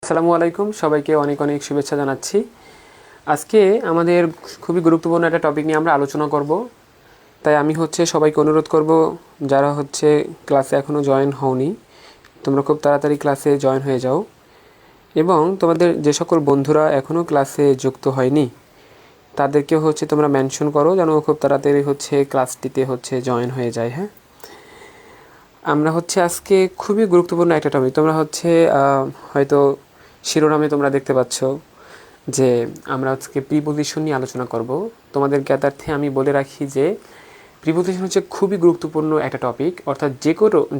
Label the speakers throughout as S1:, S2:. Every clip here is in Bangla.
S1: আসসালামু আলাইকুম, সবাইকে অনেক অনেক শুভেচ্ছা জানাচ্ছি। আজকে আমাদের খুবই গুরুত্বপূর্ণ একটা টপিক নিয়ে আমরা আলোচনা করব। তাই আমি সবাইকে অনুরোধ করব, যারা ক্লাসে এখনও জয়েন হওনি, তোমরা খুব তাড়াতাড়ি ক্লাসে জয়েন হয়ে যাও এবং তোমাদের যে সকল বন্ধুরা এখনও ক্লাসে যুক্ত হয়নি তাদেরকে তোমরা মেনশন করো যেন খুব তাড়াতাড়ি ক্লাসটিতে জয়েন হয়ে যায়। হ্যাঁ, আমরা আজকে খুবই গুরুত্বপূর্ণ একটা টপিক। তোমরা হয়তো শিরোনামে তোমরা দেখতে পাচ্ছ যে আমরা আজকে প্রিপোজিশন নিয়ে আলোচনা করব। তোমাদের জ্ঞাতার্থে আমি বলে রাখি যে প্রিপোজিশন খুবই গুরুত্বপূর্ণ একটা টপিক। অর্থাৎ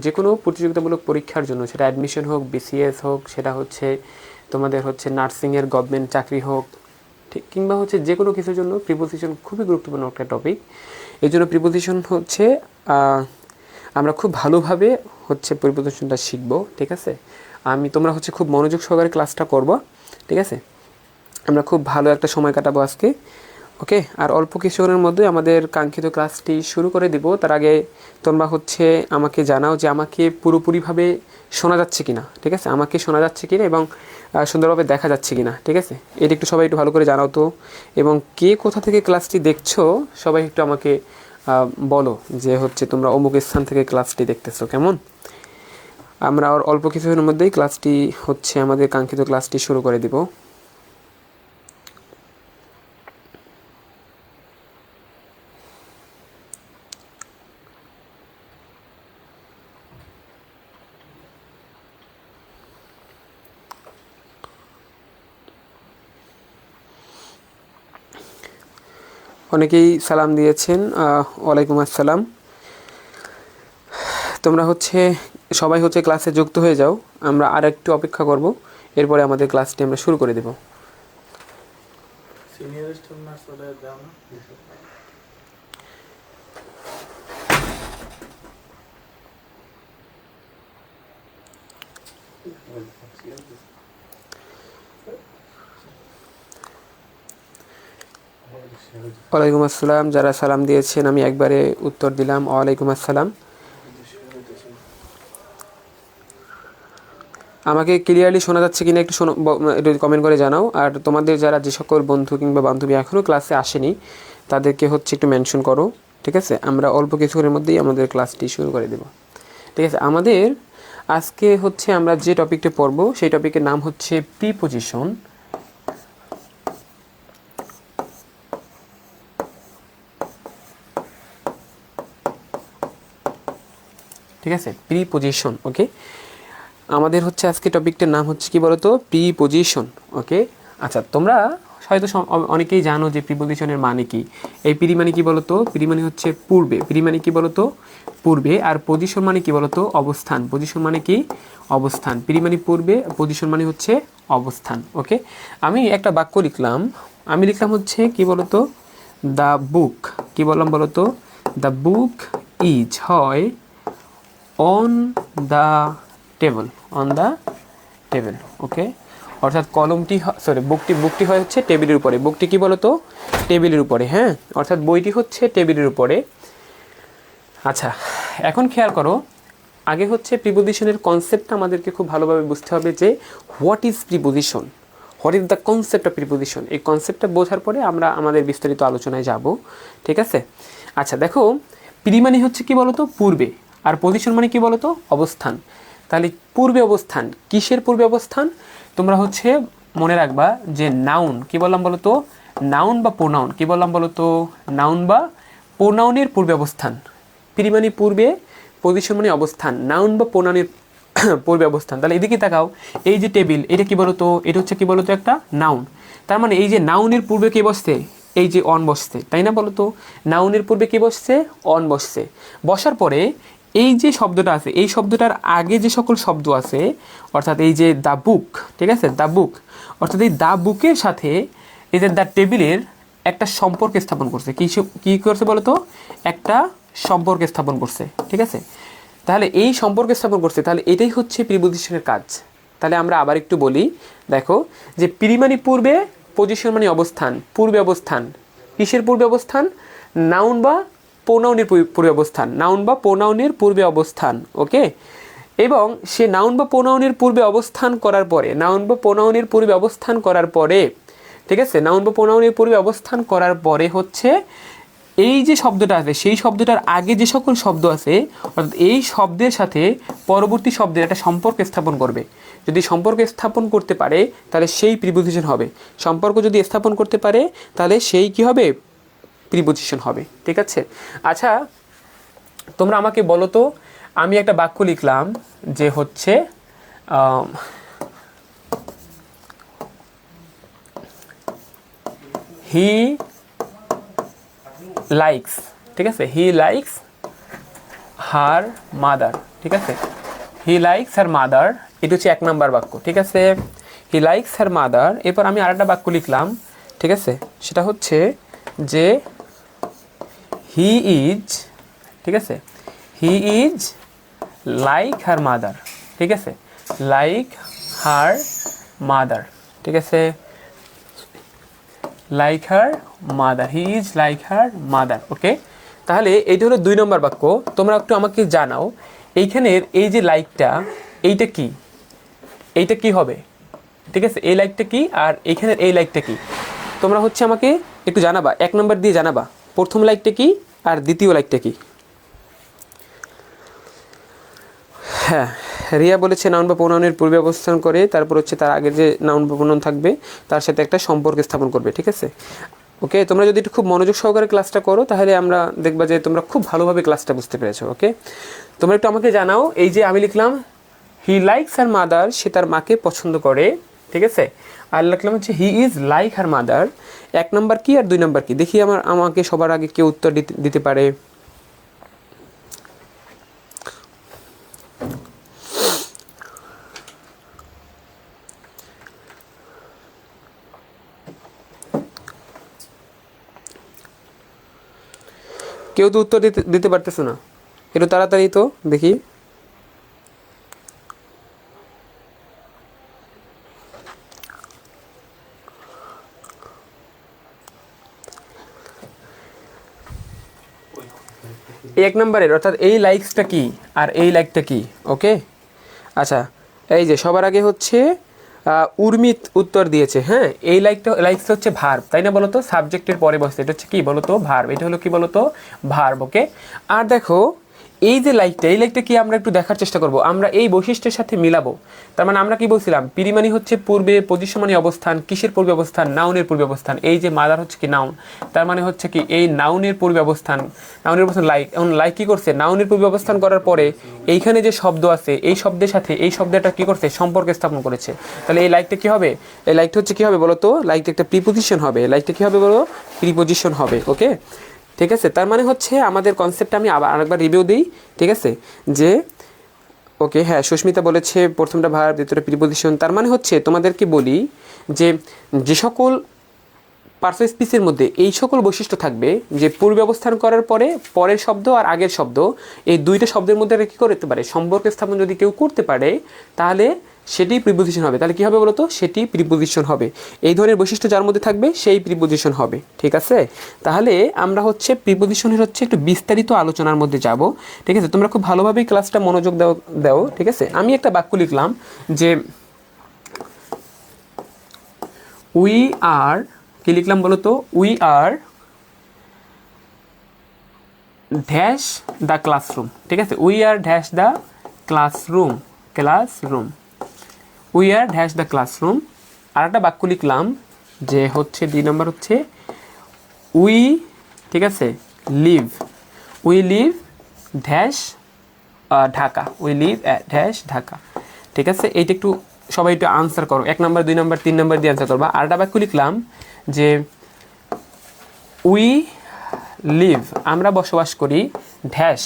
S1: যে কোনো প্রতিযোগিতামূলক পরীক্ষার জন্য, সেটা অ্যাডমিশন হোক, বিসিএস হোক, সেটা তোমাদের নার্সিংয়ের গভর্নমেন্ট চাকরি হোক, ঠিক কিংবা যে কোনো কিছুর জন্য প্রিপোজিশন খুবই গুরুত্বপূর্ণ একটা টপিক। এই জন্য প্রিপোজিশন আমরা খুব ভালোভাবে প্রিপোজিশনটা শিখব। ঠিক আছে, তোমরা খুব মনোযোগ সহকারে ক্লাসটা করব। ঠিক আছে, আমরা খুব ভালো একটা সময় কাটাবো আজকে। ওকে, আর অল্প কিছুক্ষণের মধ্যে আমাদের কাঙ্ক্ষিত ক্লাসটি শুরু করে দিব। তার আগে তোমরা আমাকে জানাও যে আমাকে পুরোপুরিভাবে শোনা যাচ্ছে কিনা। ঠিক আছে, আমাকে শোনা যাচ্ছে কিনা এবং সুন্দরভাবে দেখা যাচ্ছে কিনা। ঠিক আছে, এটা একটু সবাই একটু ভালো করে জানাও তো। এবং কে কোথা থেকে ক্লাসটি দেখছো সবাই একটু আমাকে বলো যে তোমরা অমুক স্থান থেকে ক্লাসটি দেখতেছো। কেমন? আমরা অল্প কিছুক্ষণের মধ্যেই ক্লাসটি আমাদের কাঙ্ক্ষিত ক্লাসটি শুরু করে দিব। অনেকেই সালাম দিয়েছেন, ওয়ালাইকুম আসসালাম। তোমরা সবাই ক্লাসে যুক্ত হয়ে যাও। আমরা আর একটু অপেক্ষা করব, এরপরে আমাদের ক্লাসটি আমরা শুরু করে দেব। ওয়ালাইকুম আসসালাম। যারা সালাম দিয়েছেন আমি একবারে উত্তর দিলাম, ওয়ালাইকুম আসসালাম। আমাকে ক্লিয়ারলি শোনা যাচ্ছে কিনা একটু একটু কমেন্ট করে জানাও। আর তোমাদের যারা যে সকল বন্ধু কিংবা বান্ধবী এখনও ক্লাসে আসেনি তাদেরকে একটু মেনশন করো। ঠিক আছে, আমরা অল্প কিছুক্ষণের মধ্যেই আমাদের ক্লাসটি শুরু করে দেব। ঠিক আছে, আমাদের আজকে আমরা যে টপিকটা পড়ব সেই টপিকের নাম প্রিপোজিশন। ঠিক আছে, প্রিপোজিশন। ওকে, আমাদের আজকে টপিকটার নাম কি বলতো? প্রিপোজিশন। ওকে, আচ্ছা, তোমরা হয়তো অনেকেই জানো যে প্রিপোজিশনের মানে কি। এই প্রি মানে কি বলতো? প্রি মানে পূর্বে। প্রি মানে কি বলতো? পূর্বে। আর পজিশন মানে কি বলতো? অবস্থান। পজিশন মানে কি? অবস্থান। প্রি মানে পূর্বে, পজিশন মানে অবস্থান। ওকে, আমি একটা বাক্য লিখলাম। আমি লিখলাম কি বলতো? The book. কি বললাম বলতো? দ্য বুক ইজ হয় on the table. On the table. Okay, অর্থাৎ কলমটি বুকটি হয় টেবিলের উপরে। বুকটি কি বলতো? টেবিলের উপরে। হ্যাঁ, অর্থাৎ বইটি টেবিলের উপরে। আচ্ছা, এখন খেয়াল করো, আগে প্রিপোজিশনের কনসেপ্টটা আমাদেরকে খুব ভালোভাবে বুঝতে হবে যে what is preposition, what is the concept of preposition. এই কনসেপ্টটা বোঝার পরে আমরা আমাদের বিস্তারিত আলোচনায় যাব। ঠিক আছে, আচ্ছা দেখো, প্রি মানে কি বলতো? পূর্বে। আর পজিশন মানে কি বলতো? অবস্থান। তাহলে পূর্বে অবস্থান, কিসের পূর্বে অবস্থান? তোমরা মনে রাখবা যে নাউন। কি বললাম বলতো? নাউন বা প্রোনাউন। কি বললাম বলতো? নাউন বা প্রোনাউনের পূর্বে অবস্থান। প্রি মানে পূর্বে, পজিশন মানে অবস্থান, নাউন বা প্রোনাউনের পূর্বে অবস্থান। তাহলে এদিকে তাকাও, এই যে টেবিল, এটা কি বলতো? এটা কি বলতো? একটা নাউন। তার মানে এই যে নাউনের পূর্বে কি বসছে? এই যে অন বসছে, তাই না? বলতো নাউনের পূর্বে কি বসছে? অন বসছে। বসার পরে এই যে শব্দটা আছে, এই শব্দটার আগে যে সকল শব্দ আছে, অর্থাৎ এই যে দ্য বুক, ঠিক আছে, দ্য বুক, অর্থাৎ এই দ্য বুকের সাথে এই যে দ্য টেবিলের একটা সম্পর্ক স্থাপন করছে। কি করছে বলতো? একটা সম্পর্ক স্থাপন করছে। ঠিক আছে, তাহলে এই সম্পর্ক স্থাপন করছে, তাহলে এটাই প্রিপোজিশনের কাজ। তাহলে আমরা আবার একটু বলি, দেখো যে প্রি মানে পূর্বে, পজিশন মানে অবস্থান। পূর্বে অবস্থান, কিসের পূর্বে অবস্থান? নাউন বা প্রোনাউনের পূর্বে অবস্থান। নাউন বা প্রোনাউনের পূর্বে অবস্থান। ওকে, এবং সে নাউন বা প্রোনাউনের পূর্বে অবস্থান করার পরে, নাউন বা প্রোনাউনের পূর্বে অবস্থান করার পরে, ঠিক আছে, নাউন বা প্রোনাউনের পূর্বে অবস্থান করার পরে হচ্ছে এই যে শব্দটা আছে সেই শব্দটার আগে যে সকল শব্দ আছে অর্থাৎ এই শব্দের সাথে পরবর্তী শব্দের একটা সম্পর্ক স্থাপন করবে। যদি সম্পর্ক স্থাপন করতে পারে তাহলে সেই প্রিপোজিশন হবে। সম্পর্ক যদি স্থাপন করতে পারে তাহলে সেই কি হবে, প্রিপোজিশন হবে। ঠিক আছে, আচ্ছা তোমরা আমাকে বলো তো, আমি একটা বাক্য লিখলাম যে হচ্ছে হি লাইকস, ঠিক আছে, হি লাইকস হার মাদার, ঠিক আছে, হি লাইকস হার মাদার, এটা হচ্ছে 1 নম্বর বাক্য। ঠিক আছে, হি লাইকস হার মাদার। এরপর আমি আরেকটা বাক্য লিখলাম, ঠিক আছে, সেটা হচ্ছে যে হি ইজ, ঠিক আছে, he is like her mother, ঠিক আছে, লাইক হার মাদার, ঠিক আছে, like her mother, he is like her mother. Okay, তাহলে এইটা হলো 2 নম্বর বাক্য। তোমরা একটু আমাকে জানাও এইখানের এই যে লাইকটা, এইটা কি, এইটা কি হবে, ঠিক আছে, এই লাইকটা কি আর এইখানের এই লাইকটা কি, তোমরা হচ্ছে আমাকে একটু জানাবা, 1 নম্বর দিয়ে জানাবা প্রথম লাইকটা কি আর দ্বিতীয় লাইকটা কি। হ্যাঁ, রিয়া বলেছে নাউন বা প্রোনাউনের পূর্বে অবস্থান করে, তারপর হচ্ছে তার আগে যে নাউন বা প্রোনাউন থাকবে তার সাথে একটা সম্পর্ক স্থাপন করবে। ঠিক আছে, ওকে, তোমরা যদি একটু খুব মনোযোগ সহকারে ক্লাসটা করো তাহলে আমরা দেখবা যে তোমরা খুব ভালোভাবে ক্লাসটা বুঝতে পেরেছো। ওকে, তোমরা একটু আমাকে জানাও, এই যে আমি লিখলাম হি লাইকস হার মাদার, সে তার মাকে পছন্দ করে, ঠিক আছে, আর লিখলাম হচ্ছে হি ইজ লাইক হার মাদার, 1 নম্বর কি আর 2 নম্বর কি, দেখি আমাকে সবার আগে কেউ উত্তর দিতে পারে। কেউ তো উত্তর দিতে পারতেছো না, একটু তাড়াতাড়ি তো দেখি। এই 1 নম্বরের অর্থাৎ এই লাইকসটা কি আর এই লাইকটা কি। ওকে, আচ্ছা, এই যে সবার আগে হচ্ছে উর্মিত উত্তর দিয়েছে। হ্যাঁ, এই লাইকসটা হচ্ছে ভার্ব, তাই না, বলো তো, সাবজেক্টের পরে বসে, এটা হচ্ছে কি বলো তো, ভার্ব, এটা হলো কি বলো তো, ভার্ব। ওকে, আর দেখো এই যে লাইকটা, এই লাইকটা কি আমরা একটু দেখার চেষ্টা করব, আমরা এই বৈশিষ্ট্যের সাথে মিলাবো। তার মানে আমরা কি বলছিলাম, পিরিমানি হচ্ছে পূর্বে, পজিশন মানে অবস্থান, কিসের পূর্বে অবস্থান, নাউনের পূর্বে অবস্থান। এই যে মাদার হচ্ছে কি নাউন, তার মানে হচ্ছে কি এই নাউনের পূর্বে অবস্থান, নাউনের অবস্থান লাইক। এখন লাইক কি করছে, নাউনের পূর্বে অবস্থান করার পরে এইখানে যে শব্দ আছে এই শব্দের সাথে এই শব্দটা কি করছে, সম্পর্ক স্থাপন করেছে। তাহলে এই লাইকটা কি হবে, এই লাইকটা হচ্ছে কি হবে বলো তো, লাইকটা একটা প্রিপোজিশন হবে। লাইকটা কি হবে বলো, প্রিপোজিশন হবে। ওকে, ঠিক আছে, তার মানে হচ্ছে আমাদের কনসেপ্টটা আমি আরেকবার রিভিউ দিই। ঠিক আছে, যে ওকে, হ্যাঁ, সুস্মিতা বলেছে প্রথমটা ভার্ব, দ্বিতীয়টা প্রিপোজিশন। তার মানে হচ্ছে তোমাদেরকে বলি যে সকল পার্সোনাল স্পিচের মধ্যে এই সকল বৈশিষ্ট্য থাকবে, যে পূর্বে অবস্থান করার পরে পরের শব্দ আর আগের শব্দ, এই দুইটা শব্দের মধ্যে কী করতে পারে, সম্পর্ক স্থাপন যদি কেউ করতে পারে তাহলে সেটি প্রিপোজিশন হবে। তাহলে কী হবে বলো তো, সেটি প্রিপোজিশন হবে। এই ধরনের বৈশিষ্ট্য যার মধ্যে থাকবে সেই প্রিপোজিশন হবে। ঠিক আছে, তাহলে আমরা হচ্ছে প্রিপোজিশনের হচ্ছে একটু বিস্তারিত আলোচনার মধ্যে যাব। ঠিক আছে, তোমরা খুব ভালোভাবেই ক্লাসটা মনোযোগ দাও। ঠিক আছে, আমি একটা বাক্য লিখলাম যে উই আর, কি লিখলাম বলো তো, we are dash the classroom. ঠিক আছে, we are dash the classroom, we are dash the classroom. আর একটা বাক্য লিখলাম যে হচ্ছে 2 নম্বর হচ্ছে উই, ঠিক আছে, we live dash Dhaka, we live dash Dhaka. ঠিক আছে, এইটা একটু সবাই একটু আনসার করো, 1 নম্বর 2 নম্বর 3 নম্বর দিয়ে আনসার করবা। আর একটা বাক্য লিখলাম যে উই লিভ, আমরা বসবাস করি ড্যাশ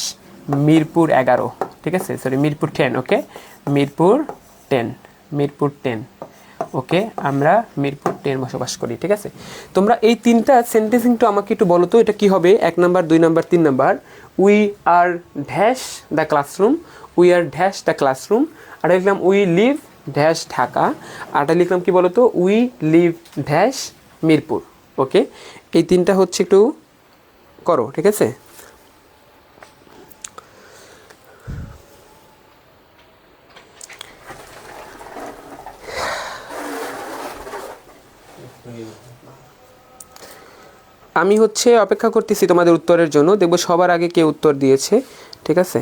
S1: মিরপুর 11। ঠিক আছে, সরি মিরপুর 10। ওকে, মিরপুর 10। ওকে, আমরা মিরপুর 10 বসবাস করি। ঠিক আছে, তোমরা এই 3টা সেন্টেন্স একটু আমাকে একটু বলো তো, এটা কি হবে, 1 নম্বর 2 নম্বর 3 নম্বর। We are dash the classroom, we are dash the classroom. আর লিখলাম উই লিভ ড্যাশ ঢাকা। আরটা লিখলাম কি বলো তো, উই লিভ ড্যাশ মিরপুর। ওকে, এই 3টা হচ্ছে একটু করো। ঠিক আছে, আমি হচ্ছে অপেক্ষা করতেছি তোমাদের উত্তরের জন্য, দেখবো সবার আগে কে উত্তর দিয়েছে। ঠিক আছে,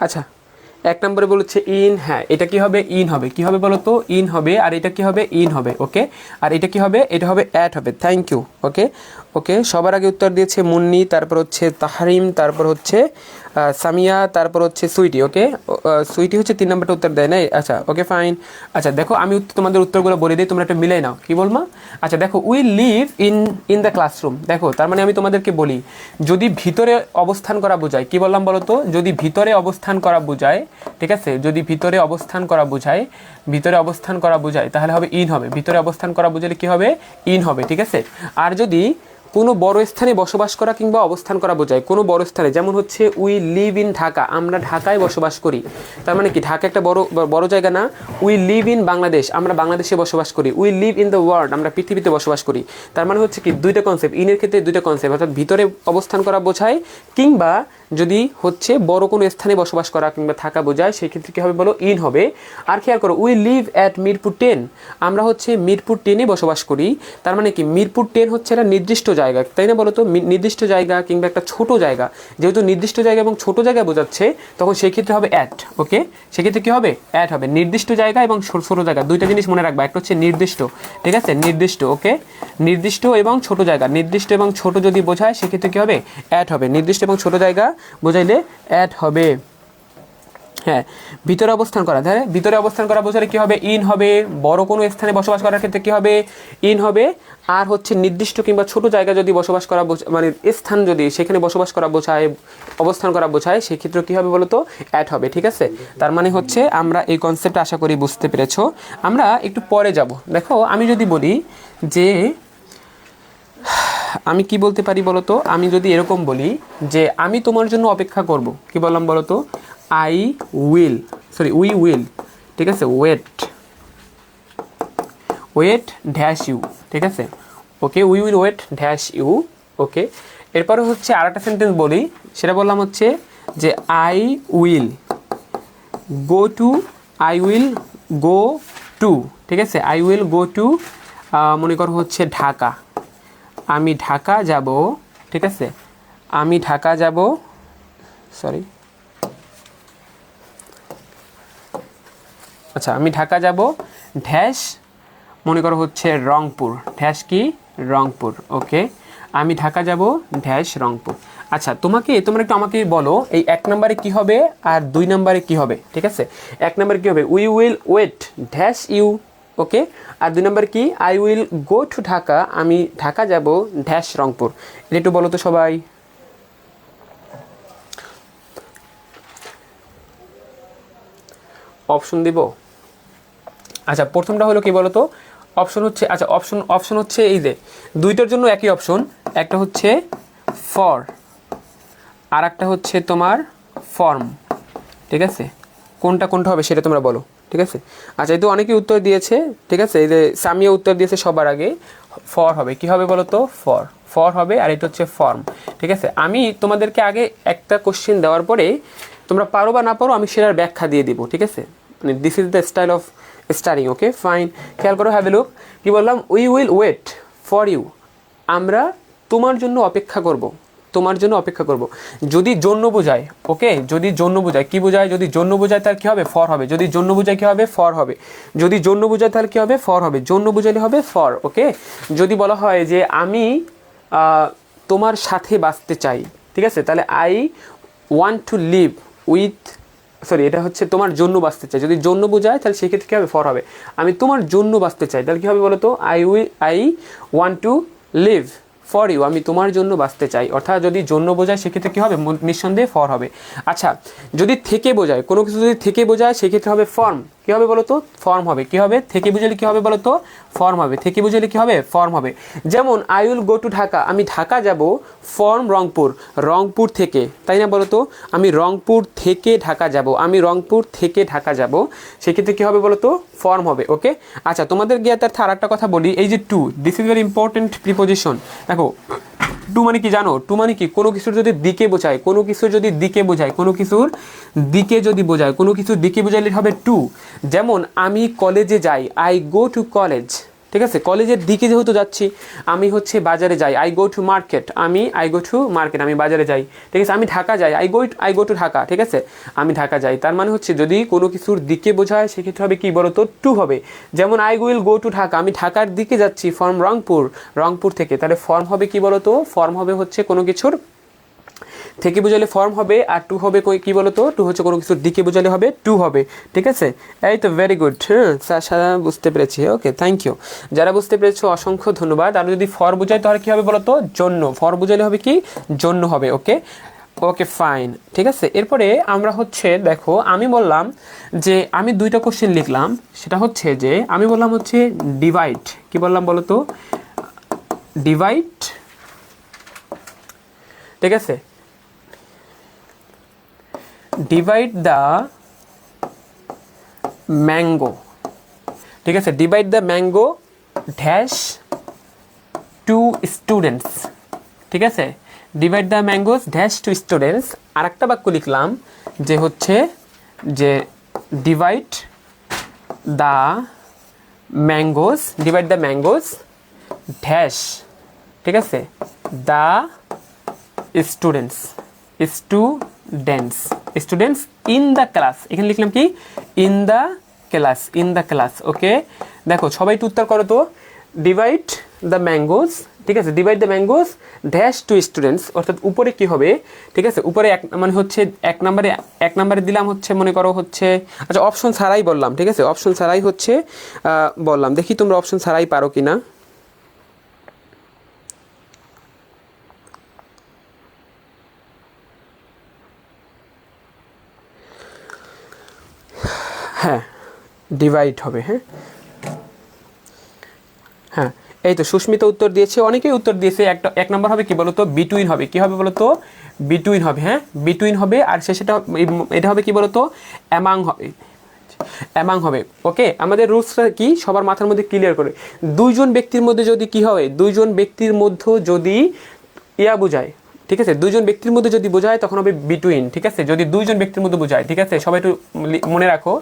S1: আচ্ছা 1 নম্বরে বলেছে ইন। হ্যাঁ, এটা কি হবে? ইন হবে। কি হবে বলো তো? ইন হবে। আর এটা কি হবে? ইন হবে। ওকে, আর এটা কি হবে? এটা হবে অ্যাট হবে। Thank you. ওকে ওকে, সবার আগে উত্তর দিয়েছে মুন্নি, তারপর হচ্ছে তাহরিম, তারপর হচ্ছে সামিয়া, তারপর হচ্ছে সুইটি। ওকে, সুইটি হচ্ছে 3 নম্বরটা উত্তর দেয় নাই। আচ্ছা ওকে ফাইন। আচ্ছা দেখো, আমি তোমাদের উত্তরগুলো বলে দিই, তোমরা একটা মিলাই নাও। কি বলবো? আচ্ছা দেখো, we live in the classroom. দেখো, তার মানে আমি তোমাদেরকে বলি, যদি ভিতরে অবস্থান করা বোঝায়, কি বললাম বলো তো? যদি ভিতরে অবস্থান করা বোঝায়, ঠিক আছে, যদি ভিতরে অবস্থান করা বোঝায়, ভিতরে অবস্থান করা বোঝায়, তাহলে হবে ইন হবে। ভিতরে অবস্থান করা বোঝালে কি হবে? ইন হবে। ঠিক আছে, আর যদি কোনো বড় স্থানে বসবাস করা কিংবা অবস্থান করা বোঝায়, কোনো বড় স্থানে, যেমন হচ্ছে উই লিভ ইন ঢাকা, আমরা ঢাকায় বসবাস করি, তার মানে কি ঢাকা একটা বড় জায়গা না? উই লিভ ইন বাংলাদেশ, আমরা বাংলাদেশে বসবাস করি। We live in the world, আমরা পৃথিবীতে বসবাস করি। তার মানে হচ্ছে কি, দুইটা কনসেপ্ট, ইনের ক্ষেত্রে দুইটা কনসেপ্ট, অর্থাৎ ভিতরে অবস্থান করা বোঝায়, কিংবা যদি হচ্ছে বড় কোনো স্থানে বসবাস করা কিংবা থাকা বোঝায়, সেই ক্ষেত্রে কী হবে বলো? ইন হবে। আর খেয়াল করো, উই লিভ অ্যাট মিরপুর 10, আমরা হচ্ছে মিরপুর 10-এ বসবাস করি। তার মানে কি, মিরপুর 10 হচ্ছে একটা নির্দিষ্ট জায়গা, তাই না বলো তো? নির্দিষ্ট জায়গা কিংবা একটা ছোট জায়গা, যেহেতু নির্দিষ্ট জায়গা এবং ছোট জায়গা বোঝাচ্ছে, তখন সেই ক্ষেত্রে হবে অ্যাট। ওকে, সেক্ষেত্রে কী হবে? অ্যাট হবে। নির্দিষ্ট জায়গা এবং ছোট জায়গা, দুইটা জিনিস মনে রাখবা। একটা হচ্ছে নির্দিষ্ট, ঠিক আছে, নির্দিষ্ট। ওকে, নির্দিষ্ট এবং ছোট জায়গা, নির্দিষ্ট এবং ছোট যদি বোঝায়, সেক্ষেত্রে কী হবে? অ্যাট হবে। নির্দিষ্ট এবং ছোট জায়গা বোঝাইলে অ্যাট হবে। হ্যাঁ, ভিতরে অবস্থান করা, তাহলে ভিতরে অবস্থান করা বোঝালে কী হবে? ইন হবে। বড় কোনো স্থানে বসবাস করার ক্ষেত্রে কী হবে? ইন হবে। আর হচ্ছে নির্দিষ্ট কিংবা ছোট জায়গা যদি বসবাস করা মানে স্থান যদি সেখানে বসবাস করা বোঝায়, অবস্থান করা বোঝায়, সেক্ষেত্রে কী হবে বলো তো? অ্যাট হবে। ঠিক আছে, তার মানে হচ্ছে আমরা এই কনসেপ্ট আশা করি বুঝতে পেরেছো। আমরা একটু পরে যাব। দেখো, আমি যদি বলি যে, আমি কি বলতে পারি বলো তো? আমি যদি এরকম বলি যে আমি তোমার জন্য অপেক্ষা করব, কি বললাম বলো তো? উই উইল, ঠিক আছে, ওয়েট ড্যাশ ইউ, ঠিক আছে। Okay, we will wait dash you. Okay, এরপরে হচ্ছে আর একটা সেন্টেন্স বলি, সেটা বললাম হচ্ছে যে আই উইল গো টু, ঠিক আছে, আই উইল গো টু, মনে করো হচ্ছে ঢাকা, আমি ঢাকা যাব, ঠিক আছে, আমি ঢাকা যাব, সরি, আচ্ছা, আমি ঢাকা যাব ড্যাশ, মনে করো হচ্ছে রংপুর, ড্যাশ কি? রংপুর। ওকে, আমি ঢাকা যাব ড্যাশ রংপুর। আচ্ছা, তোমরা একটু আমাকে বলো, এই 1 নম্বরে কি হবে আর 2 নম্বরে কি হবে? ঠিক আছে, 1 নম্বরে কি হবে? We will wait dash you. Okay, আর 2 নম্বর কি? I will go to Dhaka, আমি ঢাকা যাব ড্যাশ রংপুর। এটা একটু বলো তো সবাই। অপশন দিব? আচ্ছা, প্রথমটা হলো কি বলো তো? অপশন হচ্ছে, আচ্ছা অপশন হচ্ছে এই যে দুইটার জন্য একই অপশন, একটা হচ্ছে ফর আর একটা হচ্ছে তোমার ফর্ম। ঠিক আছে, কোনটা হবে সেটা তোমরা বলো। ঠিক আছে, আচ্ছা, এই তো অনেকেই উত্তর দিয়েছে। ঠিক আছে, এই যে সামিয়া উত্তর দিয়েছে সবার আগে, ফর হবে। কি হবে বলো তো? ফর হবে, আর এটা হচ্ছে ফর্ম। ঠিক আছে, আমি তোমাদেরকে আগে একটা কোশ্চেন দেওয়ার পরে তোমরা পারো বা না পারো, আমি সেটার ব্যাখ্যা দিয়ে দিব। ঠিক আছে, মানে this is the style of studying. Okay fine, খেয়াল করো, হ্যাভ এ লুক। কি বললাম? We will wait for you, আমরা তোমার জন্য অপেক্ষা করব, তোমার জন্য অপেক্ষা করব। যদি জন্য বোঝায়, ওকে, যদি জন্য বোঝায়, কি বোঝায়? যদি জন্য বোঝায় তাহলে কী হবে? ফর হবে। যদি জন্য বোঝায় কী হবে? ফর হবে। যদি জন্য বোঝায় তাহলে কী হবে? ফর হবে। জন্য বোঝালে হবে ফর। ওকে, যদি বলা হয় যে আমি তোমার সাথে বাঁচতে চাই, ঠিক আছে, তাহলে I want to live with, sorry, এটা হচ্ছে তোমার জন্য বাঁচতে চাই। যদি জন্য বোঝায় তাহলে সেক্ষেত্রে কী হবে? ফর হবে। আমি তোমার জন্য বাঁচতে চাই, তাহলে কী হবে বলো তো? I want to live for you, আমি তোমার জন্য বাঁচতে চাই। অর্থাৎ যদি জন্য বোঝায় সেক্ষেত্রে কী হবে? নিঃসন্দেহে ফর হবে। আচ্ছা, যদি থেকে বোঝায়, কোনো কিছু যদি থেকে বোঝায় সেক্ষেত্রে হবে ফর্ম। কী হবে বলো তো ফর্ম হবে। কী হবে থেকে বুঝালে কী হবে বলো তো ফর্ম হবে। থেকে বুঝালে কী হবে ফর্ম হবে। যেমন I will go to Dhaka, আমি ঢাকা যাব ফর্ম রংপুর, রংপুর থেকে, তাই না বলো তো, আমি রংপুর থেকে ঢাকা যাব, আমি রংপুর থেকে ঢাকা যাব, সেক্ষেত্রে কী হবে বলো তো ফর্ম হবে। ওকে, আচ্ছা তোমাদের জ্ঞাতার্থে আর একটা কথা বলি, এই যে to, this is very important preposition. দেখো টু মানে কি জানো, টু মানে কি কোনো কিছুর যদি দিকে বোঝায়, কোনো কিছুর যদি দিকে বোঝায়, কোনো কিছুর দিকে যদি বোঝায়, কোনো কিছুর দিকে বোঝাইলে হবে টু। যেমন আমি কলেজে যাই, আই গো টু কলেজ, ঠিক আছে, কলেজের দিকে যেহেতু যাচ্ছি, আমি হচ্ছে বাজারে যাই, I go to market, I go to market, আমি বাজারে যাই, ঠিক আছে। আমি ঢাকা যাই, আই গো টু ঢাকা, ঠিক আছে, আমি ঢাকা যাই। তার মানে হচ্ছে যদি কোনো কিছুর দিকে বোঝায় সেক্ষেত্রে হবে কি বলো তো টু হবে। যেমন I will go to Dhaka, আমি ঢাকার দিকে যাচ্ছি ফর্ম রংপুর, রংপুর থেকে, তাহলে ফর্ম হবে কি বলো তো ফর্ম হবে হচ্ছে কোনো কিছুর থেকে বোঝালে ফর্ম হবে, আর টু হবে কি বলো তো টু হচ্ছে কোনো কিছুর দিকে বোঝালে হবে টু হবে, ঠিক আছে। এই তো ভেরি গুড, হ্যাঁ সারা বুঝতে পেরেছি, ওকে থ্যাংক ইউ। যারা বুঝতে পেরেছো অসংখ্য ধন্যবাদ। আর যদি ফর বোঝায় তাহলে কী হবে বলো তো জন্য, ফর বোঝালে হবে কি জন্য হবে। ওকে ওকে ফাইন, ঠিক আছে। এরপরে আমরা হচ্ছে দেখো আমি বললাম যে আমি দুইটা কোশ্চেন লিখলাম, সেটা হচ্ছে যে আমি বললাম হচ্ছে ডিভাইড, কি বললাম বলো তো ডিভাইড, ঠিক আছে, ডিভাইড দ্য ম্যাঙ্গো, ঠিক আছে, divide the mango dash two students, ঠিক আছে, divide the mangoes dash two students. আর একটা বাক্য লিখলাম যে হচ্ছে যে divide the mangoes, divide the mangoes dash, ঠিক আছে, the students, students in the class, এখানে লিখলাম কি in the class, in the class. Okay দেখো সবাই একটু উত্তর করো তো, ডিভাইড দ্য ম্যাঙ্গোস, ঠিক আছে, divide the mangoes dash two students, অর্থাৎ উপরে কি হবে, ঠিক আছে, উপরে এক মানে হচ্ছে এক নম্বরে দিলাম হচ্ছে মনে করো হচ্ছে, আচ্ছা অপশন ছাড়াই বললাম, ঠিক আছে, অপশন ছাড়াই হচ্ছে বললাম, দেখি তোমরা অপশন ছাড়াই পারো কি না। হ্যাঁ ডিভাইড হবে, হ্যাঁ হ্যাঁ এই তো সুস্মিতা উত্তর দিয়েছে, অনেকেই উত্তর দিয়েছে। এক নম্বর হবে কি বলতো বিটুইন হবে, কি হবে বলতো বিটুইন হবে, হ্যাঁ বিটুইন হবে। আর শেষেটা এটা হবে কি বলতো অ্যামাং হবে, অ্যামাং হবে। ওকে আমাদের রুলসটা কি সবার মাথার মধ্যে ক্লিয়ার করে, দুইজন ব্যক্তির মধ্যে যদি কি হয়, দুইজন ব্যক্তির মধ্যে যদি ইয়া বোঝায়, ঠিক আছে, দুইজন ব্যক্তির মধ্যে যদি বোঝায় তখন হবে বিটুইন, ঠিক আছে, যদি দুইজন ব্যক্তির মধ্যে বোঝায়, ঠিক আছে, সবাই একটু মনে রাখো,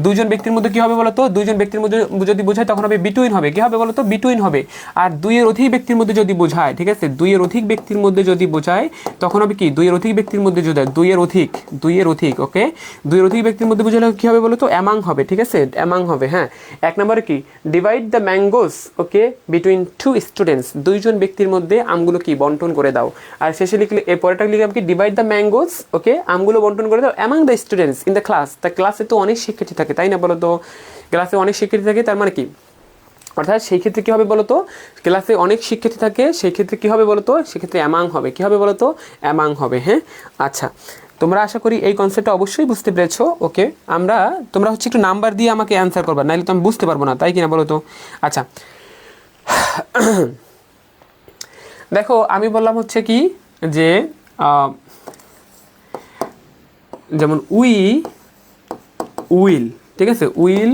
S1: দুইজন ব্যক্তির মধ্যে কি হবে বলতো, দুইজন ব্যক্তির মধ্যে যদি বোঝায় তখন হবে বিটুইন হবে, কি হবে বলতো বিটুইন হবে। আর দুইয়ের অধিক ব্যক্তির মধ্যে যদি বোঝায়, ঠিক আছে, দুইয়ের অধিক ব্যক্তির মধ্যে যদি বোঝায় তখন হবে কি দুইয়ের অধিক ব্যক্তির মধ্যে যদি দুইয়ের অধিক, ওকে দুইয়ের অধিক ব্যক্তির মধ্যে বোঝালে কি হবে বলতো অ্যামাং হবে, ঠিক আছে, অ্যামাং হবে। হ্যাঁ এক নম্বরে কি divide the mangoes, okay between two students, দুইজন ব্যক্তির মধ্যে আমগুলো কি বন্টন করে দাও। আর শেষে লিখলে এরপরেটা লিখলাম কি ডিভাইড দ্য ম্যাঙ্গোস, ওকে আমগুলো বন্টন করে দাও among the students in the class, তা ক্লাসে তো অনেক শিক্ষার্থী থাকে তাই না বলো তো, ক্লাসে অনেক শিক্ষার্থী থাকে, তার মানে কি অর্থাৎ সেই ক্ষেত্রে কী হবে বলতো ক্লাসে অনেক শিক্ষার্থী থাকে, সেই ক্ষেত্রে কী হবে বলতো সেক্ষেত্রে অ্যামাং হবে, কী হবে বলতো অ্যামাং হবে। হ্যাঁ আচ্ছা তোমরা আশা করি এই কনসেপ্টটা অবশ্যই বুঝতে পেরেছো। ওকে তোমরা হচ্ছে একটু নাম্বার দিয়ে আমাকে অ্যান্সার করবা, নাহলে তো আমি বুঝতে পারবো না, তাই কিনা বলো তো। আচ্ছা দেখো আমি বললাম হচ্ছে কি যে যেমন উইল, ঠিক আছে, উইল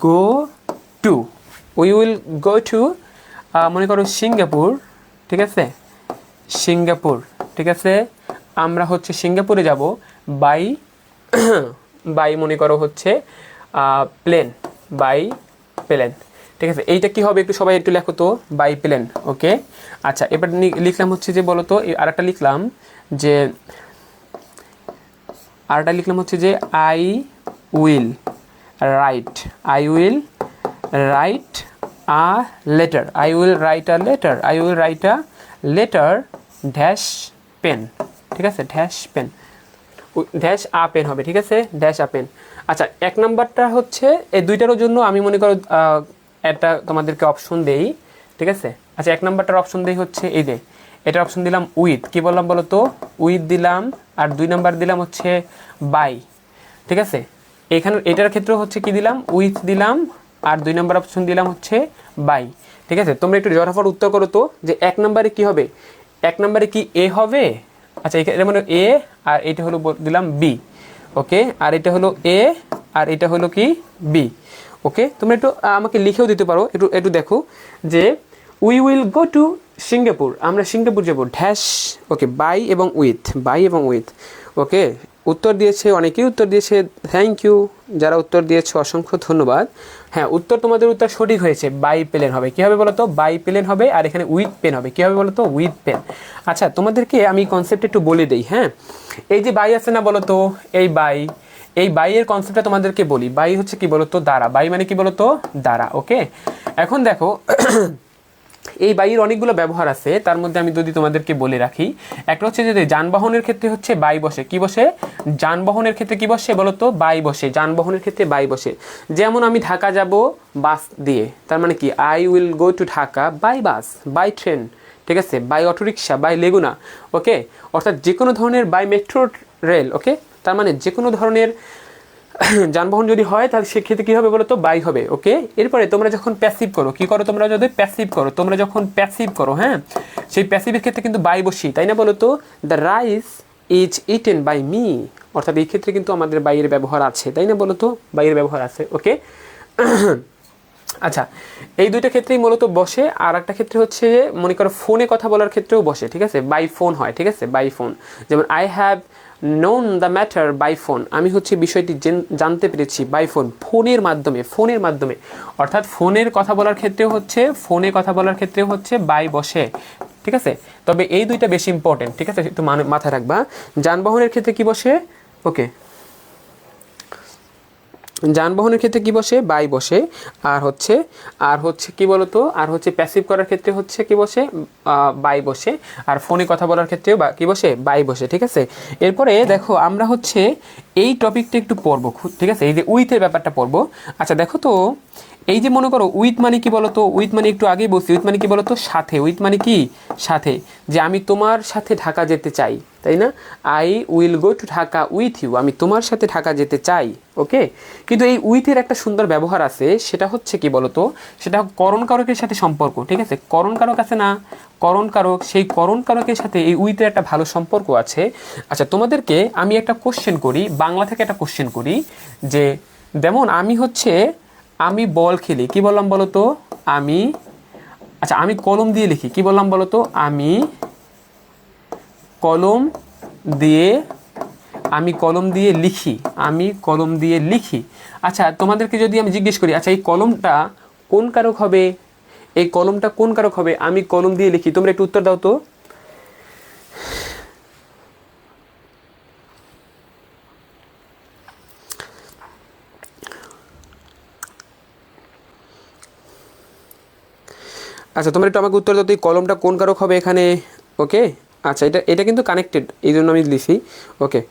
S1: গো টু মনে করো সিঙ্গাপুর, ঠিক আছে, সিঙ্গাপুর, ঠিক আছে, আমরা হচ্ছে সিঙ্গাপুরে যাব বাই মনে করো হচ্ছে প্লেন, ঠিক আছে, এইটা কি হবে একটু সবাই একটু লেখো তো বাই প্লেন। ওকে আচ্ছা এবার লিখলাম হচ্ছে যে বলো তো আরেকটা লিখলাম হচ্ছে যে I will write a letter dash pen, ঠিক আছে, ড্যাশ আ পেন হবে, ঠিক আছে, ড্যাশ আ পেন। আচ্ছা এক নাম্বারটা হচ্ছে এই দুইটার জন্য আমি মনে করো একটা তোমাদেরকে অপশন দেই, ঠিক আছে। আচ্ছা এক নাম্বারটার অপশন দেই হচ্ছে এই যে এটার অপশন দিলাম উইথ, কি বললাম বলো তো উইথ দিলাম, আর দুই নাম্বার দিলাম হচ্ছে বাই, ঠিক আছে, এখানে এটার ক্ষেত্রে হচ্ছে কি দিলাম, উইথ দিলাম, আর 2 নম্বর অপশন দিলাম হচ্ছে বাই। ঠিক আছে, তোমরা একটু ঝটাফট উত্তর করো তো যে 1 নম্বরে কি হবে, 1 নম্বরে কি এ হবে? আচ্ছা এখানে মানে এ, আর এটা হলো দিলাম বি। ওকে, আর এটা হলো এ, আর এটা হলো কি বি। ওকে, তোমরা একটু আমাকে লিখেও দিতে পারো, একটু একটু দেখো যে we will go to Singapore, আমরা সিঙ্গাপুর যাবো ড্যাশ। ওকে, বাই এবং উইথ, বাই এবং উইথ। ওকে, উত্তর দিয়েছে, অনেকেই উত্তর দিয়েছে, থ্যাংক ইউ যারা উত্তর দিয়েছে, অসংখ্য ধন্যবাদ। হ্যাঁ, উত্তর তোমাদের উত্তর সঠিক হয়েছে, বাই প্লেন হবে। কী হবে বলো তো, বাই প্লেন হবে, আর এখানে উইথ পেন হবে। কী হবে বলো তো, উইথ পেন। আচ্ছা তোমাদেরকে আমি কনসেপ্ট একটু বলে দিই। হ্যাঁ, এই যে বাই আছে না বলো তো, এই বাই, এই বাইয়ের কনসেপ্টটা তোমাদেরকে বলি। বাই হচ্ছে কি বলো তো, দ্বারা। বাই মানে কি বলো তো, দ্বারা। ওকে, এখন দেখো এই বাইয়ের অনেকগুলো ব্যবহার আছে, তার মধ্যে আমি যদি তোমাদেরকে বলে রাখি, একটা হচ্ছে যে যানবাহনের ক্ষেত্রে হচ্ছে বাই বসে। কি বসে? যানবাহনের ক্ষেত্রে কি বসে বলো তো, বাই বসে। যানবাহনের ক্ষেত্রে বাই বসে। যেমন আমি ঢাকা যাব বাস দিয়ে, তার মানে কি, I will go to Dhaka by bus, by train. ঠিক আছে, বাই অটোরিকশা, বাই লেগুনা। ওকে, অর্থাৎ যে কোনো ধরনের, বাই মেট্রো রেল। ওকে, তার মানে যে কোনো ধরনের যানবাহন যদি হয় তাহলে সেক্ষেত্রে কী হবে বলো তো, বাই হবে। ওকে, এরপরে তোমরা যখন প্যাসিভ করো, কী করো তোমরা যদি প্যাসিভ করো, তোমরা যখন প্যাসিভ করো, হ্যাঁ, সেই প্যাসিভের ক্ষেত্রে কিন্তু বাই বসি, তাই না বলো তো? The rice is eaten by me, অর্থাৎ এই ক্ষেত্রে কিন্তু আমাদের বাইয়ের ব্যবহার আছে, তাই না বলো তো? বাইয়ের ব্যবহার আছে। ওকে, আচ্ছা এই দুইটা ক্ষেত্রেই মূলত বসে। আর একটা ক্ষেত্রে হচ্ছে মনে করো ফোনে কথা বলার ক্ষেত্রেও বসে। ঠিক আছে, বাই ফোন হয়। ঠিক আছে, বাই ফোন। যেমন I have known the matter by phone, আমি হচ্ছে বিষয়টি জানতে পেরেছি বাই ফোন, ফোনের মাধ্যমে, ফোনের মাধ্যমে। অর্থাৎ ফোনের কথা বলার ক্ষেত্রেও হচ্ছে, ফোনে কথা বলার ক্ষেত্রেও হচ্ছে বাই বসে। ঠিক আছে, তবে এই দুইটা বেশি ইম্পর্টেন্ট। ঠিক আছে, একটু মাথায় রাখবা। যানবাহনের ক্ষেত্রে কি বসে? ওকে, যানবাহনের ক্ষেত্রে কি বসে? বাই বসে। আর হচ্ছে কি বলতো, আর হচ্ছে প্যাসিভ করার ক্ষেত্রে হচ্ছে কি বসে? বাই বসে। আর ফোনে কথা বলার ক্ষেত্রেও কি বসে? বাই বসে। ঠিক আছে, এরপরে দেখো আমরা হচ্ছে এই টপিকটা একটু পড়বো। ঠিক আছে, এই যে উইথের ব্যাপারটা পড়বো। আচ্ছা দেখো তো, এই যে মনে করো উইথ মানে কি বলতো, উইথ মানে একটু আগেই বলছি, উইথ মানে কি বলতো, সাথে। উইথ মানে কি? সাথে। যে আমি তোমার সাথে ঢাকা যেতে চাই, তাই না? I will go to Dhaka with you, আমি তোমার সাথে ঢাকা যেতে চাই। ওকে, কিন্তু এই উইথের একটা সুন্দর ব্যবহার আছে, সেটা হচ্ছে কি বলতো, সেটা করণ কারকের সাথে সম্পর্ক। ঠিক আছে, করণ কারক আছে না, করণ কারক, সেই করণ কারকের সাথে এই উইথের একটা ভালো সম্পর্ক আছে। আচ্ছা তোমাদেরকে আমি একটা কোশ্চেন করি, বাংলা থেকে একটা কোশ্চেন করি, যে যেমন আমি হচ্ছে, আমি বল খেলি, কি বললাম বলো তো, আমি, আচ্ছা আমি কলম দিয়ে লিখি, কি বললাম বলো তো, আমি কলম দিয়ে, আমি কলম দিয়ে লিখি, আমি কলম দিয়ে লিখি। আচ্ছা তোমাদেরকে যদি আমি জিজ্ঞেস করি, আচ্ছা এই কলমটা কোন কারক হবে, এই কলমটা কোন কারক হবে, আমি কলম দিয়ে লিখি, তোমরা একটু উত্তর দাও তো। আচ্ছা তোমরা একটু আমাকে উত্তর দাও তো, এই কলমটা কোন কারক হবে এখানে। ওকে, আচ্ছা এটা এটা কিন্তু কানেক্টেড, এই জন্য আমি লিখি। ওকে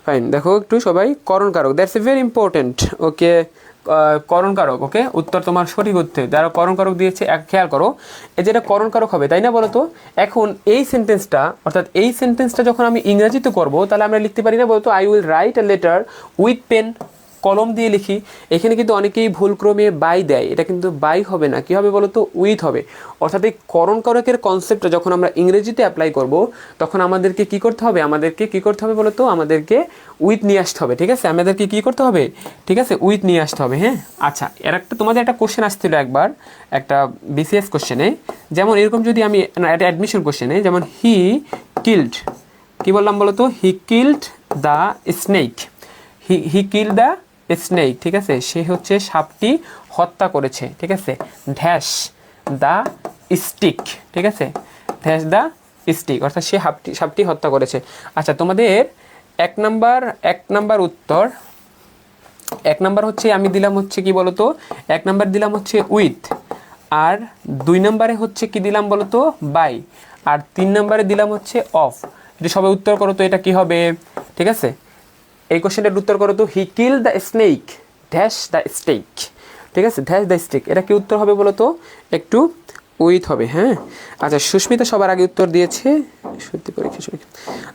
S1: ফাইন, দেখো একটু সবাই, করণ কারক, দ্যাটস এ ভেরি ইম্পর্টেন্ট। ওকে, করণ কারক। ওকে, উত্তর তোমার সঠিক উত্তর, যারা করণ কারক দিয়েছে খেয়াল করো, এই যেটা করণ কারক হবে, তাই না বলো তো? এখন এই সেন্টেন্সটা, অর্থাৎ এই সেন্টেন্সটা যখন আমি ইংরেজিতে করবো, তাহলে আমরা লিখতে পারি না বলতো, I will write a letter with pen, কলম দিয়ে লিখি। এখানে কিন্তু অনেকেই ভুলক্রমে বাই দেয়, এটা কিন্তু বাই হবে না, কি হবে বলো তো, উইথ হবে। অর্থাৎ এই করণ কারকের কনসেপ্টটা যখন আমরা ইংরেজিতে অ্যাপ্লাই করব, তখন আমাদেরকে কি করতে হবে, আমাদেরকে কি করতে হবে বলো তো, আমাদেরকে উইথ নিয়ে আসতে হবে। ঠিক আছে, আমাদেরকে কি করতে হবে, ঠিক আছে, উইথ নিয়ে আসতে হবে। হ্যাঁ, আচ্ছা এর একটা তোমাদের একটা কোশ্চেন আসছিল একবার, একটা বিসিএস কোশ্চেনে, যেমন এরকম যদি আমি একটা অ্যাডমিশন কোশ্চেনে, যেমন হি কিল্ড, কি বললাম বলো তো, he killed the snake, he killed the snake. ঠিক আছে, সে হচ্ছে সাপটি হত্যা করেছে। ঠিক আছে, ড্যাশ দ্য স্টিক। ঠিক আছে, ড্যাশ দ্য স্টিক, অর্থাৎ সে সাপটি হত্যা করেছে। আচ্ছা তোমাদের এক নাম্বার উত্তর, এক নাম্বার হচ্ছে আমি দিলাম হচ্ছে কি বলতো, এক নাম্বার দিলাম হচ্ছে উইথ, আর 2 নম্বরে হচ্ছে কি দিলাম বলতো, বাই, আর 3 নম্বরে দিলাম হচ্ছে অফ। এটা সবাই উত্তর করো তো, এটা কি হবে? ঠিক আছে, এই কোশ্চেনটার উত্তর করো তো, he kill the snake dash the stake. ঠিক আছে, ড্যাশ দ্য স্টেক, এটা কি উত্তর হবে বলো তো, একটু উইথ হবে, হ্যাঁ। আচ্ছা, সুস্মিতা সবার আগে উত্তর দিয়েছে, সত্যি পরীক্ষা।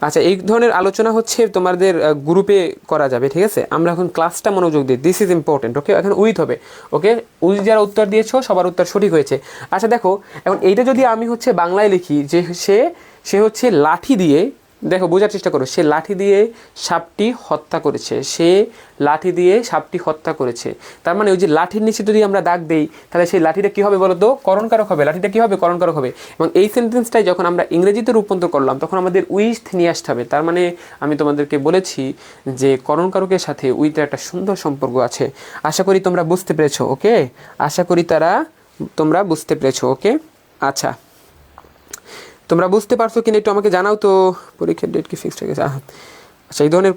S1: আচ্ছা, এই ধরনের আলোচনা হচ্ছে তোমাদের গ্রুপে করা যাবে, ঠিক আছে। আমরা এখন ক্লাসটা মনোযোগ দিই, দিস ইজ ইম্পর্টেন্ট, ওকে। এখন উইথ হবে, ওকে। উইথ যারা উত্তর দিয়েছো সবার উত্তর সঠিক হয়েছে। আচ্ছা দেখো, এখন এইটা যদি আমি হচ্ছে বাংলায় লিখি যে সে হচ্ছে লাঠি দিয়ে, দেখো বোঝার চেষ্টা করো, সে লাঠি দিয়ে সাপটি হত্যা করেছে, সে লাঠি দিয়ে সাপটি হত্যা করেছে। তার মানে ওই যে লাঠির নিচে যদি আমরা দাগ দেই, তাহলে সেই লাঠিটা কী হবে বলো তো? করণকারক হবে। লাঠিটা কী হবে? করণকারক হবে। এবং এই সেন্টেন্সটাই যখন আমরা ইংরেজিতে রূপান্তর করলাম, তখন আমাদের উইথ নিয়ে আসতে হবে। তার মানে আমি তোমাদেরকে বলেছি যে করণকারকের সাথে উইথের একটা সুন্দর সম্পর্ক আছে। আশা করি তোমরা বুঝতে পেরেছো, ওকে। আশা করি তোমরা বুঝতে পেরেছো, ওকে। আচ্ছা, তোমরা বুঝতে পারছো কিনা একটু আমাকে জানাও তো। পরীক্ষার ডেট কি ফিক্সড হয়ে গেছে? আচ্ছা, এই ধরনের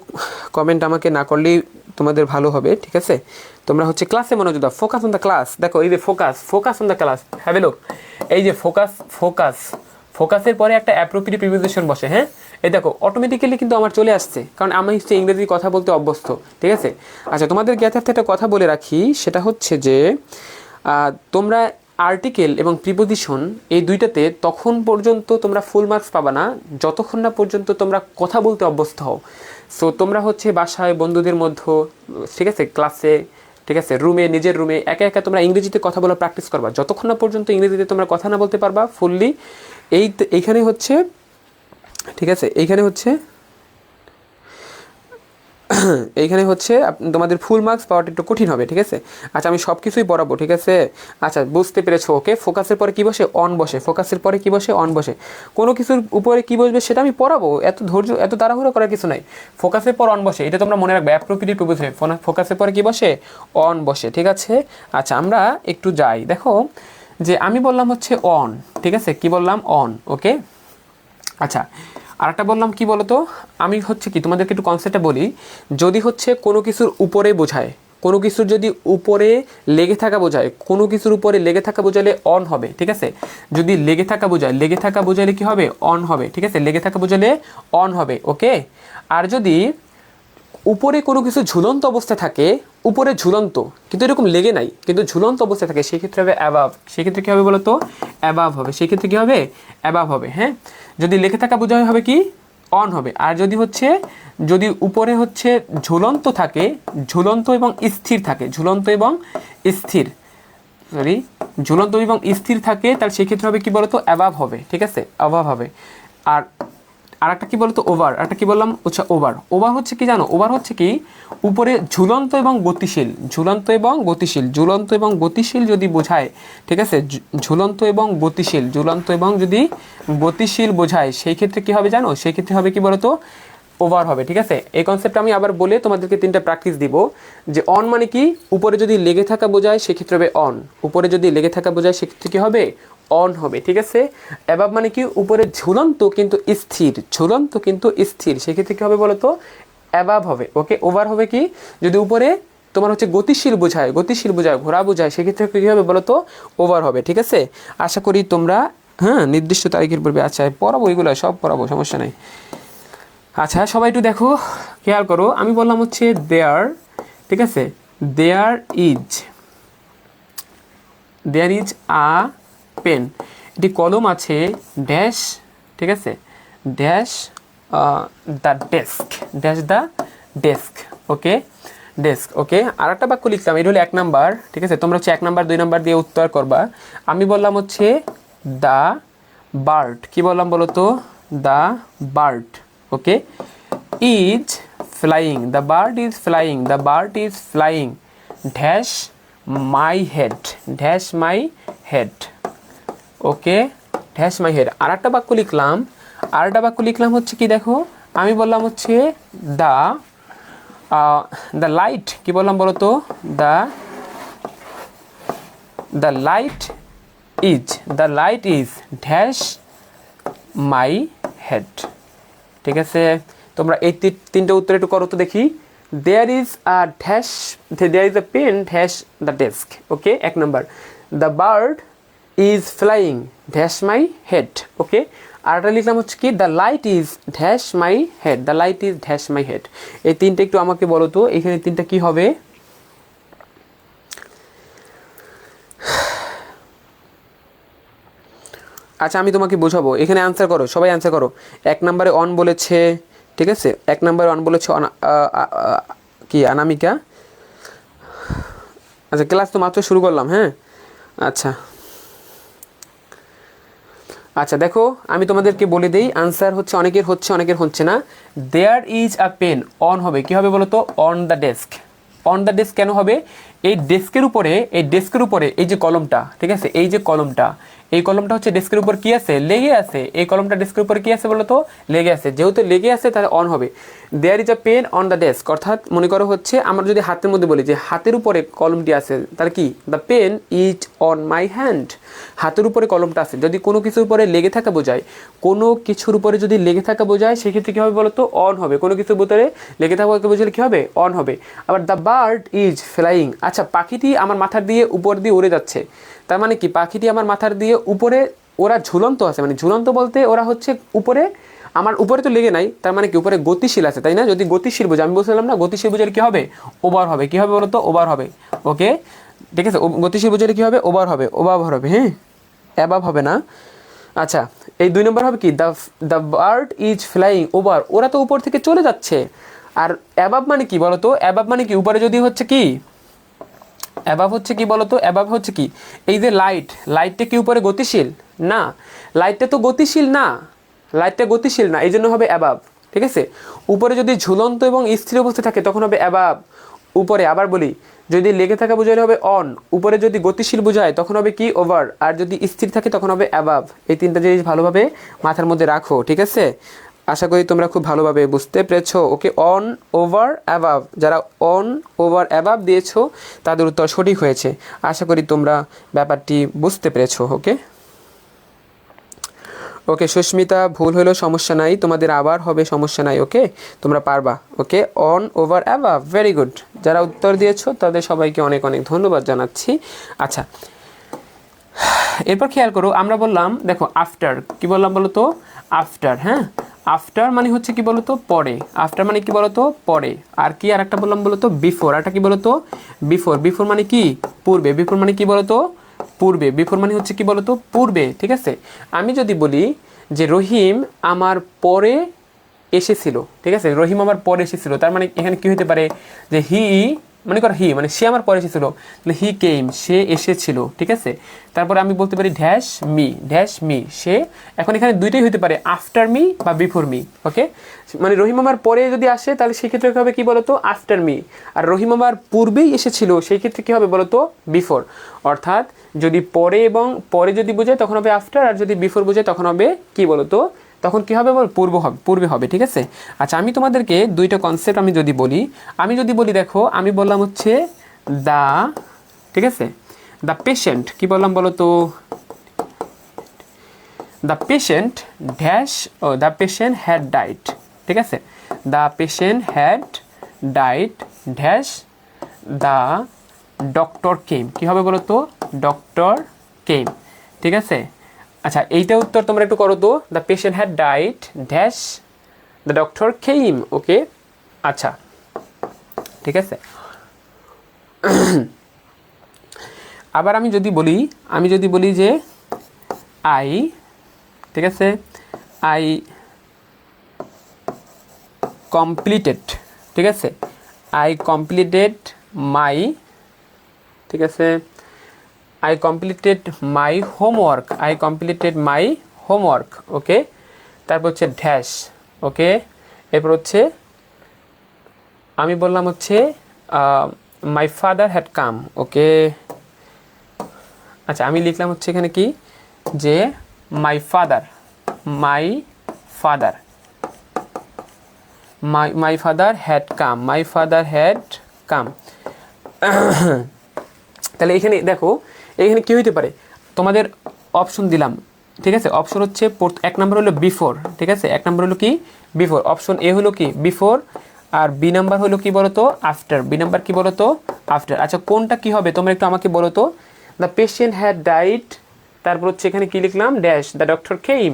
S1: কমেন্ট আমাকে না করলেই তোমাদের ভালো হবে, ঠিক আছে। তোমরা হচ্ছে ক্লাসে মনোযোগ দাও, ফোকাস অন দ্য ক্লাস। দেখো এই যে focus on the class, have a look. এই যে ফোকাসের পরে একটা অ্যাপ্রোপ্রিয়েট প্রিপোজিশন বসে, হ্যাঁ। এই দেখো অটোমেটিক্যালি কিন্তু আমার চলে আসছে, কারণ আমি হচ্ছে ইংরেজি কথা বলতে অভ্যস্ত, ঠিক আছে। আচ্ছা, তোমাদের জ্ঞাতার্থে একটা কথা বলে রাখি, সেটা হচ্ছে যে তোমরা আর্টিকেল এবং প্রিপোজিশন এই দুইটাতে তখন পর্যন্ত তোমরা ফুল মার্কস পাবা না যতক্ষণ না পর্যন্ত তোমরা কথা বলতে অভ্যস্ত হও। সো তোমরা হচ্ছে বাসায় বন্ধুদের মধ্যে, ঠিক আছে, ক্লাসে, ঠিক আছে, রুমে, নিজের রুমে একা একা তোমরা ইংরেজিতে কথা বলার প্র্যাকটিস করবা। যতক্ষণ না পর্যন্ত ইংরেজিতে তোমরা কথা না বলতে পারবা ফুললি, এইখানে হচ্ছে, ঠিক আছে, এইখানে হচ্ছে তোমাদের ফুল মার্কস পাওয়াটা একটু কঠিন হবে, ঠিক আছে। আচ্ছা, আমি সব কিছুই পড়াবো, ঠিক আছে। আচ্ছা, বুঝতে পেরেছো, ওকে। ফোকাসের পরে কী বসে? অন বসে। ফোকাসের পরে কী বসে? অন বসে। কোনো কিছুর উপরে কী বসবে সেটা আমি পড়াবো, এত তাড়াহুড়ো করার কিছু নাই। ফোকাসের পর অন বসে, এটা তোমরা মনে রাখবে, অ্যাপ্রোপ্রিয়েট প্রিপোজিশন। ফোকাসের পরে কী বসে? অন বসে, ঠিক আছে। আচ্ছা, আমরা একটু যাই। দেখো যে আমি বললাম হচ্ছে অন, ঠিক আছে, কি বললাম? অন, ওকে। আচ্ছা, আরেকটা বললাম কি বলতো, আমি হচ্ছে কি তোমাদেরকে একটু কনসেপ্টটা বলি। যদি হচ্ছে কোনো কিছুর উপরে বোঝায়, কোনো কিছুর যদি উপরে লেগে থাকা বোঝায়, কোনো কিছুর উপরে লেগে থাকা বোঝালে অন হবে, ঠিক আছে। যদি লেগে থাকা বোঝালে কি হবে? অন হবে, ঠিক আছে। লেগে থাকা বোঝালে অন হবে, ওকে। আর যদি উপরে কোনো কিছু ঝুলন্ত অবস্থায় থাকে, উপরে ঝুলন্ত কিন্তু এরকম লেগে নাই, কিন্তু ঝুলন্ত অবস্থায় থাকে, সেক্ষেত্রে হবে অ্যাবাভ। সেক্ষেত্রে কী হবে বলো তো? অ্যাবাভ হবে। সেক্ষেত্রে কী হবে? অ্যাবাভ হবে, হ্যাঁ। যদি লেগে থাকা বোঝায় হবে কি? অন হবে। আর যদি উপরে হচ্ছে ঝুলন্ত থাকে, ঝুলন্ত এবং স্থির থাকে, ঝুলন্ত এবং স্থির থাকে, তাহলে সেক্ষেত্রে হবে কি বলতো? অ্যাবাভ হবে, ঠিক আছে, অ্যাবাভ হবে। আর একটা কি বলতো? ওভার। একটা কি বললাম? আচ্ছা, ওভার হচ্ছে কি জানো? ওভার হচ্ছে কি উপরে ঝুলন্ত এবং গতিশীল যদি বোঝায়, ঠিক আছে, ঝুলন্ত এবং যদি গতিশীল বোঝায়, সেই ক্ষেত্রে কি হবে জানো? সেই ক্ষেত্রে হবে কি বলতো? ওভার হবে, ঠিক আছে। এই কনসেপ্টটা আমি আবার বলে তোমাদেরকে 3টা প্র্যাকটিস দিব। যে অন মানে কি? উপরে যদি লেগে থাকা বোঝায় সেক্ষেত্রে হবে অন। উপরে যদি লেগে থাকা বোঝায় সেক্ষেত্রে কি হবে? অন হবে, ঠিক আছে। অ্যাবাভ মানে কি? উপরে ঝুলন্ত কিন্তু স্থির, সেক্ষেত্রে কি হবে বলো তো? অ্যাবাভ হবে, ওকে। ওভার হবে কি? যদি উপরে তোমার হচ্ছে গতিশীল বোঝায়, ঘোরা বোঝায়, সেক্ষেত্রে কী হবে বলো তো? ওভার হবে, ঠিক আছে। আশা করি তোমরা, হ্যাঁ, নির্দিষ্ট তারিখের পূর্বে, আচ্ছা পড়াবো, এগুলো সব পড়াবো, সমস্যা নেই। আচ্ছা, সবাই একটু দেখো, খেয়াল করো। আমি বললাম হচ্ছে দেয়ার, ঠিক আছে, দেয়ার ইজ আ পেন। এটি কলম আছে, ড্যাশ, ঠিক আছে, dash the desk, okay, desk, okay. আর একটা বাক্য লিখলাম, এটা হলো 1 নাম্বার, ঠিক আছে। তোমরা হচ্ছে 1 নাম্বার 2 নাম্বার দিয়ে উত্তর করবা। আমি বললাম হচ্ছে দ্য বার্ড, কি বললাম বলো তো? The bird, okay, is flying, the bird is flying, dash my head, okay, dash my head. আর একটা বাক্য লিখলাম হচ্ছে কি দেখো, আমি বললাম হচ্ছে দ্য লাইট, কি বললাম বলো তো? The light is dash my head, ঠিক আছে। তোমরা এই 3টে উত্তর একটু করো তো দেখি। There is a pen dash the desk, okay, 1 number. The bird is flying dash my head, okay. আর একটা লিখলাম হচ্ছে কি the light is dash my head. এই 3টে একটু আমাকে বলো তো, এখানে 3টা কি হবে? আচ্ছা আমি তোমাকে বোঝাবো, এখানে অ্যান্সার করো, সবাই অ্যান্সার করো। 1 নম্বরে অন বলেছে, ঠিক আছে, 1 নম্বরে অন বলেছে কি অনামিকা। আচ্ছা ক্লাস তো মাত্র শুরু করলাম, হ্যাঁ। আচ্ছা আচ্ছা দেখো আমি তোমাদেরকে বলে দিই, আনসার হচ্ছে অনেকের হচ্ছে অনেকের হচ্ছে না। There is a pen, on হবে কী হবে বলো তো, on the desk. On the desk কেন হবে, এই ডেস্কের উপরে, এই ডেস্কের উপরে এই যে কলমটা, ঠিক আছে, এই যে কলমটা, এই কলমটা হচ্ছে ডেস্কের উপর কি আছে, লেগে আছে। এই কলমটা ডেস্কের উপর কি আছে বলো তো, লেগে আছে। যেহেতু লেগে আছে তাহলে অন হবে। There is a pen on the desk, অর্থাৎ মনে করো হচ্ছে আমরা যদি হাতের মধ্যে বলি যে হাতের উপরে কলমটি আছে, তাহলে কি, the pen is on my hand, হাতের উপরে কলমটা আছে। যদি কোনো কিছুর উপরে লেগে থাকা বোঝায়, কোনো কিছুর উপরে যদি লেগে থাকা বোঝায় সেক্ষেত্রে কী হবে বলো তো, অন হবে। কোনো কিছুর ভিতরে লেগে থাকা বোঝালে কী হবে, অন হবে। আবার দ্য বার্ড ইজ ফ্লাইং, আচ্ছা পাখিটি আমার মাথার দিয়ে উপর দিয়ে উড়ে যাচ্ছে, তার মানে কি পাখিটি আমার মাথার দিয়ে উপরে, ওরা ঝুলন্ত আছে, মানে ঝুলন্ত বলতে ওরা হচ্ছে উপরে, আমার উপরে তো লেগে নাই, তার মানে কি উপরে গতিশীল আছে, তাই না। যদি গতিশীল বোঝে, আমি বলছিলাম না গতিশীল বোঝালে কী হবে, ওভার হবে। কী হবে বলো তো, ওভার হবে। ওকে ঠিক আছে, গতিশীল বোঝালে কী হবে, ওভার হবে, ওভার হবে, হ্যাঁ, অ্যাবাভ হবে না। আচ্ছা এই 2 নম্বর হবে কি, the bird is flying over, ওরা তো উপর থেকে চলে যাচ্ছে। আর অ্যাবাভ মানে কি বলো তো, অ্যাবাভ মানে কি, উপরে যদি হচ্ছে কি, অ্যাবাভ হচ্ছে কি বলো তো, অ্যাবাভ হচ্ছে কি, এই যে লাইটটা কি উপরে গতিশীল না, লাইটটা তো গতিশীল না, লাইটটা গতিশীল না, এই জন্য হবে অ্যাবাভ, ঠিক আছে। উপরে যদি ঝুলন্ত এবং স্থির অবস্থায় থাকে তখন হবে অ্যাবাভ উপরে। আবার বলি, যদি লেগে থাকা বোঝালে হবে অন, উপরে যদি গতিশীল বোঝায় তখন হবে কি, ওভার, আর যদি স্থির থাকে তখন হবে অ্যাবাভ। এই 3টা জিনিস ভালোভাবে মাথার মধ্যে রাখো, ঠিক আছে। আশা করি তোমরা খুব ভালোভাবে বুঝতে পেরেছো। ওকে, অন, ওভার, অ্যাবাভ, যারা অন, ওভার, অ্যাবাভ দিয়েছো তাদের উত্তর সঠিক হয়েছে। আশা করি তোমরা ব্যাপারটি বুঝতে পেরেছো। ওকে ওকে সুস্মিতা, ভুল হলেও সমস্যা নাই, তোমাদের আবার হবে, সমস্যা নাই। ওকে তোমরা পারবা। Okay, on, over, above, very good. যারা উত্তর দিয়েছো তাদের সবাইকে অনেক অনেক ধন্যবাদ জানাচ্ছি। আচ্ছা এরপর খেয়াল করো, আমরা বললাম দেখো আফটার, কি বললাম বলো তো, আফটার, হ্যাঁ, আফটার মানে হচ্ছে কি বলো তো, পরে। আফটার মানে কি বলো তো, পরে। আর কি আর একটা বললাম বলো তো, বিফোর, আরটা কি বলো তো, বিফোর। বিফোর মানে কি, পূর্বে। বিফোর মানে কি বলো তো, পূর্বে। বিফোর মানে হচ্ছে কি বলো তো, পূর্বে, ঠিক আছে। আমি যদি বলি যে রহিম আমার পরে এসেছিল, ঠিক আছে, রহিম আমার পরে এসেছিল, তার মানে এখানে কি হতে পারে যে হি, মনে করো হি মানে সে আমার পরে এসেছিল, তাহলে হি কেম, সে এসেছিল, ঠিক আছে। তারপরে আমি বলতে পারি ড্যাশ মি, সে। এখন এখানে দুইটাই হতে পারে, আফটার মি বা বিফোর মি। ওকে, মানে রহিম আমার পরে যদি আসে তাহলে সেক্ষেত্রে কী হবে, কি বলতো, আফটার মি। আর রহিম আমার পূর্বেই এসেছিল, সেই ক্ষেত্রে কী হবে বলতো, বিফোর। অর্থাৎ যদি পরে এবং পরে যদি বোঝায় তখন হবে আফটার, আর যদি বিফোর বোঝায় তখন হবে কি বলতো, তখন কী হবে বল, পূর্বে হবে, ঠিক আছে। আচ্ছা আমি তোমাদেরকে দুইটা কনসেপ্ট আমি যদি বলি দেখো, আমি বললাম হচ্ছে দ্য, ঠিক আছে, দ্য পেশেন্ট, কি বললাম বলো তো, দ্য পেশেন্ট ড্যাশ, ও দ্য পেশেন্ট হ্যাড ডাইট, ঠিক আছে, the patient had diet dash the doctor came, কী হবে বলো তো, ডক্টর কেম, ঠিক আছে। আচ্ছা এইটা উত্তর তোমরা একটু করো তো, the patient had diet dash the doctor came. Okay আচ্ছা ঠিক আছে। আবার আমি যদি বলি যে আই, ঠিক আছে, আই কমপ্লিটেড, ঠিক আছে, আই কমপ্লিটেড মাই, ঠিক আছে, আই কমপ্লিটেড মাই হোমওয়ার্ক, ওকে। তারপর হচ্ছে ড্যাশ, ওকে। এরপর হচ্ছে আমি বললাম হচ্ছে মাই ফাদার হ্যাড কাম, ওকে। আচ্ছা আমি লিখলাম হচ্ছে এখানে কি, যে মাই ফাদার হ্যাড কাম। তাহলে এখানে দেখো, এখানে কী হইতে পারে, তোমাদের অপশন দিলাম, ঠিক আছে। অপশন হচ্ছে 1 নম্বর হলো বিফোর, ঠিক আছে, 1 নম্বর হলো কি বিফোর, অপশন এ হলো কি বিফোর, আর বি নাম্বার হলো কি বলো তো আফটার, বি নাম্বার কি বলো তো আফটার। আচ্ছা কোনটা কি হবে তোমরা একটু আমাকে বলো তো, দ্য পেশেন্ট হ্যাড ডাইড, তারপর হচ্ছে এখানে কি লিখলাম, ড্যাশ দ্য ডক্টর কেম,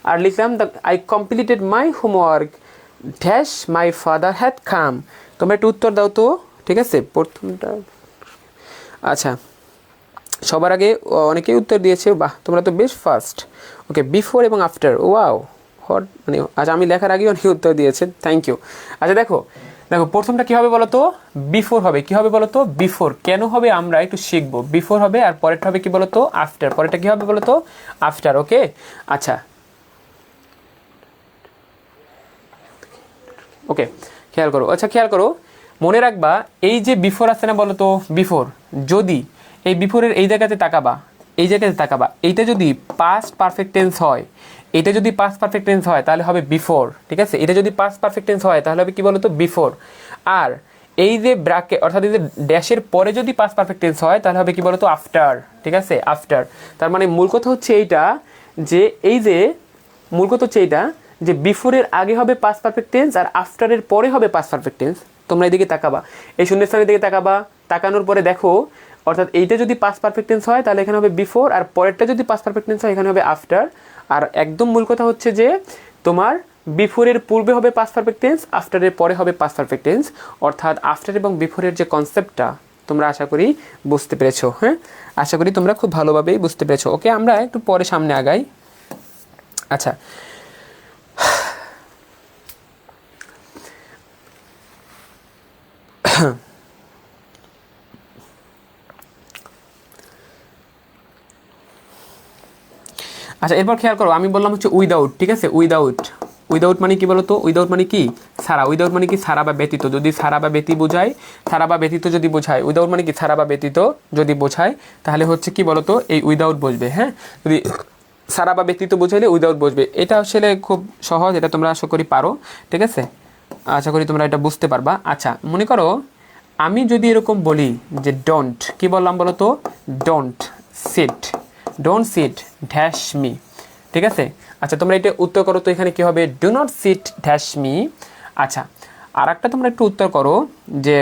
S1: আর লিখলাম the I completed my homework dash my father had come. তোমরা একটু উত্তর দাও তো, ঠিক আছে, প্রথমটা। আচ্ছা সবার আগে অনেকেই উত্তর দিয়েছে, বাহ তোমরা তো বেশ ফাস্ট। ওকে, বিফোর এবং আফটার, ওয়াও হট, মানে আচ্ছা আমি লেখার আগেই অনেকে উত্তর দিয়েছে, থ্যাংক ইউ। আচ্ছা দেখো দেখো প্রথমটা কী হবে বলো তো, বিফোর হবে। কী হবে বলো তো, বিফোর। কেন হবে আমরা একটু শিখবো। বিফোর হবে আর পরেরটা হবে কি বলো তো, আফটার। পরেরটা কী হবে বলো তো, আফটার। ওকে আচ্ছা ওকে, খেয়াল করো। আচ্ছা খেয়াল করো, মনে রাখবা এই যে বিফোর আছে না বলো তো, বিফোর যদি এই বিফোরের এই জায়গাতে তাকাবা, এই জায়গাতে তাকাবা, এইটা যদি পাস্ট পারফেক্ট টেন্স হয়, এটা যদি পাস্ট পারফেক্ট টেন্স হয় তাহলে হবে বিফোর, ঠিক আছে। এটা যদি পাস্ট পারফেক্ট টেন্স হয় তাহলে হবে কি বলো তো, বিফোর। আর এই যে ব্র্যাকেট অর্থাৎ এই যে ড্যাশের পরে যদি পাস্ট পারফেক্ট টেন্স হয় তাহলে হবে কি বলো তো, আফটার, ঠিক আছে, আফটার। তার মানে মূল কথা হচ্ছে এইটা, যে এই যে মূল কথা হচ্ছে এইটা, যে বিফোরের আগে হবে পাস্ট পারফেক্ট টেন্স আর আফটারের পরে হবে পাস্ট পারফেক্ট টেন্স। তোমরা এদিকে তাকাবা, এই শূন্যস্থানের দিকে তাকাবা, তাকানোর পরে দেখো অর্থাৎ এইটা যদি পাস্ট পারফেক্ট টেন্স হয় তাহলে এখানে হবে বিফোর, আর পরেরটা যদি পাস্ট পারফেক্ট টেন্স হয় এখানে হবে আফটার। আর একদম মূল কথা হচ্ছে যে তোমার বিফোরের পূর্বে হবে পাস্ট পারফেক্ট টেন্স, আফটারের পরে হবে পাস্ট পারফেক্ট টেন্স। অর্থাৎ আফটার এবং বিফোরের যে কনসেপ্টটা তোমরা আশা করি বুঝতে পেরেছো। হ্যাঁ, আশা করি তোমরা খুব ভালোভাবেই বুঝতে পেরেছো। ওকে, আমরা একটু পরে সামনে আগাই। আচ্ছা আচ্ছা এরপর খেয়াল করো, আমি বললাম হচ্ছে উইদাউট, ঠিক আছে, উইদাউট। উইদাউট মানে কি বলো তো, উইদাউট মানে কি ছাড়া। উইদাউট মানে কি ছাড়া বা ব্যতীত। যদি ছাড়া বা ব্যতীত বোঝায়, ছাড়া বা ব্যতীত যদি বোঝায়, উইদাউট মানে কি ছাড়া বা ব্যতীত যদি বোঝায় তাহলে হচ্ছে কি বলো তো, এই উইদাউট বসবে। হ্যাঁ, যদি ছাড়া বা ব্যতীত বোঝাইলে উইদাউট বসবে। এটা আসলে খুব সহজ, এটা তোমরা আশা করি পারো, ঠিক আছে, আশা করি তোমরা এটা বুঝতে পারবা। আচ্ছা মনে করো আমি যদি এরকম বলি যে ডোন্ট, কি বললাম বলো তো, don't sit, don't sit dash me, ঠিক আছে। আচ্ছা তোমরা এটা উত্তর করো তো, এখানে কি হবে, do not seat dash me. আচ্ছা আর একটা তোমরা একটু উত্তর করো যে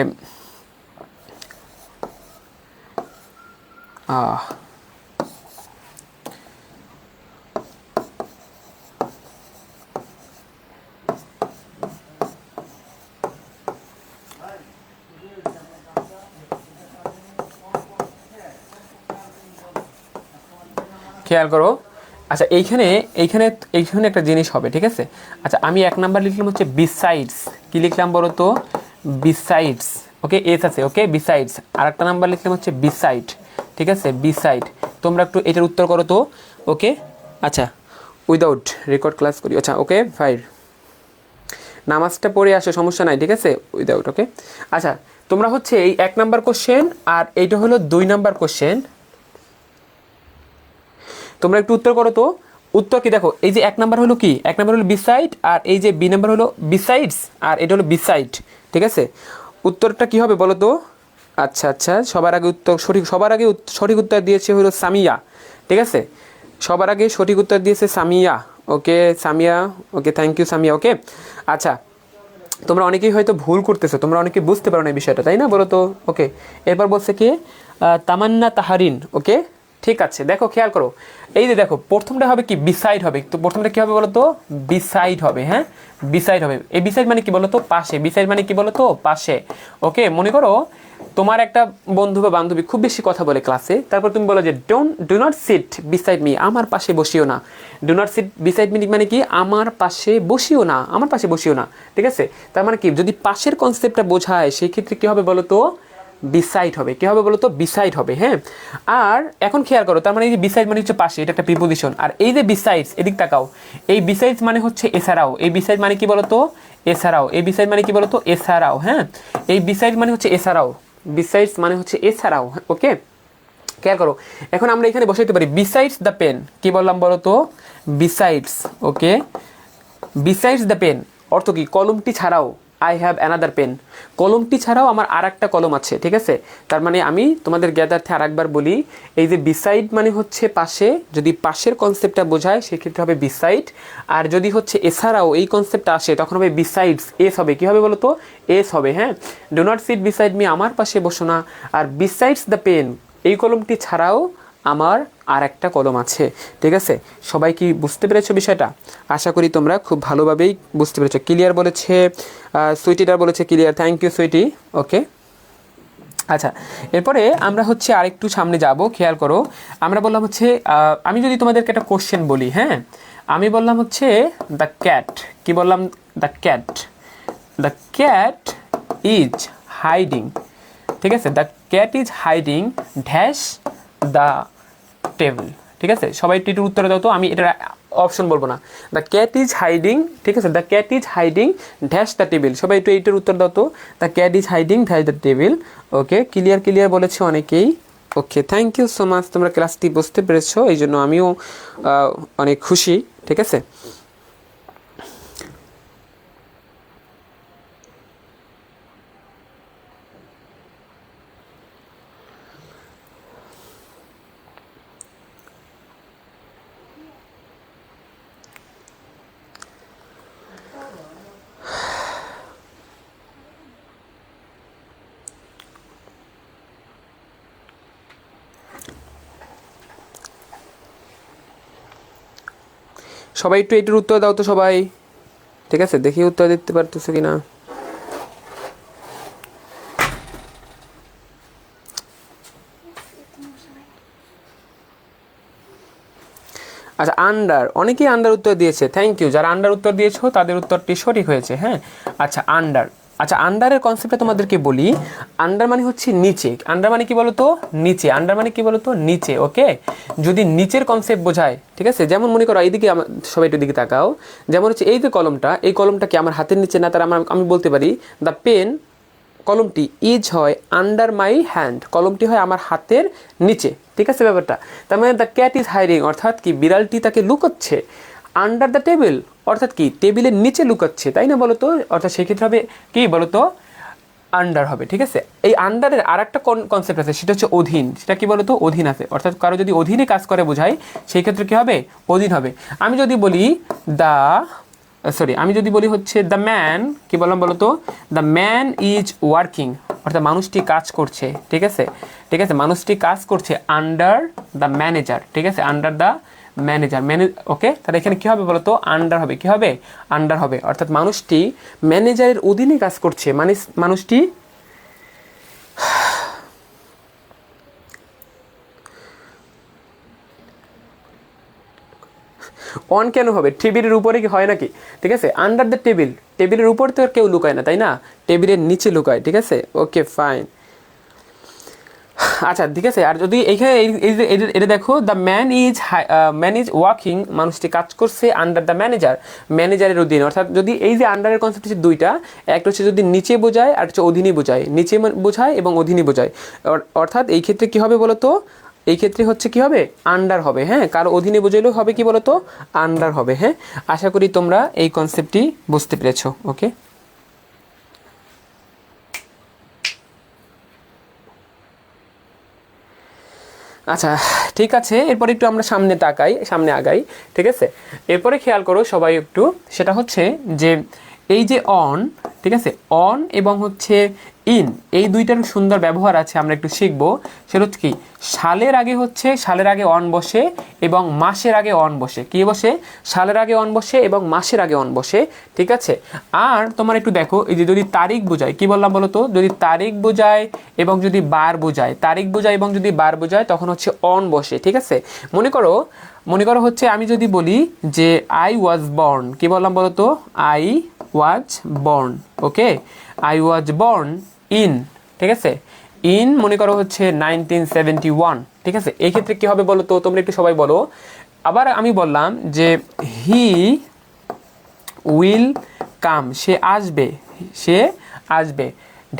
S1: খেয়াল করো। আচ্ছা এইখানে এইখানে এইখানে একটা জিনিস হবে, ঠিক আছে। আচ্ছা আমি এক নাম্বার লিখলাম হচ্ছে বিসাইডস, কি লিখলাম বলো তো, বিসাইডস। ওকে, এস আছে, ওকে, বিসাইডস। আর একটা নাম্বার লিখলাম হচ্ছে বিসাইড, ঠিক আছে, বিসাইড। তোমরা একটু এটার উত্তর করো তো। ওকে আচ্ছা, উইদাউট রেকর্ড ক্লাস করি। আচ্ছা ওকে ফাইন, নামাজটা পড়ে আসো, সমস্যা নাই, ঠিক আছে, উইদাউট। ওকে আচ্ছা তোমরা হচ্ছে এই এক নাম্বার কোশ্চেন আর এইটা হলো 2 নাম্বার কোশ্চেন, তোমরা একটু উত্তর করো তো। উত্তর কি দেখো, এই যে এক নাম্বার হলো কি, এক নাম্বার হলো বিসাইড, আর এই যে বি নাম্বার হলো বিসাইডস, আর এটা হলো বিসাইড, ঠিক আছে। উত্তরটা কি হবে বলো তো। আচ্ছা আচ্ছা, সবার আগে উত্তর সঠিক, সবার আগে সঠিক উত্তর দিয়েছে হলো সামিয়া, ঠিক আছে, সবার আগে সঠিক উত্তর দিয়েছে Samia. Okay Samia, okay thank you Samia. Okay আচ্ছা তোমরা অনেকেই হয়তো ভুল করতেছো, তোমরা অনেকেই বুঝতে পারো না এই বিষয়টা, তাই না বলো তো। ওকে এরপর বলছে কি, তামান্না তাহারিন। ওকে ঠিক আছে, দেখো খেয়াল করো, এই যে দেখো প্রথমটা হবে কি, বিসাইড হবে। তো প্রথমটা কি হবে বলো তো, বিসাইড হবে। হ্যাঁ, বিসাইড হবে। এই বিসাইড মানে কি বলো তো, পাশে। বিসাইড মানে কি বলো তো, পাশে। ওকে মনে করো তোমার একটা বন্ধু বা বান্ধবী খুব বেশি কথা বলে ক্লাসে, তারপর তুমি বলো যে do not sit beside me, আমার পাশে বসিও না। Do not sit beside me মানে কি, আমার পাশে বসিও না, আমার পাশে বসিও না, ঠিক আছে। তার মানে কি, যদি পাশের কনসেপ্টটা বোঝায় সেই ক্ষেত্রে কি হবে বলো তো, বিসাইড হবে। কি হবে বলো তো, বিসাইড হবে। হ্যাঁ, আর এখন খেয়াল করো, তার মানে এই যে বিসাইড মানে হচ্ছে পাশে, এটা একটা প্রিপোজিশন। আর এই যে বিসাইডস, এদিক তাকাও, এই বিসাইডস মানে হচ্ছে এছাড়াও। এই বিসাইড মানে কি বলো তো, এছাড়াও। এই বিসাইড মানে কি বলো তো, এছাড়াও। হ্যাঁ, এই বিসাইড মানে হচ্ছে এছাড়াও, বিসাইডস মানে হচ্ছে এছাড়াও। ওকে খেয়াল করো, এখন আমরা এখানে বসাইতে পারি বিসাইডস দ্য পেন, কি বললাম বলো তো, besides. Okay besides the pen অর্থ কি, কলমটি ছাড়াও, আই হ্যাভ অ্যানাদার পেন, কলমটি ছাড়াও আমার আর একটা কলম আছে, ঠিক আছে। তার মানে আমি তোমাদের জ্ঞাতার্থে আর একবার বলি, এই যে বিসাইড মানে হচ্ছে পাশে, যদি পাশের কনসেপ্টটা বোঝায় সেক্ষেত্রে হবে বিসাইড। আর যদি হচ্ছে এছাড়াও এই কনসেপ্টটা আসে তখন হবে বিসাইডস, এস হবে। কী হবে বলো তো, এস হবে। হ্যাঁ, do not sit beside me, আমার পাশে বসো না। আর বিসাইডস দ্য পেন, এই কলমটি ছাড়াও আমার আর একটা কলম আছে, ঠিক আছে। সবাই কি বুঝতে পেরেছো বিষয়টা? আশা করি তোমরা খুব ভালোভাবেই বুঝতে পেরেছো। ক্লিয়ার বলেছে সুইটিটার, বলেছে ক্লিয়ার, থ্যাংক ইউ সুইটি। ওকে আচ্ছা, এরপরে আমরা হচ্ছে আরেকটু সামনে যাব, খেয়াল করো। আমরা বললাম হচ্ছে আমি যদি তোমাদেরকে একটা কোশ্চেন বলি, হ্যাঁ, আমি বললাম হচ্ছে দ্য ক্যাট, কি বললাম, দ্য ক্যাট ইজ হাইডিং, ঠিক আছে, the cat is hiding dash the table, ঠিক আছে। সবাই টিটুর উত্তরে দাও তো, আমি এটা অপশন বলবো না। দ্য ক্যাট ইজ হাইডিং, ঠিক আছে, the cat is hiding dash the table, সবাই একটু এইটার উত্তর দাও তো, the cat is hiding dash the table. Okay, clear বলেছে অনেকেই। ওকে, থ্যাংক ইউ সো মাচ, তোমরা ক্লাসটি বুঝতে পেরেছো, এই জন্য আমিও অনেক খুশি, ঠিক আছে। সবাই একটু এটার উত্তর দাও তো সবাই, ঠিক আছে, দেখি উত্তর দিতে পারতেছো কিনা। আচ্ছা, আন্ডার, অনেকেই আন্ডার উত্তর দিয়েছে, থ্যাংক ইউ। যারা আন্ডার উত্তর দিয়েছো তাদের উত্তরটি সঠিক হয়েছে, হ্যাঁ। আচ্ছা, আন্ডার, আচ্ছা আন্ডারের কনসেপ্টটা তোমাদেরকে বলি। আন্ডার মানে হচ্ছে নিচে, আন্ডার মানে কি বলতো নিচে, আন্ডার মানে কি বলতো নিচে। ওকে, যদি নিচের কনসেপ্ট বোঝায়, ঠিক আছে, যেমন মনে করো এইদিকে, সবাই একটু দিকে তাকাও, যেমন হচ্ছে এই যে কলমটা, এই কলমটা কি আমার হাতের নিচে না, তার আমি বলতে পারি দ্য পেন, কলমটি ইজ হয় আন্ডার মাই হ্যান্ড, কলমটি হয় আমার হাতের নিচে, ঠিক আছে ব্যাপারটা। তার মানে দ্য ক্যাট ইজ হাইডিং, অর্থাৎ কি বিড়ালটি তাকে লুকোচ্ছে, আন্ডার দ্য টেবিল, অর্থাৎ কি টেবিলের নিচে লুকাচ্ছে, তাই না বলতো, অর্থাৎ সেক্ষেত্রে হবে কি বলতো আন্ডার হবে, ঠিক আছে। এই আন্ডারের আর একটা কনসেপ্ট আছে, সেটা হচ্ছে অধীন, সেটা কি বলতো অধীন আছে, অর্থাৎ কারো যদি অধীনে কাজ করে বোঝায়, সেই ক্ষেত্রে কি হবে অধীন হবে। আমি যদি বলি আমি যদি বলি হচ্ছে দ্য ম্যান, কি বললাম বলতো, দ্য ম্যান ইজ ওয়ার্কিং, অর্থাৎ মানুষটি কাজ করছে, ঠিক আছে, মানুষটি কাজ করছে আন্ডার দ্য ম্যানেজার, ঠিক আছে, আন্ডার দ্য ম্যানেজার, ওকে, তাহলে এখানে কি হবে বলতো আন্ডার হবে, কি হবে আন্ডার হবে, অর্থাৎ মানুষটি ম্যানেজারের অধীনে কাজ করছে, মানে মানুষটি অন কেন হবে, টেবিলের উপরে কি হয় নাকি, ঠিক আছে, আন্ডার দ্য টেবিল, টেবিলের উপর তো আর কেউ লুকায় না, তাই না, টেবিলের নিচে লুকায়, ঠিক আছে। ওকে ফাইন, আচ্ছা ঠিক আছে। আর যদি এইখানে এটা দেখো, দ্য ম্যান ইজ ওয়ার্কিং, মানুষটি কাজ করছে আন্ডার দ্য ম্যানেজার, ম্যানেজারের অধীনে, অর্থাৎ যদি এই যে আন্ডারের কনসেপ্ট হচ্ছে দুইটা, একটা হচ্ছে যদি নিচে বোঝায়, আর হচ্ছে অধীনে বোঝায়, নিচে বোঝায় এবং অধীনে বোঝায়, অর্থাৎ এই ক্ষেত্রে কি হবে বলতো, এই ক্ষেত্রে হচ্ছে কি হবে আন্ডার হবে, হ্যাঁ, কারো অধীনে বোঝাইলেও হবে কি বলতো আন্ডার হবে, হ্যাঁ। আশা করি তোমরা এই কনসেপ্টটি বুঝতে পেরেছো। ওকে, আচ্ছা ঠিক আছে, এরপরে একটু আমরা সামনে আগাই, ঠিক আছে। এরপরে খেয়াল করো সবাই একটু, সেটা হচ্ছে যে এই যে অন, ঠিক আছে, অন এবং হচ্ছে ইন, এই দুইটার সুন্দর ব্যবহার আছে, আমরা একটু শিখবো। সেটা হচ্ছে কি, সালের আগে অন বসে এবং মাসের আগে অন বসে, কি বসে, সালের আগে অন বসে এবং মাসের আগে অন বসে, ঠিক আছে। আর তোমার একটু দেখো, এই যে যদি তারিখ বোঝায়, কি বললাম বলো তো, যদি তারিখ বোঝায় এবং যদি বার বোঝায়, তারিখ বোঝায় এবং যদি বার বোঝায়, তখন হচ্ছে অন বসে, ঠিক আছে। মনে করো হচ্ছে আমি যদি বলি যে আই ওয়াজ বর্ন, কি বললাম বলো তো, I was born, okay, I was born in, ঠিক আছে, ইন মনে করো হচ্ছে 1971, ঠিক আছে। এই ক্ষেত্রে কি হবে বলো তো, তোমরা একটু সবাই বলো। আবার আমি বললাম যে হি উইল কাম, সে আসবে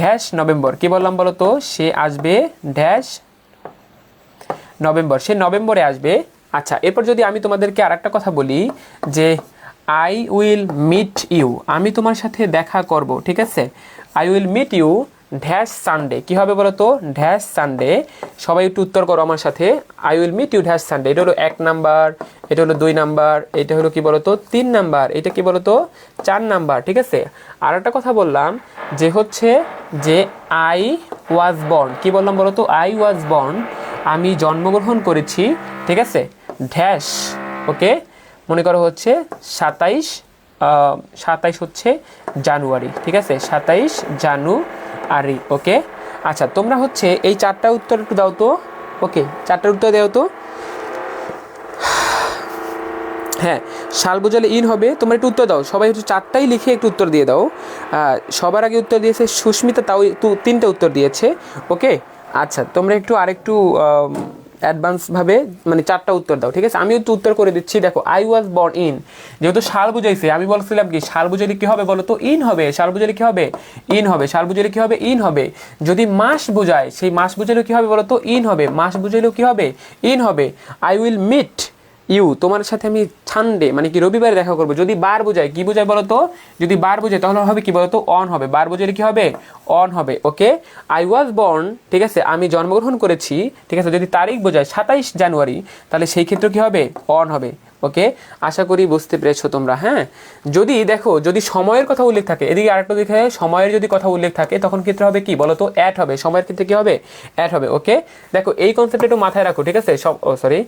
S1: ড্যাশ নভেম্বর, কি বললাম বলো তো, সে আসবে ড্যাশ নভেম্বর, সে নভেম্বরে আসবে। আচ্ছা, এরপর যদি আমি তোমাদেরকে আর একটা কথা বলি যে আই উইল মিট ইউ, আমি তোমার সাথে দেখা করব, ঠিক আছে, I will meet you dash Sunday, কী হবে বলো তো ড্যাশ সানডে। সবাই একটু উত্তর করো আমার সাথে, I will meet you dash Sunday, এটা হলো 1 নাম্বার, এটা হলো 2 নাম্বার, এটা হলো কি বলো তো 3 নাম্বার, এটা কি বলো তো 4 নাম্বার, ঠিক আছে। আর একটা কথা বললাম যে হচ্ছে যে আই ওয়াজ বর্ন, কি বললাম বলো তো, আই ওয়াজ বর্ন, আমি জন্মগ্রহণ করেছি, ঠিক আছে, ড্যাশ, ওকে, মনে করো হচ্ছে 27 হচ্ছে জানুয়ারি, ঠিক আছে, 27 জানুয়ারি, ওকে। আচ্ছা তোমরা হচ্ছে এই 4টা উত্তর একটু দাও তো। ওকে 4টার উত্তর দাও তো। হ্যাঁ শাল বোঝালে ইন হবে, তোমরা একটু উত্তর দাও সবাই, হচ্ছে 4টাই লিখে একটু উত্তর দিয়ে দাও। সবার আগে উত্তর দিয়েছে সুস্মিতা, তাও 3টে উত্তর দিয়েছে। ওকে আচ্ছা তোমরা একটু আরেকটু অ্যাডভান্সভাবে মানে 4টা উত্তর দাও, ঠিক আছে। আমিও একটু উত্তর করে দিচ্ছি। দেখো আই ওয়াজ বর্ন ইন, যেহেতু শাল বুঝাইছে আমি বলছিলাম কি শাল বুঝাইলে কী হবে বলো তো, ইন হবে। শাল বুঝাইলে কী হবে, ইন হবে। শাল বুঝাইলে কী হবে, ইন হবে। যদি মাস বোঝায়, সেই মাস বুঝাইলেও কী হবে বলো তো, ইন হবে। মাস বুঝাইলেও কী হবে, ইন হবে। আই উইল মিট ইউ, তোমার সাথে আমি সানডে মানে কি রবিবারে দেখা করবো। যদি বার বোঝায়, কি বোঝায় বলো তো, যদি বার বোঝায় তাহলে হবে কি বলো তো, অন হবে। বার বোঝালে কি হবে, অন হবে। ওকে আই ওয়াজ বর্ন, ঠিক আছে আমি জন্মগ্রহণ করেছি, ঠিক আছে। যদি তারিখ বোঝায় 27 জানুয়ারি, তাহলে সেই ক্ষেত্রে কি হবে, অন হবে। ওকে আশা করি বুঝতে পেরেছো তোমরা। হ্যাঁ যদি দেখো যদি সময়ের কথা উল্লেখ থাকে, এদিকে আরেকটা দেখে সময়ের যদি কথা উল্লেখ থাকে তখন ক্ষেত্রে হবে কি বলো তো, অ্যাট হবে। সময়ের ক্ষেত্রে কি হবে, অ্যাট হবে। ওকে দেখো এই কনসেপ্টটা একটু মাথায় রাখো, ঠিক আছে। সরি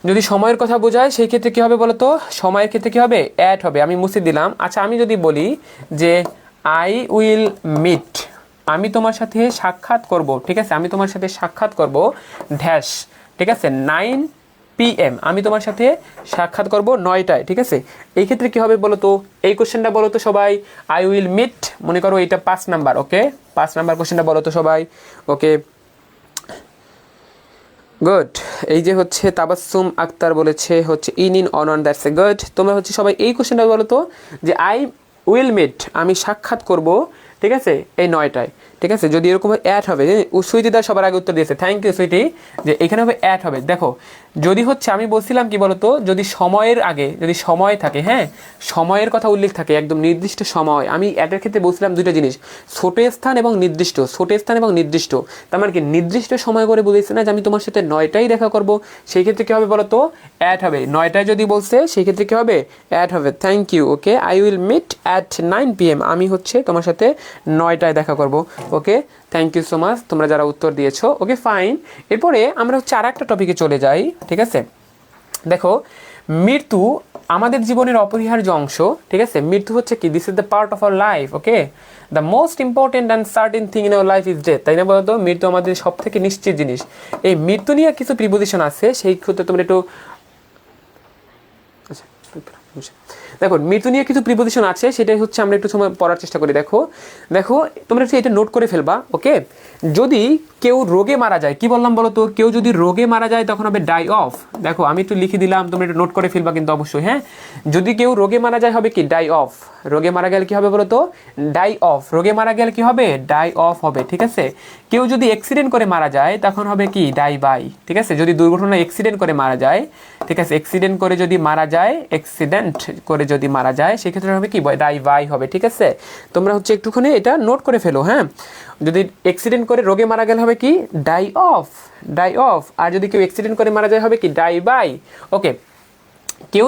S1: যদি সময়ের কথা বোঝায় সেই ক্ষেত্রে কী হবে বলো তো, সময়ের ক্ষেত্রে কী হবে, অ্যাট হবে। আমি মুছে দিলাম। আচ্ছা আমি যদি বলি যে আই উইল মিট, আমি তোমার সাথে সাক্ষাৎ করব, ঠিক আছে আমি তোমার সাথে সাক্ষাৎ করব ড্যাশ, ঠিক আছে 9 PM, আমি তোমার সাথে সাক্ষাৎ করব 9টায়, ঠিক আছে। এই ক্ষেত্রে কী হবে বলো তো, এই কোশ্চেনটা বলো তো সবাই। আই উইল মিট, মনে করো এইটা 5 নাম্বার। ওকে 5 নাম্বার কোশ্চেনটা বলো তো সবাই। Okay good. এই যে হচ্ছে তাবাসসুম আক্তার বলেছে হচ্ছে in on that's a good. তোমরা হচ্ছে সবাই এই কোশ্চেনটা বলো তো যে আই উইল মিট, আমি সাক্ষাৎ করব, ঠিক আছে এই 9টায়, ঠিক আছে। যদি এরকম অ্যাড হবে, সুইটিদা সবার আগে উত্তর দিয়েছে, থ্যাংক ইউ সুইটি, যে এখানে হবে অ্যাড হবে। দেখো যদি হচ্ছে আমি বলছিলাম কি বলতো, যদি সময়ের আগে যদি সময় থাকে, হ্যাঁ সময়ের কথা উল্লেখ থাকে একদম নির্দিষ্ট সময়, আমি অ্যাডের ক্ষেত্রে বলছিলাম দুইটা জিনিস, ছোট স্থান এবং নির্দিষ্ট। ছোট স্থান এবং নির্দিষ্ট তার মানে কি নির্দিষ্ট সময় করে বলেছে না যে আমি তোমার সাথে 9টায় দেখা করব, সেই ক্ষেত্রে কী হবে বলো তো, অ্যাড হবে। 9টায় যদি বলছে সেই ক্ষেত্রে কী হবে, অ্যাড হবে। Thank you. Okay I will meet at 9 PM, আমি হচ্ছে তোমার সাথে 9টায় দেখা করব। Okay thank you so much তোমরা যারা উত্তর দিয়েছো। ওকে ফাইন, এরপরে আমরা হচ্ছে আর একটা টপিকে চলে যাই, ঠিক আছে। দেখো মৃত্যু আমাদের জীবনের অপরিহার্য অংশ, ঠিক আছে। মৃত্যু হচ্ছে কি, this is the part of our life. Okay the most important and certain thing in our life is death, তাই না বলতো। মৃত্যু আমাদের সব থেকে নিশ্চিত জিনিস। এই মৃত্যু নিয়ে কিছু প্রিপোজিশন আছে, সেই ক্ষেত্রে তোমরা একটু দেখো মৃত্যু নিয়ে কিছু প্রিপোজিশন আছে, সেটাই হচ্ছে আমরা একটু সময় পড়ার চেষ্টা করি। দেখো দেখো তোমরা একটু এটা নোট করে ফেলবা। ওকে যদি কেউ রোগে মারা যায়, কি বললাম বলো তো, কেউ যদি রোগে মারা যায় তখন হবে ডাই অফ। দেখো আমি একটু লিখে দিলাম, তোমরা একটু নোট করে ফেলবা কিন্তু অবশ্যই। হ্যাঁ যদি কেউ রোগে মারা যায় হবে কি, ডাই অফ। রোগে মারা গেলে কি হবে বলো তো, ডাই অফ। রোগে মারা গেলে কি হবে, ডাই অফ হবে, ঠিক আছে। কেউ যদি অ্যাক্সিডেন্ট করে মারা যায় তখন হবে কি, ডাই বাই, ঠিক আছে। যদি দুর্ঘটনা অ্যাক্সিডেন্ট করে মারা যায়, ঠিক আছে অ্যাক্সিডেন্ট করে যদি মারা যায়, অ্যাক্সিডেন্ট করে যদি মারা যায় সেক্ষেত্রে হবে কি, ডাই বাই হবে, ঠিক আছে। তোমরা হচ্ছে একটুখানি এটা নোট করে ফেলো। হ্যাঁ যদি অ্যাক্সিডেন্ট করে রোগে মারা গেলে হবে কি, ডাই অফ, ডাই অফ। আর যদি কেউ অ্যাক্সিডেন্ট করে মারা যায় হবে কি, ডাই বাই। ওকে কেউ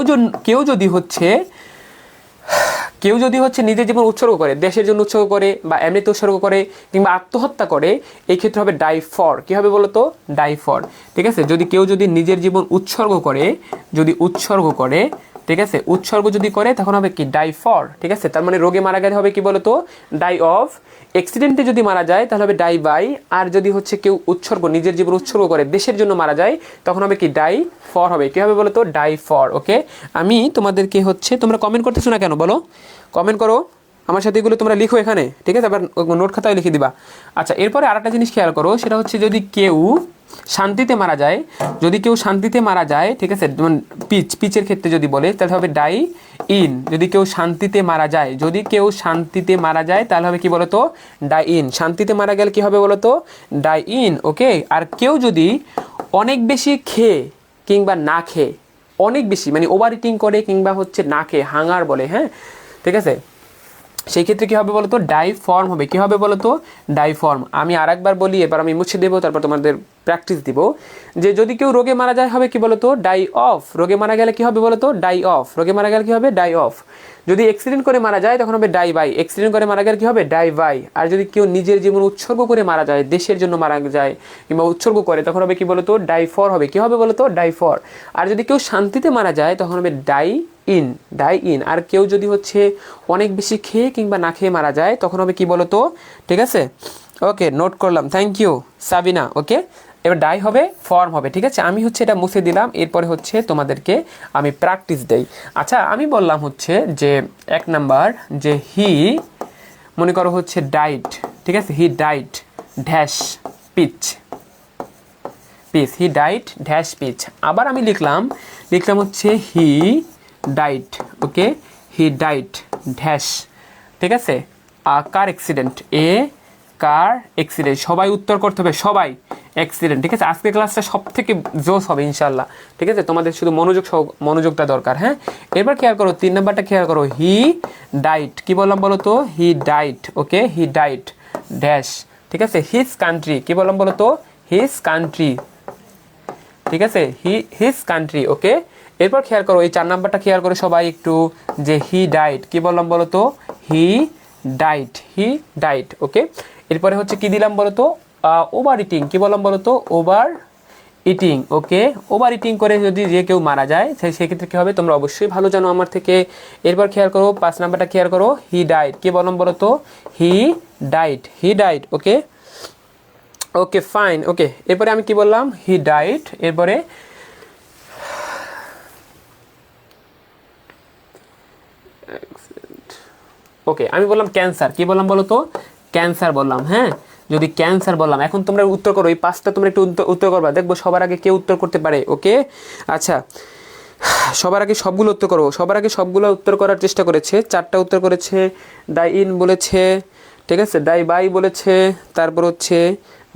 S1: যদি হচ্ছে নিজের জীবন উৎসর্গ করে, দেশের জন্য উৎসর্গ করে বা এমনিতে উৎসর্গ করে কিংবা আত্মহত্যা করে, এই ক্ষেত্রে হবে ডাই ফর। কী হবে বলো তো, ডাই ফর, ঠিক আছে। যদি কেউ যদি নিজের জীবন উৎসর্গ করে, যদি উৎসর্গ করে, ঠিক আছে উৎসর্গ যদি করে তখন হবে কি, ডাই ফর, ঠিক আছে। তার মানে রোগে মারা গেলে হবে কি বলো তো, ডাই অফ। অ্যাক্সিডেন্টে যদি মারা যায় তাহলে হবে ডাই বাই। আর যদি হচ্ছে কেউ উৎসর্গ, নিজের জীবন উৎসর্গ করে দেশের জন্য মারা যায় তখন হবে কি, ডাই ফর হবে। কী হবে বলো তো, ডাই ফর। ওকে আমি তোমাদেরকে হচ্ছে, তোমরা কমেন্ট করতেছো না কেন বলো, কমেন্ট করো আমার সাথে, এগুলো তোমরা লিখো এখানে, ঠিক আছে। আবার নোট খাতায় লিখে দিবা। আচ্ছা এরপরে আরেকটা জিনিস খেয়াল করো, সেটা হচ্ছে যদি কেউ শান্তিতে মারা যায়, যদি কেউ শান্তিতে মারা যায়, ঠিক আছে, যেমন পিচের ক্ষেত্রে যদি বলে তাহলে হবে ডাই ইন। যদি কেউ শান্তিতে মারা যায়, যদি কেউ শান্তিতে মারা যায় তাহলে হবে কি বলতো, ডাই ইন। শান্তিতে মারা গেলে কি হবে বলতো, ডাই ইন। ওকে আর কেউ যদি অনেক বেশি খেয়ে কিংবা না খেয়ে, অনেক বেশি মানে ওভার ইটিং করে কিংবা হচ্ছে না খেয়ে, হাঙ্গার বলে, হ্যাঁ ঠিক আছে, সেই ক্ষেত্রে কী হবে বলো তো, ডাই ফর্ম হবে। কী হবে বলো তো, ডাই ফর্ম। আমি আরেকবার বলি, এবার আমি মুছে দেবো, তারপর তোমাদের প্র্যাকটিস দিব। যে যদি কেউ রোগে মারা যায় হবে কি বলো তো, ডাই অফ। রোগে মারা গেলে কি হবে বলো তো, ডাই অফ। রোগে মারা গেলে কি হবে, ডাই অফ। যদি অ্যাক্সিডেন্ট করে মারা যায় তখন হবে ডাই বাই। অ্যাক্সিডেন্ট করে মারা গেলে কি হবে, ডাই বাই। আর যদি কেউ নিজের জীবন উৎসর্গ করে মারা যায়, দেশের জন্য মারা যায় কিংবা উৎসর্গ করে, তখন হবে কি বলো তো, ডাই ফর হবে। কি হবে বলো তো, ডাই ফর। আর যদি কেউ শান্তিতে মারা যায় তখন হবে ডাই ইন, ডাই ইন। আর কেউ যদি হচ্ছে অনেক বেশি খেয়ে কিংবা না খেয়ে মারা যায় তখন হবে কি বলো তো, ঠিক আছে, ওকে, নোট করলাম, থ্যাংক ইউ সাবিনা। ওকে, এবার ডাই হবে, ফর্ম হবে, ঠিক আছে। আমি হচ্ছে এটা মুছে দিলাম, এরপরে হচ্ছে তোমাদেরকে আমি প্র্যাকটিস দেই। আচ্ছা, আমি বললাম হচ্ছে যে 1 নাম্বার যে হি, মনে করো হচ্ছে ডাইট, ঠিক আছে, হি ডাইট ড্যাশ পিচ, হি ডাইট ড্যাশ পিচ। আবার আমি লিখলাম হচ্ছে হি ডাইট, ওকে, হি ডাইট ড্যাশ, ঠিক আছে, কার অ্যাক্সিডেন্ট, কার অ্যাক্সিডেন্ট। সবাই উত্তর করতে হবে, সবাই অ্যাক্সিডেন্ট, ঠিক আছে। আজকের ক্লাসটা সব থেকে জোস হবে ইনশাল্লাহ, ঠিক আছে। তোমাদের শুধু মনোযোগটা দরকার, হ্যাঁ। এবার খেয়াল করো 3 নাম্বারটা খেয়াল করো, হি ডাইট, কি বললাম বলো তো, হি ডাইট, ওকে, হি ডাইট ড্যাশ, ঠিক আছে, হিজ কান্ট্রি, কি বললাম বলো তো, হিজ কান্ট্রি, ঠিক আছে, হিজ কান্ট্রি, ওকে। এরপর খেয়াল করো এই 4 নাম্বারটা খেয়াল করো সবাই একটু, যে হি ডাইট, কি বললাম বলো তো, হি ডাইট, ওকে। এরপরে হচ্ছে কি দিলাম বলো তো, ওভার ইটিং, কি বললাম বলো তো, ওভার ইটিং, ওকে। ওভার ইটিং করে যদি যে কেউ মারা যায় সেক্ষেত্রে কী হবে তোমরা অবশ্যই ভালো জানো আমার থেকে। এরপর খেয়াল করো 5 নাম্বারটা খেয়াল করো, হি ডাইট, কি বললাম বলো তো, হি ডাইট, ওকে, ওকে ফাইন, ওকে। এরপরে আমি কি বললাম, হি ডাইট, এরপরে ওকে আমি বললাম ক্যান্সার, কি বললাম বলো তো, ক্যান্সার বললাম, হ্যাঁ। যদি ক্যান্সার বললাম, এখন তোমরা উত্তর করো, এই 5টা তোমরা একটু উত্তর করবা, দেখবো সবার আগে কে উত্তর করতে পারে, ওকে। আচ্ছা, সবার আগে সবগুলো উত্তর করো, সবার আগে সবগুলো উত্তর করার চেষ্টা করেছে, 4টা উত্তর করেছে, ডাই ইন বলেছে, ঠিক আছে, ডাই বাই বলেছে, তারপর হচ্ছে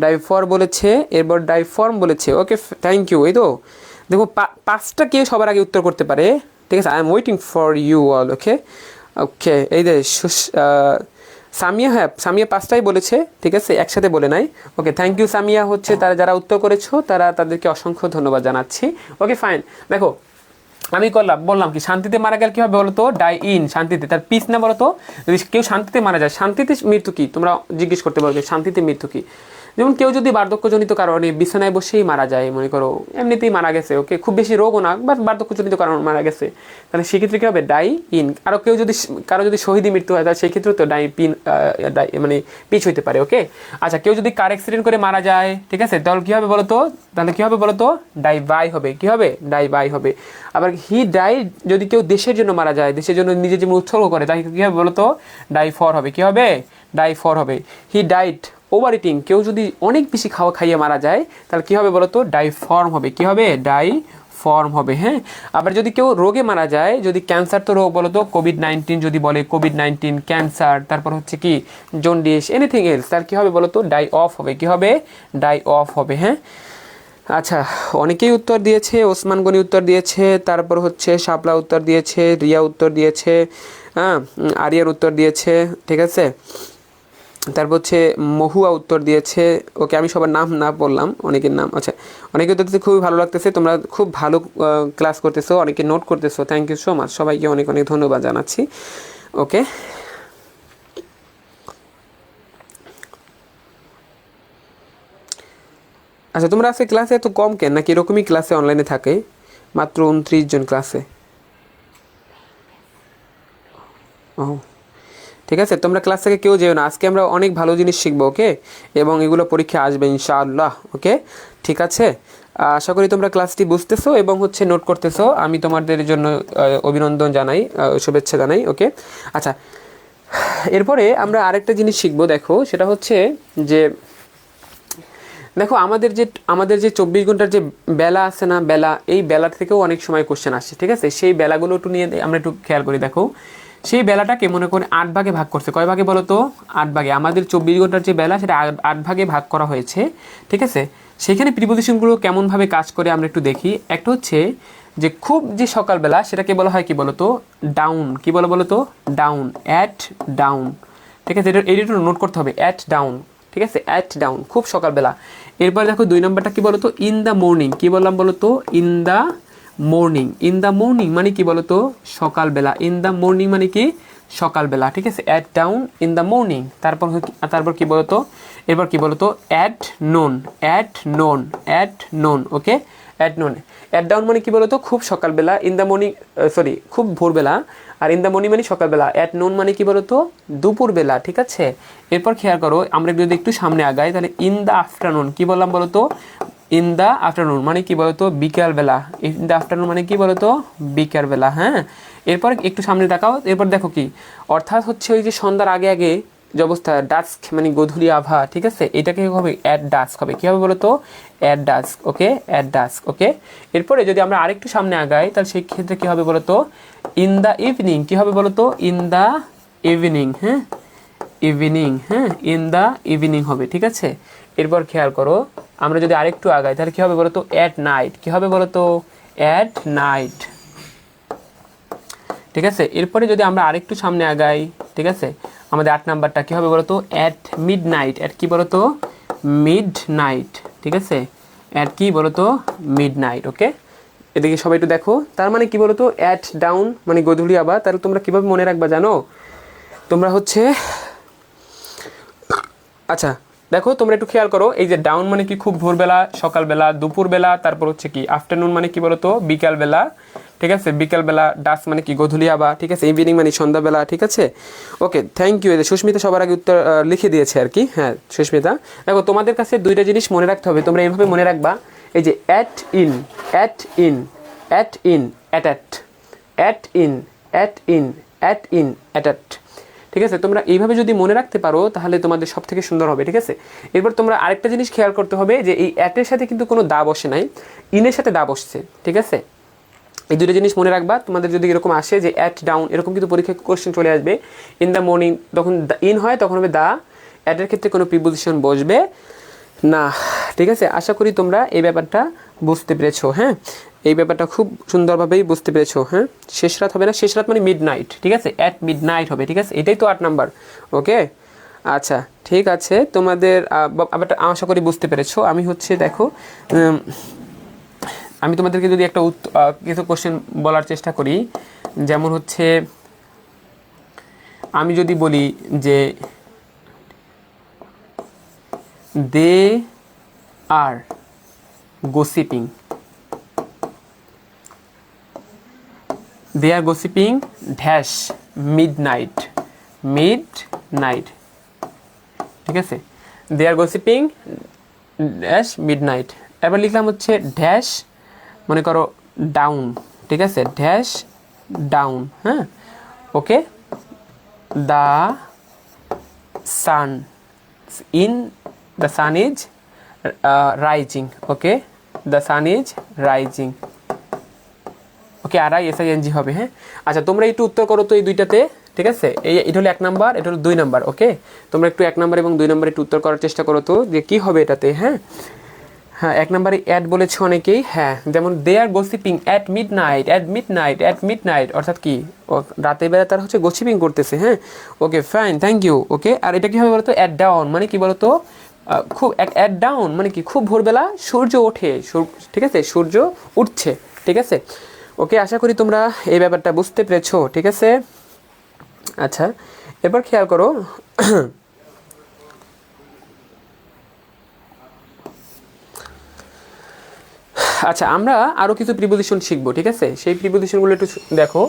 S1: ডাই ফর বলেছে, এরপর ডাই ফর্ম বলেছে, ওকে থ্যাংক ইউ। এই তো দেখো 5টা কে সবার আগে উত্তর করতে পারে, ঠিক আছে। I am waiting for you all, okay, okay. এই যে সামিয়া, হ্যাঁ সামিয়া 5টাই বলেছে, ঠিক আছে, একসাথে বলে নাই, ওকে থ্যাংক ইউ সামিয়া। হচ্ছে তারা যারা উত্তর করেছো তাদেরকে অসংখ্য ধন্যবাদ জানাচ্ছি, ওকে ফাইন। দেখো আমি বললাম কি, শান্তিতে মারা গেলে কী হবে বলো তো, ডাই ইন, শান্তিতে, তার পিস না বলো তো, যদি কেউ শান্তিতে মারা যায়, শান্তিতে মৃত্যু কি তোমরা জিজ্ঞেস করতে পারবে, শান্তিতে মৃত্যু কি। যেমন কেউ যদি বার্ধক্যজনিত কারণে বিছানায় বসেই মারা যায়, মনে করো এমনিতেই মারা গেছে, ওকে, খুব বেশি রোগও না, বাট বার্ধক্যজনিত কারণে মারা গেছে, তাহলে সেক্ষেত্রে কী হবে, ডাই ইন। আরও কারো যদি শহীদি মৃত্যু হয়, তাহলে সেক্ষেত্রেও তো মানে পিচ হইতে পারে, ওকে। আচ্ছা, কেউ যদি কার অ্যাক্সিডেন্ট করে মারা যায়, ঠিক আছে, তাহলে কী হবে বলো তো, ডাই বাই হবে, কী হবে, ডাই বাই হবে। আবার হি ডাই, যদি কেউ দেশের জন্য মারা যায়, দেশের জন্য নিজের জীবন উৎসর্গ করে, তাই কী হবে বলো তো, ডাই ফর হবে, কী হবে, ডাই ফর হবে। হি ডাইট ওভার ইটিং, কেউ যদি অনেক বেশি খাইয়ে মারা যায়, তাহলে কী হবে বলো তো, ডাই ফর্ম হবে, কী হবে, ডাই ফর্ম হবে, হ্যাঁ। আবার যদি কেউ রোগে মারা যায়, যদি ক্যান্সার তো রোগ বলো তো, কোভিড-19 যদি বলে, কোভিড-19 ক্যান্সার, তারপর হচ্ছে কি জন্ডিস, এনিথিং এলস, তার কী হবে বলো তো, ডাই অফ হবে, কী হবে, ডাই অফ হবে, হ্যাঁ। আচ্ছা, অনেকেই উত্তর দিয়েছে, ওসমান গনি উত্তর দিয়েছে, তারপর হচ্ছে শাপলা উত্তর দিয়েছে, রিয়া উত্তর দিয়েছে, হ্যাঁ, আরিয়ার উত্তর দিয়েছে, ঠিক আছে, তারপর হচ্ছে মহুয়া উত্তর দিয়েছে, ওকে। আমি সবার নাম না বললাম, অনেকের নাম, আচ্ছা অনেকে উত্তর দিতে খুবই ভালো লাগতেছে, তোমরা খুব ভালো ক্লাস করতেছো, অনেকে নোট করতেছো, থ্যাংক ইউ সো মাচ, সবাইকে অনেক অনেক ধন্যবাদ জানাচ্ছি, ওকে। আচ্ছা, তোমরা আজকে ক্লাসে এত কম কেন, নাকি এরকমই ক্লাসে অনলাইনে থাকে, মাত্র 29 জন ক্লাসে, ও ঠিক আছে। তোমরা ক্লাস থেকে কেউ যেও না, আজকে আমরা অনেক ভালো জিনিস শিখবো, ওকে, এবং এগুলো পরীক্ষা আসবে ইনশাআল্লাহ, ওকে, ঠিক আছে। আশা করি তোমরা ক্লাসটি বুঝতেছো এবং হচ্ছে নোট করতেছো, আমি তোমাদের জন্য অভিনন্দন জানাই, শুভেচ্ছা জানাই, ওকে। আচ্ছা, এরপরে আমরা আরেকটা জিনিস শিখবো, দেখো সেটা হচ্ছে যে, দেখো আমাদের যে 24 ঘন্টার যে বেলা আছে না, বেলা, এই বেলার থেকেও অনেক সময় কোশ্চেন আসছে, ঠিক আছে। সেই বেলাগুলো একটু নিয়ে আমরা একটু খেয়াল করি, দেখো সেই বেলাটাকে মনে করে 8 ভাগে ভাগ করছে, কয় ভাগে বলো তো, 8 ভাগে। আমাদের 24 ঘন্টার যে বেলা, সেটা 8 ভাগে ভাগ করা হয়েছে, ঠিক আছে। সেখানে প্রিপোজিশনগুলো কেমনভাবে কাজ করে আমরা একটু দেখি। একটা হচ্ছে যে খুব যে সকালবেলা, সেটাকে বলা হয় কি বলো তো, ডাউন, কি বলো তো, ডাউন, অ্যাট ডাউন, ঠিক আছে। এটা একটু নোট করতে হবে, অ্যাট ডাউন, ঠিক আছে, অ্যাট ডাউন, খুব সকালবেলা। এরপর দেখো 2 নম্বরটা কি বলো তো, ইন দ্য মর্নিং, কি বললাম বলো তো, ইন দ্য মর্নিং মানে কি বলো তো, সকালবেলা, ইন দ্য মর্নিং মানে কি সকালবেলা, ঠিক আছে, at dawn in the morning. তারপর কি বলো তো, এরপর কি বলো তো, at known, okay, at noon. At dawn মানে কি বলতো খুব সকালবেলা, ইন দ্য মর্নিং সরি খুব ভোরবেলা, আর ইন দ্য মর্নিং মানে সকালবেলা, অ্যাট নুন মানে কি বলতো দুপুরবেলা, ঠিক আছে। এরপর খেয়াল করো আমরা যদি একটু সামনে আগাই তাহলে ইন দ্য আফটারনুন কি বললাম বলতো, ইন দ্য আফটারনুন মানে কি বলতো বিকালবেলা, ইন দ্য আফটারনুন মানে কি বলতো বিকালবেলা, হ্যাঁ। এরপর একটু সামনে তাকাও, এরপর দেখো কি অর্থাৎ হচ্ছে ওই যে সন্ধ্যার আগে আগে যে অবস্থা ডাস্ক মানে গোধূলি আভা, ঠিক আছে, এটাকে হবে অ্যাট ডাস্ক হবে, কী হবে বলো তো at dusk, okay at dusk, okay. এরপরে যদি আমরা আরেকটু সামনে আগাই তাহলে সেই ক্ষেত্রে কী হবে বলো তো ইন দ্য ইভিনিং, কী হবে বলো তো ইন দ্য ইভিনিং, হ্যাঁ ইভিনিং, হ্যাঁ ইন দ্য ইভিনিং হবে, ঠিক আছে। এরপর খেয়াল করো আমরা যদি আরেকটু আগাই তাহলে কী হবে বলো তো অ্যাট নাইট, কী হবে বলো তো অ্যাট নাইট, ঠিক আছে। এরপরে যদি আমরা আরেকটু সামনে আগাই, ঠিক আছে, আমাদের 8 নাম্বারটা কী হবে বলো তো অ্যাট মিড নাইট, অ্যাট কী বলো তো মিড নাইট, ঠিক আছে, অ্যাট কি বলো তো মিড নাইট, ওকে। এদিকে সবাই একটু দেখো, তার মানে কি বলো তো অ্যাট ডাউন মানে গোধূলি আবার, তাহলে তোমরা কীভাবে মনে রাখবা জানো, তোমরা হচ্ছে আচ্ছা দেখো তোমরা একটু খেয়াল করো, এই যে ডাউন মানে কি খুব ভোরবেলা, সকালবেলা, দুপুরবেলা, তারপর হচ্ছে কি আফটারনুন মানে কি বলতো বিকালবেলা, ঠিক আছে, বিকালবেলা, ডাস্ক মানে কি গোধূলি আবার, ঠিক আছে, ইভিনিং মানে সন্ধ্যাবেলা, ঠিক আছে, ওকে থ্যাংক ইউ। সুস্মিতা সবার আগে উত্তর লিখে দিয়েছে আর কি, হ্যাঁ সুস্মিতা। দেখো তোমাদের কাছে দুইটা জিনিস মনে রাখতে হবে, তোমরা এইভাবে মনে রাখবা, এই যে at in, at in, at in, at at, at in, at in, at in, at at, ঠিক আছে। তোমরা এইভাবে যদি মনে রাখতে পারো তাহলে তোমাদের সব থেকে সুন্দর হবে, ঠিক আছে। এরপর তোমরা আরেকটা জিনিস খেয়াল করতে হবে যে এই অ্যাটের সাথে কিন্তু কোনো দা বসে নাই, ইনের সাথে দা বসছে, ঠিক আছে। এই দুটো জিনিস মনে রাখবা, তোমাদের যদি এরকম আসে যে অ্যাট ডাউন, এরকম কিন্তু পরীক্ষায় কোশ্চেন চলে আসবে, ইন দ্য মর্নিং তখন ইন হয় তখন হবে দা, অ্যাটের ক্ষেত্রে কোনো প্রিপোজিশন বসবে না, ঠিক আছে। আশা করি তোমরা এই ব্যাপারটা বুঝতে পেরেছো, হ্যাঁ এই ব্যাপারটা খুব সুন্দরভাবেই বুঝতে পেরেছো, হ্যাঁ। শেষ রাত হবে না, শেষ রাত মানে মিড নাইট, ঠিক আছে, অ্যাট মিড নাইট হবে, ঠিক আছে, এটাই তো 8 নাম্বার, ওকে। আচ্ছা ঠিক আছে, তোমাদের ব্যাপারটা আশা করি বুঝতে পেরেছো। আমি হচ্ছে দেখো আমি তোমাদেরকে যদি একটা কিছু কোশ্চেন বলার চেষ্টা করি, যেমন হচ্ছে আমি যদি বলি যে দে আর gossiping, they are gossiping dash midnight, midnight, ঠিক আছে, they are gossiping dash midnight। এবার লিখলাম হচ্ছে ড্যাশ মনে করো ডাউন, ঠিক আছে, ড্যাশ ডাউন, হ্যাঁ okay, the sun in, the sun is rising, okay, the sun is rising, okay, RISING হবে, হ্যাঁ। আচ্ছা তোমরা একটু উত্তর করো তো এই দুইটাতে, ঠিক আছে, এটা হলো 1 নাম্বার, এটা হলো 2 নাম্বার, ওকে। তোমরা একটু 1 নাম্বার এবং 2 নাম্বার একটু উত্তর করার চেষ্টা করো তো যে কী হবে এটাতে, হ্যাঁ। হ্যাঁ 1 নাম্বারে অ্যাড বলেছে অনেকেই, হ্যাঁ যেমন they are gossiping at midnight, at midnight, at midnight, অর্থাৎ কি রাতের বেলা তারা হচ্ছে গসিপিং করতেছে, হ্যাঁ okay fine thank you, okay. আর এটা কী হবে বলতো অ্যাট ডাউন মানে কি বলতো খুব অ্যাট ডাউন মানে কি খুব ভোরবেলা সূর্য ওঠে, ঠিক আছে, সূর্য উঠছে, ঠিক আছে, ওকে। আশা করি তোমরা এই ব্যাপারটা বুঝতে পেরেছো, ঠিক আছে। আচ্ছা এবার খেয়াল করো আচ্ছা আমরা আরও কিছু প্রিপোজিশন শিখবো, ঠিক আছে, সেই প্রিপোজিশনগুলো একটু দেখো।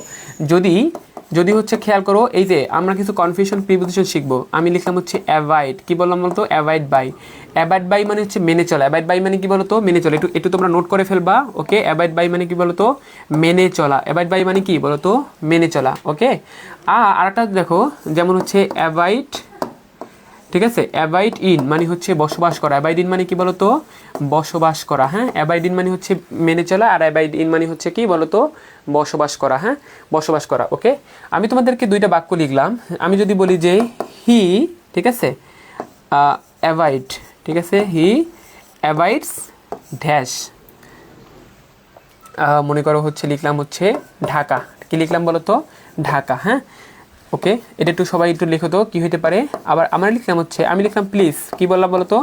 S1: যদি হচ্ছে খেয়াল করো এই যে আমরা কিছু কনফিউশন প্রিপোজিশন শিখবো, আমি লিখলাম হচ্ছে অ্যাভয়েড, কি বললাম বলতো অ্যাভয়েড বাই, অ্যাভয়েড বাই মানে হচ্ছে মেনে চলা, অ্যাভয়েড বাই মানে কি বলতো মেনে চলা, একটু তোমরা নোট করে ফেলবা, ওকে। অ্যাভয়েড বাই মানে কি বলতো মেনে চলা, অ্যাভয়েড বাই মানে কি বলতো মেনে চলা, ওকে। আর একটা দেখো যেমন হচ্ছে অ্যাভয়েড, ঠিক আছে, অ্যাবাইড ইন মানে হচ্ছে বসবাস করা, অ্যাবাইড ইন মানে কি বলতো বসবাস করা, হ্যাঁ অ্যাবাইড ইন মানে হচ্ছে মেনে চলা, আর অ্যাবাইড ইন মানে হচ্ছে কি বলতো বসবাস করা, হ্যাঁ বসবাস করা, ওকে। আমি তোমাদেরকে 2টা বাক্য লিখলাম, আমি যদি বলি যে হি, ঠিক আছে, অ্যাভয়েড, ঠিক আছে, হি অ্যাভয়েডস ড্যাশ, মনে করো হচ্ছে লিখলাম হচ্ছে ঢাকা, কি লিখলাম বলতো ঢাকা, হ্যাঁ ওকে। এটা একটু সবাই একটু লিখো তো কী হইতে পারে। আবার আমরা লিখলাম হচ্ছে আমি লিখলাম প্লিজ, কি বললাম বলতো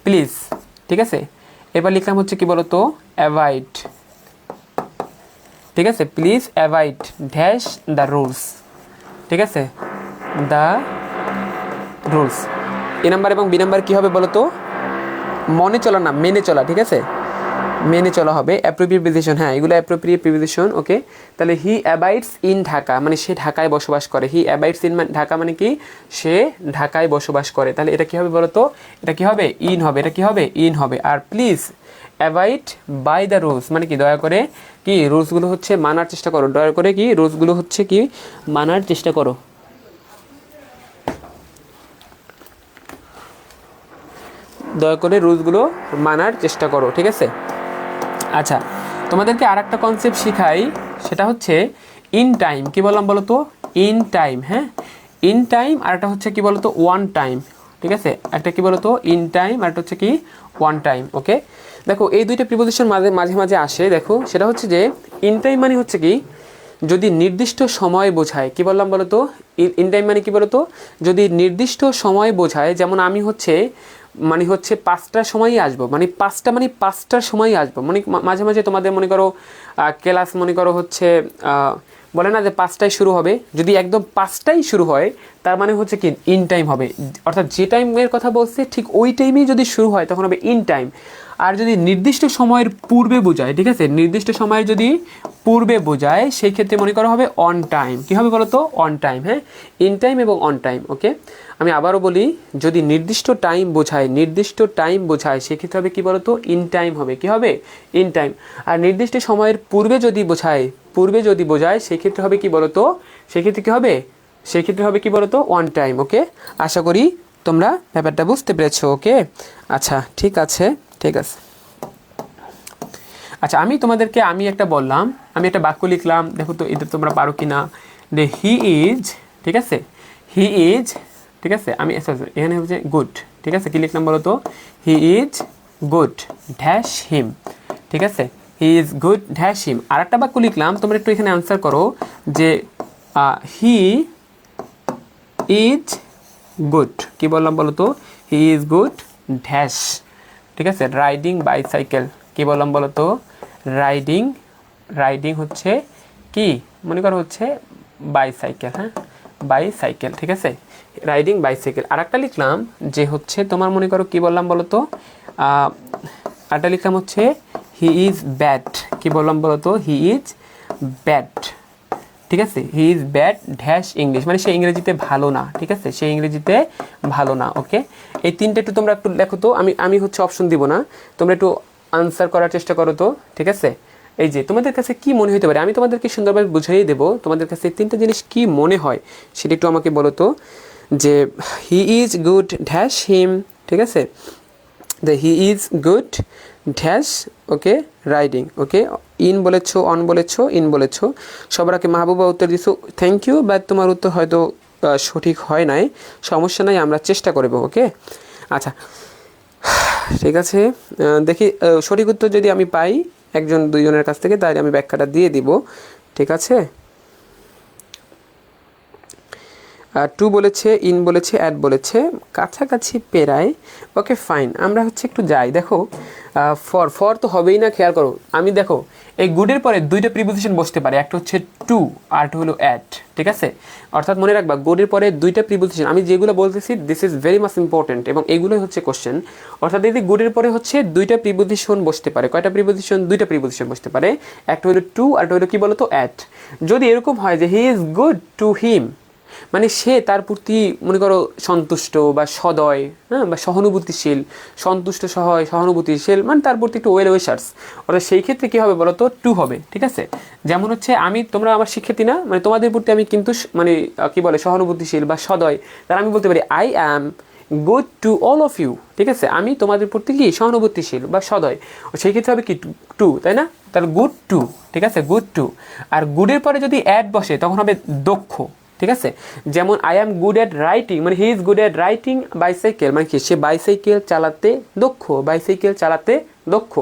S1: প্লিজ, ঠিক আছে। এবার লিখলাম হচ্ছে কি বলতো অ্যাভয়েড, ঠিক আছে, please avoid dash the rules, ঠিক আছে, দ্য রুলস। এ নাম্বার এবং বি নাম্বার কী হবে বলতো মনে চলা না মেনে চলা, ঠিক আছে, মেনে চলা হবে। অ্যাপ্রোপ্রিয়েট প্রিপোজিশন, হ্যাঁ এগুলো অ্যাপ্রোপ্রিয়েট প্রিপোজিশন। ওকে, তাহলে হি অ্যাবাইডস ইন ঢাকা মানে সে ঢাকায় বসবাস করে। হি অ্যাবাইডস ইন ঢাকা মানে কি, সে ঢাকায় বসবাস করে। তাহলে এটা কি হবে বলো তো, এটা কি হবে, ইন হবে। এটা কি হবে, ইন হবে। আর please avoid by the rules মানে কি, দয়া করে কি রুলসগুলো হচ্ছে মানার চেষ্টা করো। দয়া করে কি রুলসগুলো হচ্ছে কি মানার চেষ্টা করো। দয়া করে রুলসগুলো মানার চেষ্টা করো, ঠিক আছে। আচ্ছা, তোমাদেরকে আর একটা কনসেপ্ট শিখাই, সেটা হচ্ছে ইন টাইম। কি বললাম বলো তো, ইন টাইম। হ্যাঁ, ইন টাইম আর একটা হচ্ছে কি বলো তো, ওয়ান টাইম। ঠিক আছে, একটা কি বলো তো ইন টাইম আর একটা হচ্ছে কি ওয়ান টাইম। ওকে, দেখো এই দুইটা প্রিপোজিশন মাঝে মাঝে আসে। দেখো সেটা হচ্ছে যে ইন টাইম মানে হচ্ছে কি যদি নির্দিষ্ট সময় বোঝায়। কি বললাম বলো তো, ইন টাইম মানে কি বলো তো, যদি নির্দিষ্ট সময় বোঝায়। যেমন আমি হচ্ছে মানে হচ্ছে 5টার সময়ই আসবো, মানে 5টার সময়ই আসবো। মানে মাঝে মাঝে তোমাদের মনে করো ক্লাস মনে করো হচ্ছে বলে না যে 5টায় শুরু হবে, যদি একদম 5টায় শুরু হয় তার মানে হচ্ছে কি ইন টাইম হবে। অর্থাৎ যে টাইমের কথা বলছে ঠিক ওই টাইমেই যদি শুরু হয় তখন হবে ইন টাইম। আর যদি নির্দিষ্ট সময়ের পূর্বে বোঝায়, ঠিক আছে, নির্দিষ্ট সময়ের যদি পূর্বে বোঝায় সেই ক্ষেত্রে মনে করা হবে অন টাইম। কী হবে বলো তো, অন টাইম। হ্যাঁ, ইন টাইম এবং অন টাইম। ওকে, আমি আবারও বলি, যদি নির্দিষ্ট টাইম বোঝায় সেক্ষেত্রে হবে কী বলো তো, ইন টাইম হবে। কী হবে, ইন টাইম। আর নির্দিষ্ট সময়ের পূর্বে যদি বোঝায় সেক্ষেত্রে হবে কি বলো তো, সেক্ষেত্রে কি বলো তো, ওয়ান টাইম। ওকে, আশা করি তোমরা ব্যাপারটা বুঝতে পেরেছো। ওকে, আচ্ছা ঠিক আছে। আচ্ছা, আমি একটা বললাম, আমি একটা বাক্য লিখলাম, দেখো তো এটা তোমরা পারো কি না। যে হি ইজ, ঠিক আছে, হি ইজ, ঠিক আছে, আমি এখানে হচ্ছে গুড। ঠিক আছে, কি লিখলাম বলো তো, he is good dash him. ঠিক আছে, he is good dash him. আর একটা বাক্য লিখলাম, তোমরা একটু এখানে আনসার করো যে হি ইজ গুড। কি বললাম বলো তো, হি ইজ গুড ড্যাশ, ঠিক আছে, রাইডিং বাইসাইকেল। কি বললাম বলো তো, রাইডিং হচ্ছে কি মনে করো হচ্ছে বাইসাইকেল। হ্যাঁ, বাইসাইকেল, ঠিক আছে, রাইডিং বাইসাইকেল। আর একটা লিখলাম যে হচ্ছে তোমার মনে করো কি বললাম বলো তো, আরেকটা লিখলাম হচ্ছে হি ইজ ব্যাড। কি বললাম বলো তো, হি ইজ ব্যাড, ঠিক আছে, he is bad dash English মানে সে ইংরেজিতে ভালো না। ঠিক আছে, সে ইংরেজিতে ভালো না। ওকে, এই তিনটে একটু তোমরা একটু লেখো তো, আমি হচ্ছে অপশন দিব না, তোমরা একটু আনসার করার চেষ্টা করো তো। ঠিক আছে, এই যে তোমাদের কাছে কি মনে হতে পারে, আমি তোমাদেরকে সুন্দরভাবে বুঝিয়ে দেবো। তোমাদের কাছে এই তিনটা জিনিস কি মনে হয় সেটা একটু আমাকে বলো তো। যে হি ইজ গুড ড্যাশ হিম, ঠিক আছে, the he is good dash, okay, riding. Okay, in বলেছো, অন বলেছো, ইন বলেছো। সবার আগে মাহবুবা উত্তর দিছো, থ্যাংক ইউ, বাট তোমার উত্তর হয়তো সঠিক হয় নাই, সমস্যা নাই, আমরা চেষ্টা করব। ওকে, আচ্ছা ঠিক আছে, দেখি সঠিক উত্তর যদি আমি পাই একজন দুইজনের কাছ থেকে তাহলে আমি ব্যাখ্যাটা দিয়ে দিব। ঠিক আছে, টু বলেছে, ইন বলেছে, অ্যাড বলেছে, কাছাকাছি পেরায়। ওকে ফাইন, আমরা হচ্ছে একটু যাই। দেখো ফর তো হবেই না, খেয়াল করো। আমি দেখো এই গুডের পরে দুইটা প্রিপোজিশন বসতে পারে, একটা হচ্ছে টু আর একটা হলো অ্যাড। ঠিক আছে, অর্থাৎ মনে রাখবা গুডের পরে দুইটা প্রিপোজিশন, আমি যেগুলো বলতেছি this is very much important এবং এগুলোই হচ্ছে কোশ্চেন। অর্থাৎ যদি গুডের পরে হচ্ছে দুইটা প্রিপোজিশন বসতে পারে, কয়টা প্রিপোজিশন, দুইটা প্রিপোজিশন বসতে পারে, একটা হলো টু আর একটা হলো কি বলতো, অ্যাড। যদি এরকম হয় যে হি ইজ গুড টু হিম মানে সে তার প্রতি মনে করো সন্তুষ্ট বা সদয়, হ্যাঁ, বা সহানুভূতিশীল, সন্তুষ্ট সহানুভূতিশীল মানে তার প্রতি একটু ওয়েল উইশার্স, অর্থাৎ সেই ক্ষেত্রে কী হবে বলো তো, টু হবে। ঠিক আছে, যেমন হচ্ছে তোমরা আমার শিক্ষার্থী না, মানে তোমাদের প্রতি আমি কিন্তু মানে কি বলে সহানুভূতিশীল বা সদয়, তার আমি বলতে পারি I am good to all of you. ঠিক আছে, আমি তোমাদের প্রতি কি সহানুভূতিশীল বা সদয়, সেই ক্ষেত্রে হবে কি টু, তাই না, তাহলে গুড টু। ঠিক আছে, গুড টু। আর গুডের পরে যদি অ্যাড বসে তখন হবে দক্ষ। ঠিক আছে, যেমন I am good at writing মানে he is good at writing bicycle মানে কি সে বাইসাইকেল চালাতে দক্ষ, বাইসাইকেল চালাতে দক্ষ।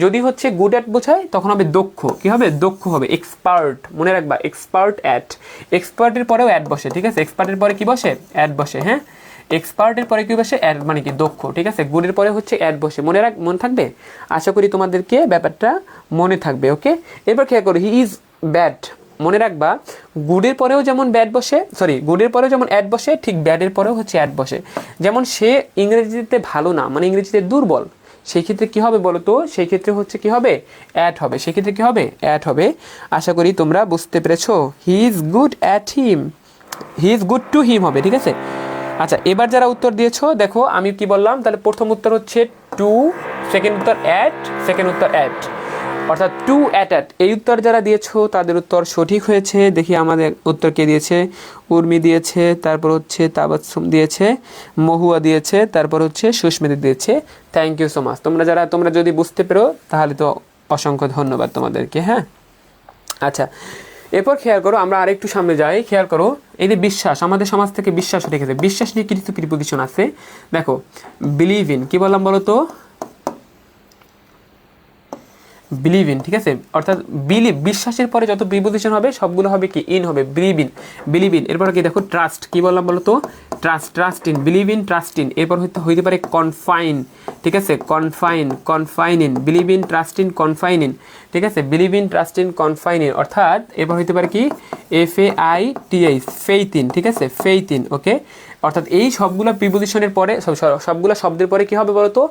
S1: যদি হচ্ছে গুড অ্যাট বোঝায় তখন হবে দক্ষ। কি হবে, দক্ষ হবে, এক্সপার্ট, মনে রাখবা এক্সপার্ট অ্যাট। এক্সপার্টের পরেও অ্যাড বসে। ঠিক আছে, এক্সপার্টের পরে কি বসে, অ্যাড বসে। হ্যাঁ, এক্সপার্টের পরে কি বসে, অ্যাড মানে কি দক্ষ। ঠিক আছে, গুডের পরে হচ্ছে অ্যাড বসে, মনে থাকবে। আশা করি তোমাদেরকে ব্যাপারটা মনে থাকবে। ওকে, এবার খেয়াল করো, হি ইজ ব্যাড, মনে রাখবা গুডের পরেও যেমন গুডের পরেও যেমন অ্যাড বসে ঠিক ব্যাডের পরেও হচ্ছে অ্যাড বসে। যেমন সে ইংরেজিতে ভালো না মানে ইংরেজিতে দুর্বল, সেই ক্ষেত্রে কী হবে বলো তো, সেই ক্ষেত্রে হচ্ছে কী হবে, অ্যাট হবে, সেই ক্ষেত্রে কী হবে, অ্যাট হবে। আশা করি তোমরা বুঝতে পেরেছো। হি is good at him, he is good to him হবে, ঠিক আছে। আচ্ছা, এবার যারা উত্তর দিয়েছো দেখো আমি কি বললাম, তাহলে প্রথম উত্তর হচ্ছে টু, সেকেন্ড উত্তর অ্যাট, সেকেন্ড উত্তর অ্যাট, অর্থাৎ টু অ্যাট। এই উত্তর যারা দিয়েছো তাদের উত্তর সঠিক হয়েছে। দেখি আমাদের উত্তর কে দিয়েছে, উর্মি দিয়েছে, তারপর হচ্ছে তাবাসসুম দিয়েছে, মহুয়া দিয়েছে, তারপর হচ্ছে সুস্মিতা দিয়েছে। Thank you so much. তোমরা যদি বুঝতে পেরো তাহলে তো অসংখ্য ধন্যবাদ তোমাদেরকে। হ্যাঁ, আচ্ছা, এরপর খেয়াল করো, আমরা আরেকটু সামনে যাই। খেয়াল করো, এই যে বিশ্বাস, আমাদের সমাজ থেকে বিশ্বাস উঠে গেছে, বিশ্বাস নিয়ে কিছু প্রিপোজিশন আছে। দেখো, বিলিভ ইন, কি বললাম বলো তো, বিলিভ ইন, ঠিক আছে। অর্থাৎ বিলিভ, বিশ্বাসের পরে যত প্রিপোজিশন হবে সবগুলো হবে কি, ইন হবে, বিলিভ ইন, বিলিভ ইন। এরপর কি দেখো, ট্রাস্ট, কি বললাম বলো তো, trust, trust in, believe in, trust in. এরপর হইতে পারে কনফাইন, ঠিক আছে, confine, confine in, believe in, trust in, confine in, ঠিক আছে, believe in, trust in, confine in. অর্থাৎ এরপর হইতে পারে কি, FAITH, ফেইথ ইন, ঠিক আছে, ফেইথ ইন, ওকে। অর্থাৎ এই সবগুলো প্রিপোজিশনের পরে, সবগুলো শব্দের পরে কি হবে বলো তো,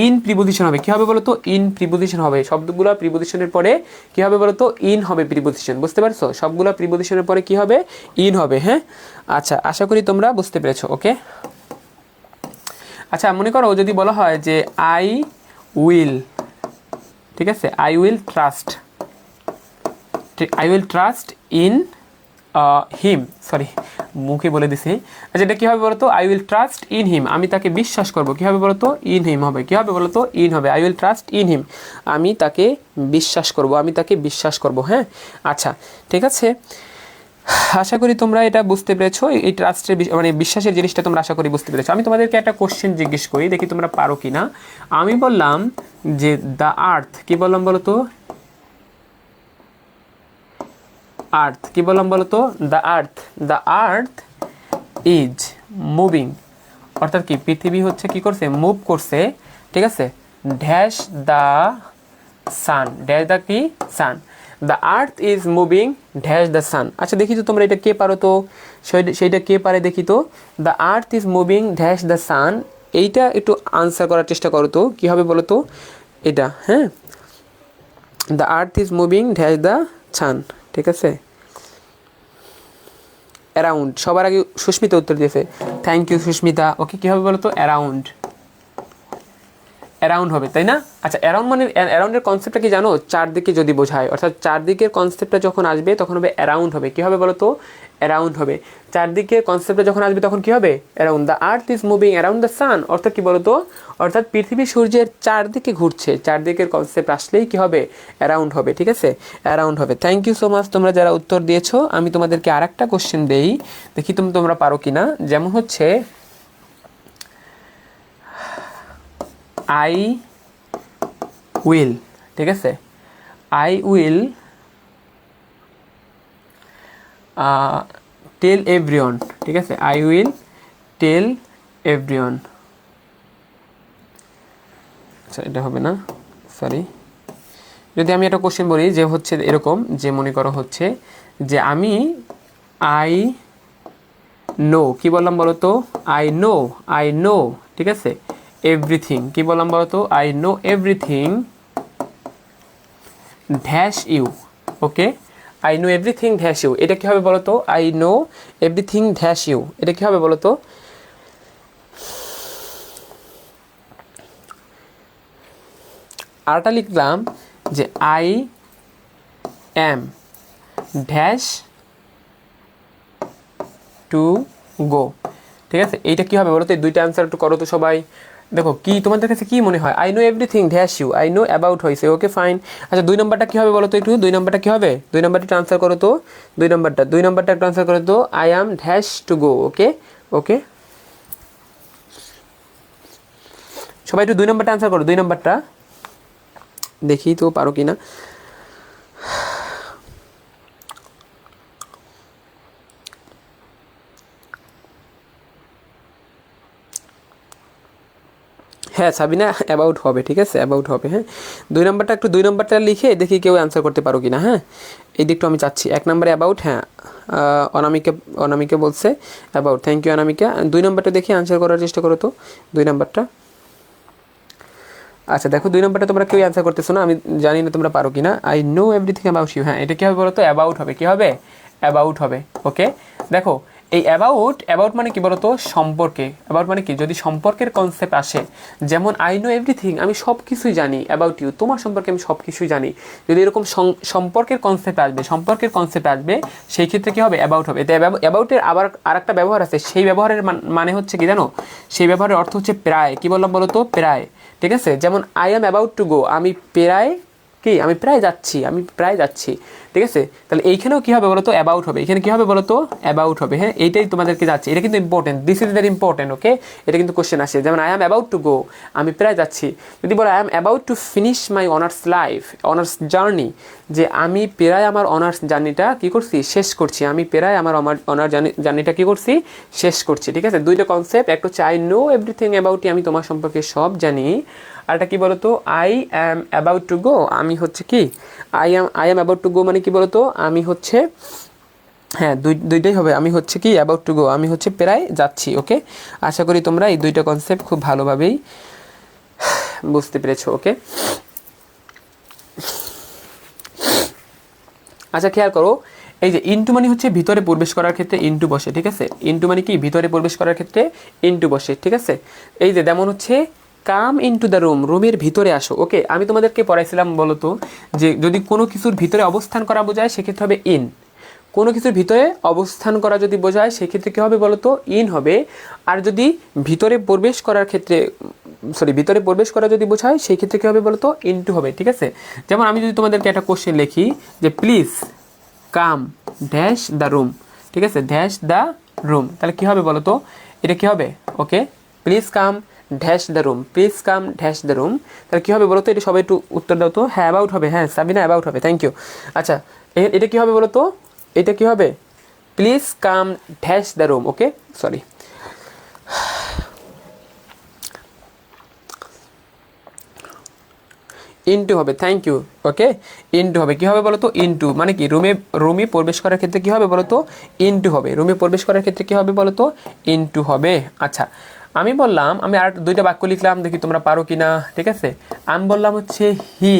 S1: ইন প্রিপোজিশন হবে। কি হবে বলো তো, ইন প্রিপোজিশন হবে। শব্দগুলো প্রিপোজিশনের পরে কি হবে বলো তো, ইন হবে প্রিপোজিশন। বুঝতে পারছো, সবগুলো প্রিপোজিশনের পরে কি হবে, ইন হবে। হ্যাঁ, আচ্ছা, আশা করি তোমরা বুঝতে পেরেছো। ওকে, আচ্ছা, মনে করো যদি বলা হয় যে আই উইল, ঠিক আছে, I will trust, I will trust in him, sorry মুখে বলে দিছি। আচ্ছা, এটা কী হবে বলতো, I will trust in him, আমি তাকে বিশ্বাস করবো। কী হবে বলতো, ইন হিম হবে। কী হবে বলতো, ইন হবে। I will trust in him, আমি তাকে বিশ্বাস করব, আমি তাকে বিশ্বাস করব। হ্যাঁ, আচ্ছা, ঠিক আছে, আশা করি তোমরা এটা বুঝতে পেরেছো। এই ট্রাস্টের মানে বিশ্বাসের জিনিসটা তোমরা আশা করি বুঝতে পেরেছো। আমি তোমাদেরকে একটা কোশ্চেন জিজ্ঞেস করি, দেখি তোমরা পারো কি না। আমি বললাম যে দ্য আর্থ, কি বললাম বলো তো, আর্থ, কি বললাম বলো তো, দ্য আর্থ ইজ মুভিং, অর্থাৎ কি, পৃথিবী হচ্ছে কি করছে, মুভ করছে, ঠিক আছে, dash the sun, dash the কি, sun, the earth is moving dash the sun. আচ্ছা, দেখি তো তোমরা এটা কে পারো তো, সেইটা কে পারে দেখি তো, the earth is moving dash the সান, এইটা একটু আনসার করার চেষ্টা করো তো, কী হবে বলো তো এটা। হ্যাঁ, the earth is moving dash the সান, ঠিক আছে, অ্যারাউন্ড, সবার আগে সুস্মিতা উত্তর দিয়েছে, থ্যাংক ইউ সুস্মিতা। ওকে, কী হবে বলো তো, অ্যারাউন্ড, অ্যারাউন্ড হবে, তাই না? আচ্ছা, অ্যারাউন্ড মানে, অ্যারাউন্ডের কনসেপ্টটা কি জানো, চারদিকে যদি বোঝায়, অর্থাৎ চারদিকের কনসেপ্টটা যখন আসবে তখন হবে অ্যারাউন্ড হবে। কী হবে বলো তো, অ্যারাউন্ড হবে। চারদিকের কনসেপ্টটা যখন আসবে তখন কী হবে, around. The earth is moving around the sun, অর্থাৎ কী বলো তো, অর্থাৎ পৃথিবী সূর্যের চারদিকে ঘুরছে। চারদিকের কনসেপ্ট আসলেই কী হবে, অ্যারাউন্ড হবে, ঠিক আছে, অ্যারাউন্ড হবে। থ্যাংক ইউ সো মাচ তোমরা যারা উত্তর দিয়েছো। আমি তোমাদেরকে আর একটা কোশ্চেন দেই, দেখি তোমরা পারো কি না। যেমন হচ্ছে আই উইল, ঠিক আছে, আই উইল টেল এভরিওয়ান, ঠিক আছে, আই উইল টেল এভরিওয়ান। আচ্ছা, এটা হবে না, সরি। যদি আমি একটা কোশ্চেন বলি যে হচ্ছে এরকম, যে মনে করো হচ্ছে যে আমি আই নো, কি বললাম বলো তো, আই নো, ঠিক আছে, এভরিথিং, কি বললাম বলো তো, I know everything dash you, okay, I know everything dash you. এটা কী হবে বলো তো, I know everything dash you, এটা কী হবে বলো তো, আরটা লিখলাম যে I am dash to go, ঠিক আছে। এইটা কী হবে বলো তো, এই দুইটা অ্যান্সার একটু করো তো সবাই। দেখো কি তোমাদের কাছে কি মনে হয়, I know everything dash you, I know about হয়েছে, ওকে ফাইন। আচ্ছা, 2 নম্বরটা কী হবে বলো তো, একটু 2 নম্বরটা কী হবে, 2 নম্বরটা ট্রান্সফার করো তো, 2 নম্বরটা ট্রান্সফার করো তো, I am dash to go, okay okay, সবাই একটু 2 নম্বরটা আনসার করো, 2 নম্বরটা দেখি তো পারো কি না। হ্যাঁ সাবিনা, অ্যাবাউট হবে, ঠিক আছে, অ্যাবাউট হবে। হ্যাঁ, 2 নম্বরটা লিখে দেখি কেউ অ্যান্সার করতে পারো কি না। হ্যাঁ, এই দিকটা আমি চাচ্ছি। 1 নম্বরে অ্যাবাউট, হ্যাঁ, অনামিকা বলছে অ্যাবাউট, থ্যাংক ইউ অনামিকা। 2 নম্বরটা দেখি অ্যান্সার করার চেষ্টা করো তো, 2 নম্বরটা। আচ্ছা দেখো 2 নম্বরটা তোমরা কেউ অ্যান্সার করতেছো না, আমি জানি না তোমরা পারো কিনা। I know everything about you, হ্যাঁ এটা কী হবে বলো তো, অ্যাবাউট হবে। কী হবে? অ্যাবাউট হবে। ওকে দেখো এই অ্যাবাউট মানে কি বলতো, সম্পর্কে। অ্যাবাউট মানে কি, যদি সম্পর্কের কনসেপ্ট আসে, যেমন আই নো এভরিথিং, আমি সব কিছুই জানি, অ্যাবাউট ইউ তোমার সম্পর্কে আমি সব কিছুই জানি, যদি এরকম সম্পর্কের কনসেপ্ট আসবে সেই ক্ষেত্রে কী হবে? অ্যাবাউট হবে। এতে অ্যাবাউটের আবার আরেকটা ব্যবহার আছে, সেই ব্যবহারের মানে হচ্ছে কি জানো, সেই ব্যবহারের অর্থ হচ্ছে প্রায়। কি বললাম বলো তো? প্রায়। ঠিক আছে, যেমন I am about to go, আমি প্রায় যাচ্ছি। ঠিক আছে, তাহলে এইখানেও কী হবে বলো তো? অ্যাবাউট হবে। এখানে কী হবে বলো তো? অ্যাবাউট হবে। হ্যাঁ এইটাই তোমাদেরকে যাচ্ছে, এটা কিন্তু important, this is very important. Okay, এটা কিন্তু কোশ্চেন আসে, যেমন I am about to go, আমি প্রায় যাচ্ছি। যদি বলো I am about to finish my honours journey, যে আমি প্রায় আমার অনার্স জার্নিটা কী করছি? শেষ করছি। আমি প্রায় আমার অনার্স জার্নিটা কী করছি? শেষ করছি। ঠিক আছে, দুইটা কনসেপ্ট, একটা হচ্ছে I know everything about you, আমি তোমার সম্পর্কে সব জানি। আর এটা কী বলতো? I am about to go, আমি হচ্ছে কি I am about to go মানে কি বলতো? আমি হচ্ছে, হ্যাঁ দুইটাই হবে। আমি হচ্ছে কি অ্যাবাউট টু গো, আমি হচ্ছে প্রায় যাচ্ছি। ওকে, আশা করি তোমরা এই দুইটা কনসেপ্ট খুব ভালোভাবেই বুঝতে পেরেছো। ওকে, আচ্ছা খেয়াল করো, এই যে ইন্টু মানে হচ্ছে ভিতরে প্রবেশ করার ক্ষেত্রে ইন্টু বসে। ঠিক আছে, ইন্টু মানে কি ভিতরে প্রবেশ করার ক্ষেত্রে ইন্টু বসে। ঠিক আছে, এই যে যেমন হচ্ছে কাম ইনটু দ্য রুম, রুমের ভিতরে আসো। ওকে, আমি তোমাদেরকে পড়াইছিলাম বলতো যে যদি কোনো কিছুর ভিতরে অবস্থান করা বোঝায় সেক্ষেত্রে হবে ইন, কোনো কিছুর ভিতরে অবস্থান করা যদি বোঝায় সেক্ষেত্রে কী হবে বলতো? ইন হবে। আর যদি ভিতরে প্রবেশ করার ক্ষেত্রে ভিতরে প্রবেশ করা যদি বোঝায় সেই ক্ষেত্রে কী হবে বলতো? ইনটু হবে। ঠিক আছে, যেমন আমি যদি তোমাদেরকে একটা কোশ্চেন লিখি যে please come dash the room, ঠিক আছে, ড্যাশ দ্য রুম, তাহলে কী হবে বলো তো? এটা কী হবে? Okay, please come dash the room, please come dash the room, তাহলে কী হবে বলো তো? এটা সবাই একটু উত্তর দাও তো। হ্যাঁ অ্যাবাউট হবে, হ্যাঁ সাবিনা অ্যাবাউট হবে, থ্যাংক ইউ। আচ্ছা এটা কী হবে বলো তো? এটা কী হবে? Please come dash the room. Okay sorry, into হবে, থ্যাংক ইউ। ওকে, ইনটু হবে। কী হবে বলো তো? ইনটু মানে কি রুমে প্রবেশ করার ক্ষেত্রে কী হবে বলো তো? ইনটু হবে। রুমে প্রবেশ করার ক্ষেত্রে কী হবে বলো তো? ইনটু হবে। আচ্ছা আমি বললাম, আমি আর দুইটা বাক্য লিখলাম, দেখি তোমরা পারো কি না। ঠিক আছে, আমি বললাম হচ্ছে হি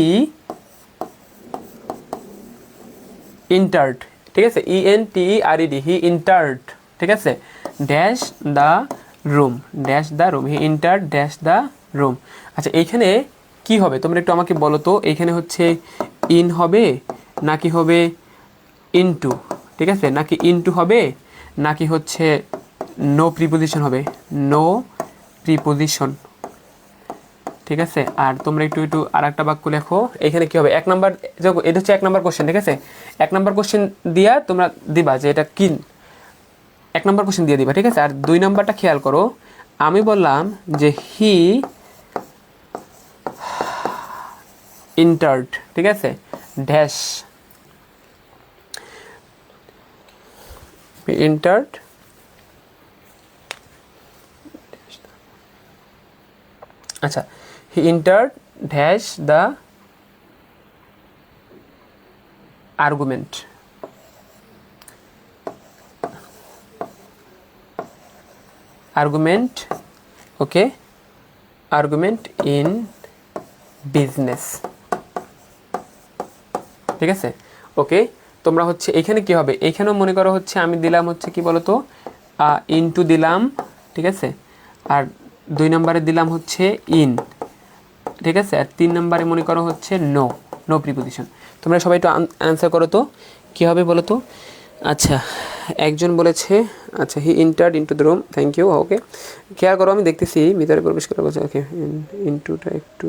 S1: ইন্টার্ড, ঠিক আছে, ENTERED, হি ইন্টার্ড, ঠিক আছে, dash the room, he entered dash the room. আচ্ছা এইখানে কি হবে তোমরা একটু আমাকে বলো তো? এইখানে হচ্ছে ইন হবে নাকি হবে ইনটু? ঠিক আছে, নাকি ইনটু হবে নাকি হচ্ছে নো প্রিপোজিশন হবে? No preposition. ঠিক আছে, আর তোমরা একটু আর একটা বাক্য লেখো। এখানে কি হবে? 1 নাম্বার, এটা হচ্ছে 1 নাম্বার কোশ্চেন। ঠিক আছে, 1 নাম্বার কোশ্চেন দিয়া তোমরা দিবা যে এটা কি, 1 নাম্বার কোশ্চেন দিয়ে দিবা। ঠিক আছে, আর 2 নাম্বারটা খেয়াল করো, আমি বললাম যে হি ইন্টার্ড, ঠিক আছে, ড্যাশ ইন্টার্ড, আচ্ছা he entered dash the argument, okay, argument in business. ঠিক আছে, ওকে, তোমরা হচ্ছে এখানে কি হবে? এখানেও মনে করো হচ্ছে আমি দিলাম হচ্ছে কি বলতো, ইনটু দিলাম, ঠিক আছে, আর 2 নম্বরে দিলাম হচ্ছে ইন, ঠিক আছে, আর 3 নম্বরে মনে করো হচ্ছে নো প্রিপোজিশন। তোমরা সবাই একটু অ্যান্সার করো তো কী হবে বলো তো? আচ্ছা একজন বলেছে, আচ্ছা he entered into the room, thank you. Okay খেয়াল করো, আমি দেখতেছি ভিতরে প্রবেশ করা বলছে। ওকে ইনটুটা একটু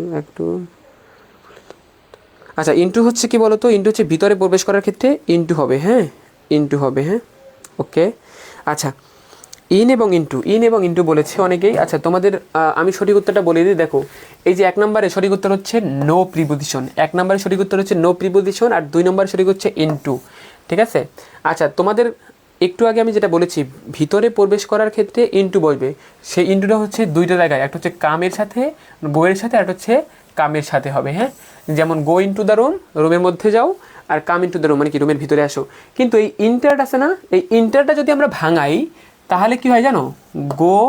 S1: আচ্ছা ইনটু হচ্ছে কি বলতো? ইনটু হচ্ছে ভিতরে প্রবেশ করার ক্ষেত্রে ইনটু হবে। হ্যাঁ ইনটু হবে, হ্যাঁ ওকে। আচ্ছা ইন এবং ইনটু বলেছে অনেকেই। আচ্ছা তোমাদের আমি সঠিক উত্তরটা বলে দিই। দেখো এই যে 1 নম্বরে সঠিক উত্তর হচ্ছে নো প্রিপোজিশন, 1 নম্বরে সঠিক উত্তর হচ্ছে নো প্রিপোজিশন, আর 2 নম্বরে সঠিক হচ্ছে ইনটু। ঠিক আছে, আচ্ছা তোমাদের একটু আগে আমি যেটা বলেছি ভিতরে প্রবেশ করার ক্ষেত্রে ইনটু বসবে, সেই ইনটুটা হচ্ছে 2টা জায়গায়, একটা হচ্ছে কামের সাথে, গোয়ের সাথে, আর একটা হচ্ছে কামের সাথে হবে। হ্যাঁ যেমন গো ইনটু দ্য রুম, রুমের মধ্যে যাও, আর কাম ইনটু দ্য রুম মানে কি রুমের ভিতরে আসো। কিন্তু এই ইন্টারটা আছে না, এই ইন্টারটা যদি আমরা ভাঙাই তাহলে কি হয় জানো? গো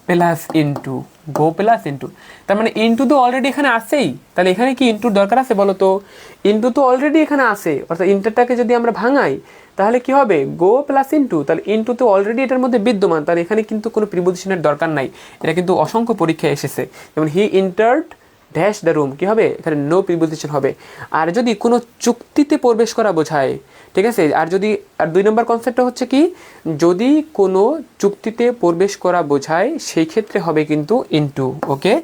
S1: প্লাস ইনটু, গো প্লাস ইন্টু, তার মানে ইন্টু তো অলরেডি এখানে আসেই, তাহলে এখানে কি ইন্টুর দরকার আছে বলো তো? ইন্টু তো অলরেডি এখানে আসে, অর্থাৎ ইন্টারটাকে যদি আমরা ভাঙাই তাহলে কি হবে? গো প্লাস ইন্টু, তাহলে ইন্টু তো অলরেডি এটার মধ্যে বিদ্যমান, তাহলে এখানে কিন্তু কোনো প্রিপোজিশনের দরকার নাই। এটা কিন্তু অসংখ্য পরীক্ষায় এসেছে, যেমন হি ইন্টার্ড ড্যাশ দ্য রুম, কী হবে? এখানে নো প্রিপোজিশন হবে। আর যদি কোনো চুক্তিতে প্রবেশ করা বোঝায়, ঠিক আছে, আর 2 নম্বর কনসেপ্টটা হচ্ছে কি, যদি কোনো চুক্তিতে প্রবেশ করা বোঝায় সেই ক্ষেত্রে হবে কিন্তু ইনটু। ওকে,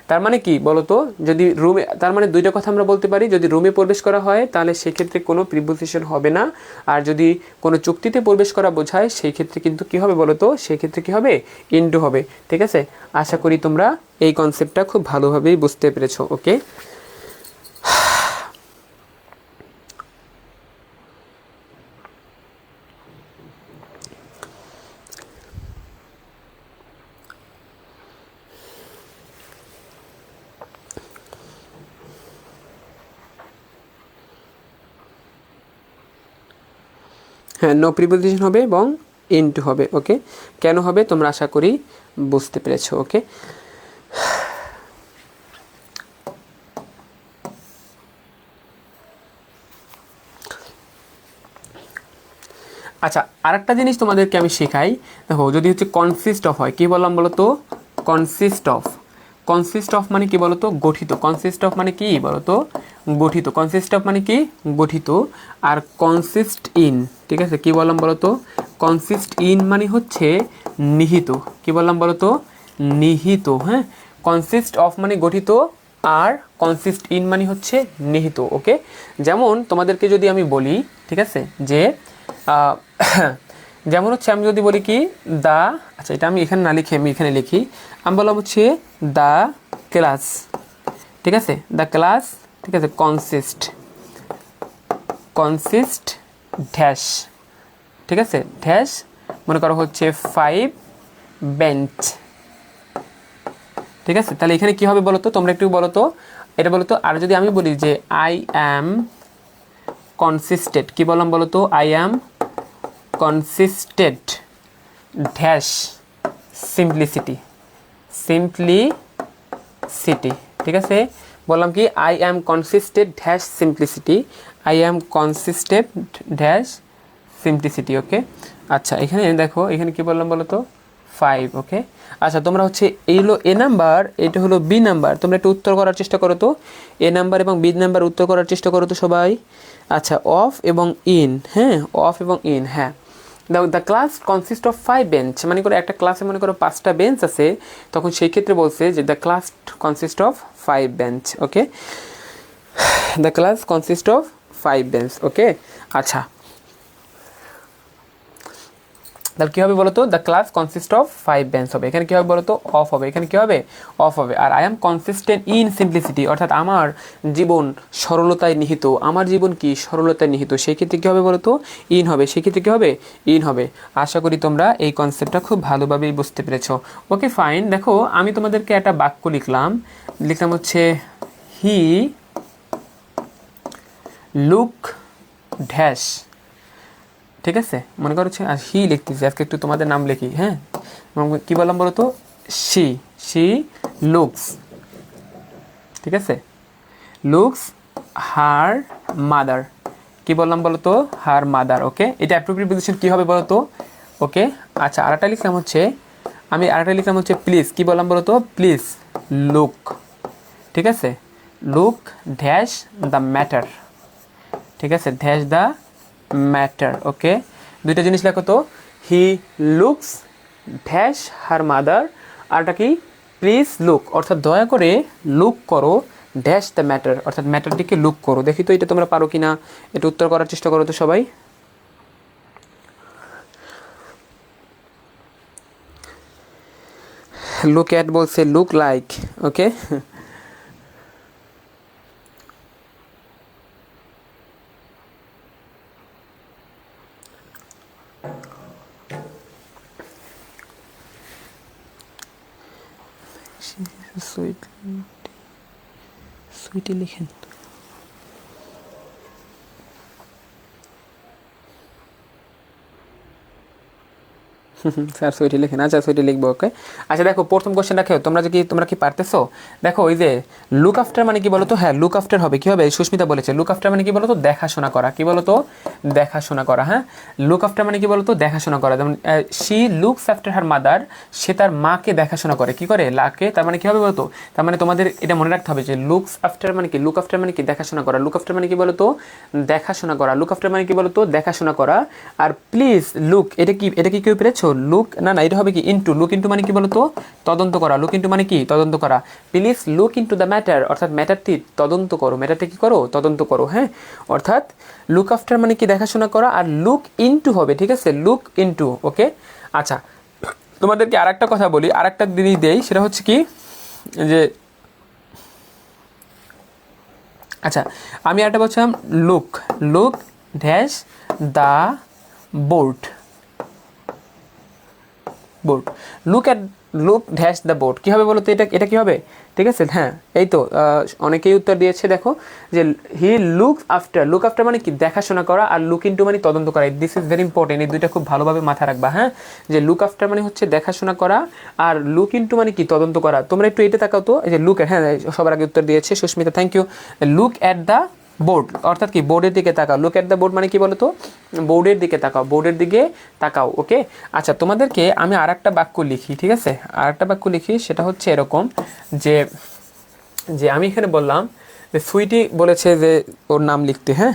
S1: তার মানে কি বলতো, যদি রুমে, তার মানে দুইটা কথা আমরা বলতে পারি, যদি রুমে প্রবেশ করা হয় তাহলে সেক্ষেত্রে কোনো প্রিপোজিশন হবে না, আর যদি কোনো চুক্তিতে প্রবেশ করা বোঝায় সেই ক্ষেত্রে কিন্তু কি হবে বলতো, সেই ক্ষেত্রে কি হবে? ইনটু হবে। ঠিক আছে, আশা করি তোমরা এই কনসেপ্টটা খুব ভালোভাবেই বুঝতে পেরেছো। ওকে, হ্যাঁ, নো প্রিপোজিশন হবে এবং ইনটু হবে। ওকে, কেন হবে তোমরা আশা করি বুঝতে পেরেছো। ওকে, আচ্ছা, আরেকটা জিনিস তোমাদেরকে আমি শেখাই। দেখো, যদি হচ্ছে কনসিস্ট অফ হয়, কি বললাম বলো তো? Consist of. কনসিস্ট অফ মানে কি বলো তো? গঠিত। কনসিস্ট অফ মানে কি বলো তো? গঠিত। কনসিস্ট অফ মানে কি? গঠিত। আর কনসিস্ট ইন, ঠিক আছে, কি বললাম বলো তো? কনসিস্ট ইন মানে হচ্ছে নিহিত। কি বললাম বলো তো? নিহিত। হ্যাঁ, কনসিস্ট অফ মানে গঠিত, আর কনসিস্ট ইন মানে হচ্ছে নিহিত। ওকে, যেমন তোমাদেরকে যদি আমি বলি, ঠিক আছে, যে যেমন হচ্ছে আমি যদি বলি কি দা, আচ্ছা এটা আমি এখানে না লিখে আমি এখানে লিখি, আমি বললাম হচ্ছে দা ক্লাস, ঠিক আছে, দ্য ক্লাস, ঠিক আছে, কনসিস্ট ড্যাশ, ঠিক আছে, ড্যাশ, মনে করো হচ্ছে 5 বেঞ্চ, ঠিক আছে, তাহলে এখানে কি হবে বলো তো? তোমরা একটু বলো তো, এটা বলো তো। আর যদি আমি বলি যে আই অ্যাম কনসিস্টেড, কি বললাম বলো তো? I am consisted dash simplicity, ঠিক আছে, বললাম কি I am consisted dash simplicity, I am consisted dash simplicity. Okay, আচ্ছা এখানে দেখো, এখানে কি বললাম বলো তো? 5। ওকে, আচ্ছা তোমরা হচ্ছে এই হলো এ নাম্বার, এটা হলো বি নাম্বার, তোমরা একটু উত্তর করার চেষ্টা করো তো, এ নাম্বার এবং বি নাম্বার উত্তর করার চেষ্টা করো তো সবাই। আচ্ছা, অফ এবং ইন, হ্যাঁ, অফ এবং ইন, হ্যাঁ। The class consist of 5 bench, মানে করে একটা ক্লাসে মনে করো 5টা বেঞ্চ আছে, তখন সেই ক্ষেত্রে বলছে যে the class consist of 5 bench. Okay, the class consist of 5 bench. Okay, আচ্ছা তাহলে কী হবে বলো তো? The class consist of 5 bench হবে, এখানে কী হবে বলো তো? অফ হবে, এখানে কী হবে? অফ হবে। আর I am consistent in simplicity, অর্থাৎ আমার জীবন সরলতায় নিহিত, আমার জীবন কি সরলতায় নিহিত, সেই ক্ষেত্রে কী হবে বলো তো? ইন হবে, সেই ক্ষেত্রে কী হবে? ইন হবে। আশা করি তোমরা এই কনসেপ্টটা খুব ভালোভাবেই বুঝতে পেরেছো। ওকে ফাইন, দেখো আমি তোমাদেরকে একটা বাক্য লিখলাম হচ্ছে হি লুক ড্যাশ, ঠিক আছে, মনে করো আর হি লিখতেছি, আজকে একটু তোমাদের নাম লিখি, হ্যাঁ, কি বললাম বলো তো? শি লুকস, ঠিক আছে, লুকস হার মাদার, কি বললাম বলো তো? হার মাদার। ওকে, এটা অ্যাপ্রোপ্রিয়েট পজিশন কী হবে বলো তো? ওকে, আচ্ছা আরেকটা লিখলাম হচ্ছে, প্লিজ, কি বললাম বলো তো? প্লিজ লুক, ঠিক আছে, লুক ড্যাশ দ্য ম্যাটার, ঠিক আছে, ড্যাশ দ্য ম্যাটার। ওকে, দুইটা জিনিস লেখো তো, he looks dash her mother, আরটা কি? প্লিজ লুক, অর্থাৎ দয়া করে লুক করো ড্যাশ দ্য ম্যাটার, অর্থাৎ ম্যাটারটিকে লুক করো। দেখি তো এটা তোমরা পারো কি না, এটা উত্তর করার চেষ্টা করো তো সবাই। লুক অ্যাট বলছে লুক লাইক। ওকে, সুইটি লিখেন। স্যার সুইটি লিখেন, আচ্ছা সুইটি লিখবো, ওকে। আচ্ছা দেখো প্রথম কোশ্চেনটা খেও, তোমরা কি পারতেছো? দেখো ওই যে লুক আফটার মানে কি বলো তো, হ্যাঁ লুক আফটার হবে, কি হবে? সুস্মিতা বলেছে লুক আফটার মানে কি বলো তো, দেখাশোনা করা, কি বলো তো, দেখাশোনা করা। হ্যাঁ, লুক আফটার মানে কি বলো তো, দেখাশোনা করা। যেমন she looks after her mother, সে তার মাকে দেখাশোনা করে, কি করে, লাকে, তার মানে কি হবে বলো তো, তার মানে তোমাদের এটা মনে রাখতে হবে যে লুকস আফটার মানে কি, লুক আফটার মানে কি দেখাশোনা করা, লুক আফটার মানে কি বলো তো, দেখাশোনা করা, লুক আফটার মানে কি বলো তো, দেখাশোনা করা। আর প্লিজ লুক, এটা কি কেউ পেরেছো? লুক না না, এটা হবে কি ইনটু, লুক ইনটু মানে কি বলো তো, তদন্ত করা, লুক ইনটু মানে কি, তদন্ত করা। Please look into the matter, অর্থাৎ ম্যাটারটি তদন্ত করো, ম্যাটারটি কি করো, তদন্ত করো। হ্যাঁ, অর্থাৎ লুক আফটার মানে কি দেখাশোনা করা, আর লুক ইনটু হবে, ঠিক আছে, লুক ইনটু, ওকে। আচ্ছা তোমাদেরকে আর একটা কথা বলি, আর একটা জিনিস দেই, সেটা হচ্ছে কি যে, আচ্ছা আমি একটা বলছিলাম look, look dash the board, board, look dash the board, কী হবে বলো তো, এটা কী হবে? ঠিক আছে, হ্যাঁ এই তো অনেকেই উত্তর দিয়েছে, দেখো যে হি লুক আফটার মানে কি দেখাশোনা করা, আর লুক ইনটু মানে তদন্ত করা। দিস ইজ ভেরি ইম্পর্টেন্ট, এই দুইটা খুব ভালোভাবে মাথায় রাখবা। হ্যাঁ, যে লুক আফটার মানে হচ্ছে দেখাশোনা করা, আর লুক ইনটু মানে কি তদন্ত করা। তোমরা একটু এটা তাকাও তো, এই যে লুক, হ্যাঁ সবার আগে উত্তর দিয়েছে Susmita, thank you. Look at the board, অর্থাৎ কি বোর্ডের দিকে তাকাও, লুক অ্যাট দ্য বোর্ড মানে কি বলো তো, বোর্ডের দিকে তাকাও, বোর্ডের দিকে তাকাও, ওকে। আচ্ছা তোমাদেরকে আমি আর একটা বাক্য লিখি, ঠিক আছে, আর একটা বাক্য লিখি, সেটা হচ্ছে এরকম যে, আমি এখানে বললাম যে সুইটি বলেছে যে ওর নাম লিখতে। হ্যাঁ,